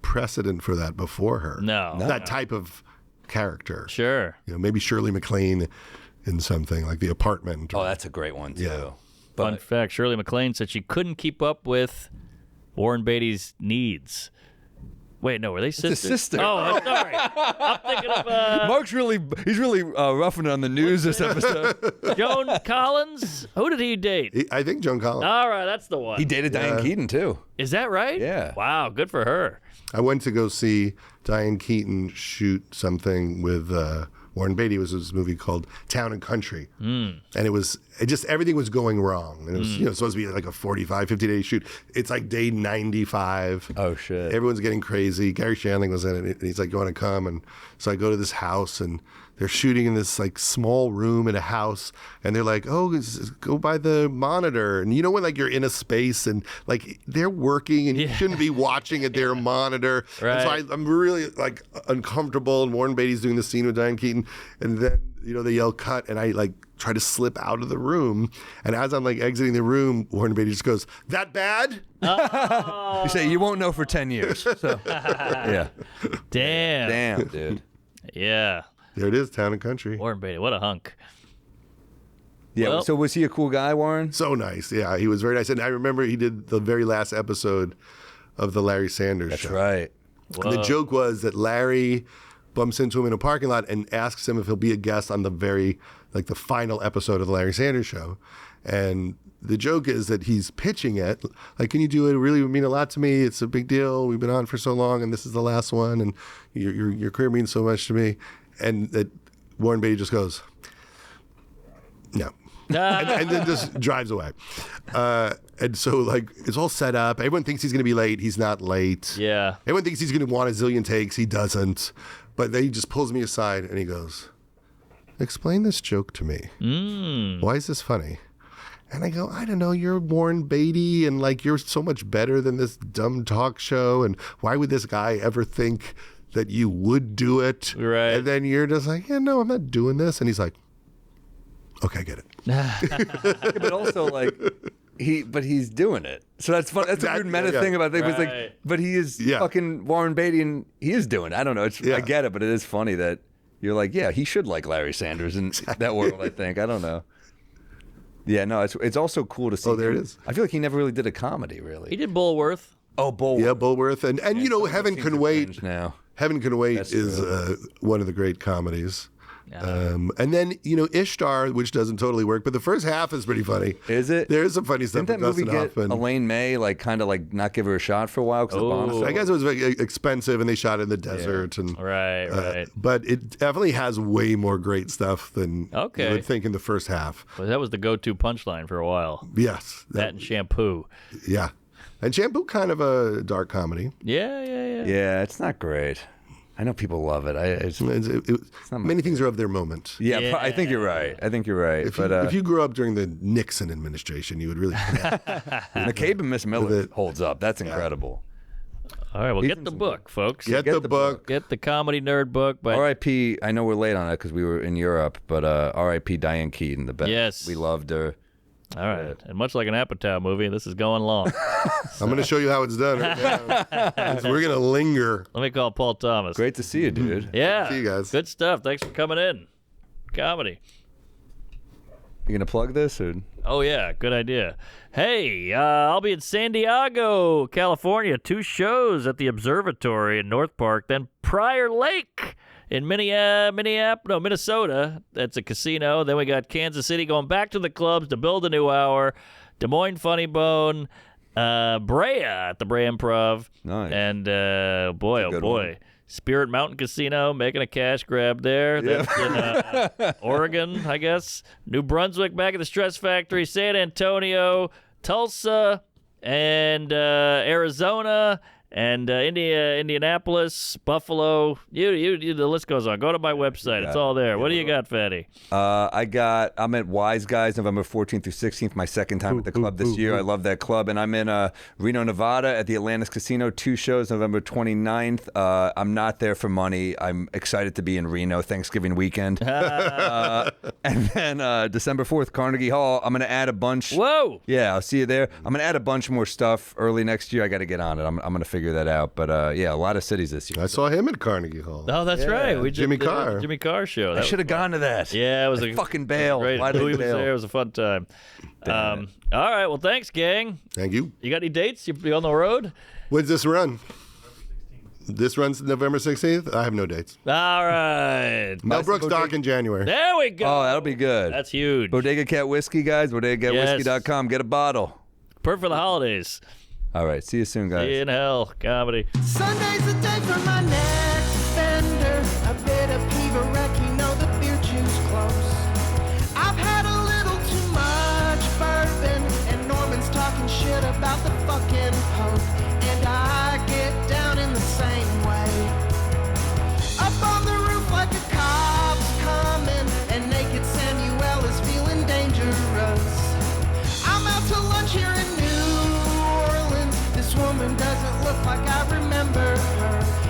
precedent for that before her. No. That type of character. Sure. You know, maybe Shirley MacLaine in something like The Apartment. Oh, that's a great one too. Yeah. Fun fact, Shirley MacLaine said she couldn't keep up with Warren Beatty's needs. Wait, no, were they sisters? It's a sister. Oh, I'm sorry. I'm thinking of Mark's he's really roughing it on the news this episode. Joan Collins. Who did he date? I think Joan Collins. All right, that's the one. He dated Diane Keaton too. Is that right? Yeah. Wow, good for her. I went to go see Diane Keaton shoot something with Warren Beatty. It was this movie called Town and Country. And everything was going wrong. And it was supposed to be like a 45, 50-day shoot. It's like day 95. Oh, shit. Everyone's getting crazy. Gary Shandling was in it, and he's like, you want to come? And so I go to this house, and they're shooting in this like small room in a house, and they're like, oh, go by the monitor. And you know when like you're in a space and like they're working and you shouldn't be watching at their monitor. Right. And so I'm really like uncomfortable, and Warren Beatty's doing the scene with Diane Keaton, and then they yell cut, and I like try to slip out of the room, and as I'm like exiting the room, Warren Beatty just goes, "That bad?" You say you won't know for 10 years. So yeah. Damn, dude. Yeah. There it is, Town and Country. Warren Beatty, what a hunk. Yeah. Well, so was he a cool guy, Warren? So nice. Yeah, he was very nice, and I remember he did the very last episode of the Larry Sanders Show. That's right. And the joke was that Larry bumps into him in a parking lot and asks him if he'll be a guest on the final episode of the Larry Sanders Show. And the joke is that he's pitching it, like, can you do it? It really would mean a lot to me. It's a big deal. We've been on for so long, and this is the last one, and your career means so much to me. And that Warren Beatty just goes, no. and then just drives away. And so, like, it's all set up. Everyone thinks he's going to be late. He's not late. Yeah. Everyone thinks he's going to want a zillion takes. He doesn't. But then he just pulls me aside and he goes, explain this joke to me. Why is this funny? And I go, I don't know. You're Warren Beatty, and like you're so much better than this dumb talk show. And why would this guy ever think that you would do it? Right. And then you're just like, yeah, no, I'm not doing this. And he's like, okay, I get it. Yeah, but also like he's doing it. So that's fun. That's a weird meta thing about it. It was like, but he is fucking Warren Beatty, and he is doing it. I don't know. I get it, but it is funny that you're like, yeah, he should like Larry Sanders in that world. I think. I don't know. Yeah, no, it's also cool to see. Oh, there it is. I feel like he never really did a comedy, really. He did Bulworth. Oh, Bulworth. Yeah, Bulworth, and Heaven Can Wait. Now. Heaven Can Wait is one of the great comedies. And then, Ishtar, which doesn't totally work, but the first half is pretty funny. Is it? There's some funny stuff. Didn't that movie get Elaine May, like, kind of like not give her a shot for a while? I guess it was very expensive, and they shot it in the desert. And Right. But it definitely has way more great stuff than you would think in the first half. Well, that was the go-to punchline for a while. Yes. That and Shampoo. Yeah. And Shampoo, kind of a dark comedy. Yeah. Yeah, it's not great. I know people love it. It's not many things are of their moment. Yeah, I think you're right. If you grew up during the Nixon administration, you would really. McCabe and Miss Miller holds up. That's incredible. All right, well, get the book, folks. Get the book. Get the Comedy Nerd book. R.I.P. I know we're late on it because we were in Europe, but R.I.P. Diane Keaton, the best. Yes. We loved her. All right. And much like an Apatow movie, this is going long. I'm going to show you how it's done right now. We're going to linger. Let me call Paul Thomas. Great to see you, dude. Yeah. See you guys. Good stuff. Thanks for coming in. Comedy. You going to plug this? Or? Oh, yeah. Good idea. Hey, I'll be in San Diego, California. 2 shows at the Observatory in North Park, then Prior Lake in Minnesota. That's a casino. Then we got Kansas City going back to the clubs to build a new hour. Des Moines Funny Bone. Brea at the Brea Improv. Nice. And boy, one. Spirit Mountain Casino making a cash grab there. That's in Oregon, I guess. New Brunswick back at the Stress Factory. San Antonio, Tulsa, and Arizona. And Indianapolis, Buffalo, the list goes on. Go to my website. It's all there. What do you got, Fatty? I'm at Wise Guys November 14th through 16th, my second time at the club this year. I love that club. And I'm in Reno, Nevada at the Atlantis Casino, 2 shows November 29th. I'm not there for money. I'm excited to be in Reno Thanksgiving weekend. And then December 4th, Carnegie Hall. I'm going to add a bunch. Whoa! Yeah, I'll see you there. I'm going to add a bunch more stuff early next year. I got to get on it. I'm going to figure that out, but a lot of cities this year. I saw him at Carnegie Hall. Oh, that's right. We Jimmy Carr. Jimmy Carr show. I should have gone to that. Yeah, it was a fucking bail. Great. Why did Louis he was bail? there. It was a fun time. All right. Well, thanks, gang. Thank you. You got any dates? You on the road? When's this run? This runs November 16th. I have no dates. All right. Mel Brooks doc in January. There we go. Oh, that'll be good. That's huge. Bodega Cat Whiskey, guys. BodegaCatWhiskey.com. Get a bottle. Perfect for the holidays. All right. See you soon, guys. In hell, comedy. Sunday's the day for my next bender. A bit of Peeves, you know the beer juice close. I've had a little too much bourbon, and Norman's talking shit about the fucking Pope. And I get down in the same way. Up on the roof like a cop's coming, and naked Samuel is feeling dangerous. I'm out to lunch here in New Orleans. This woman doesn't look like I remember her.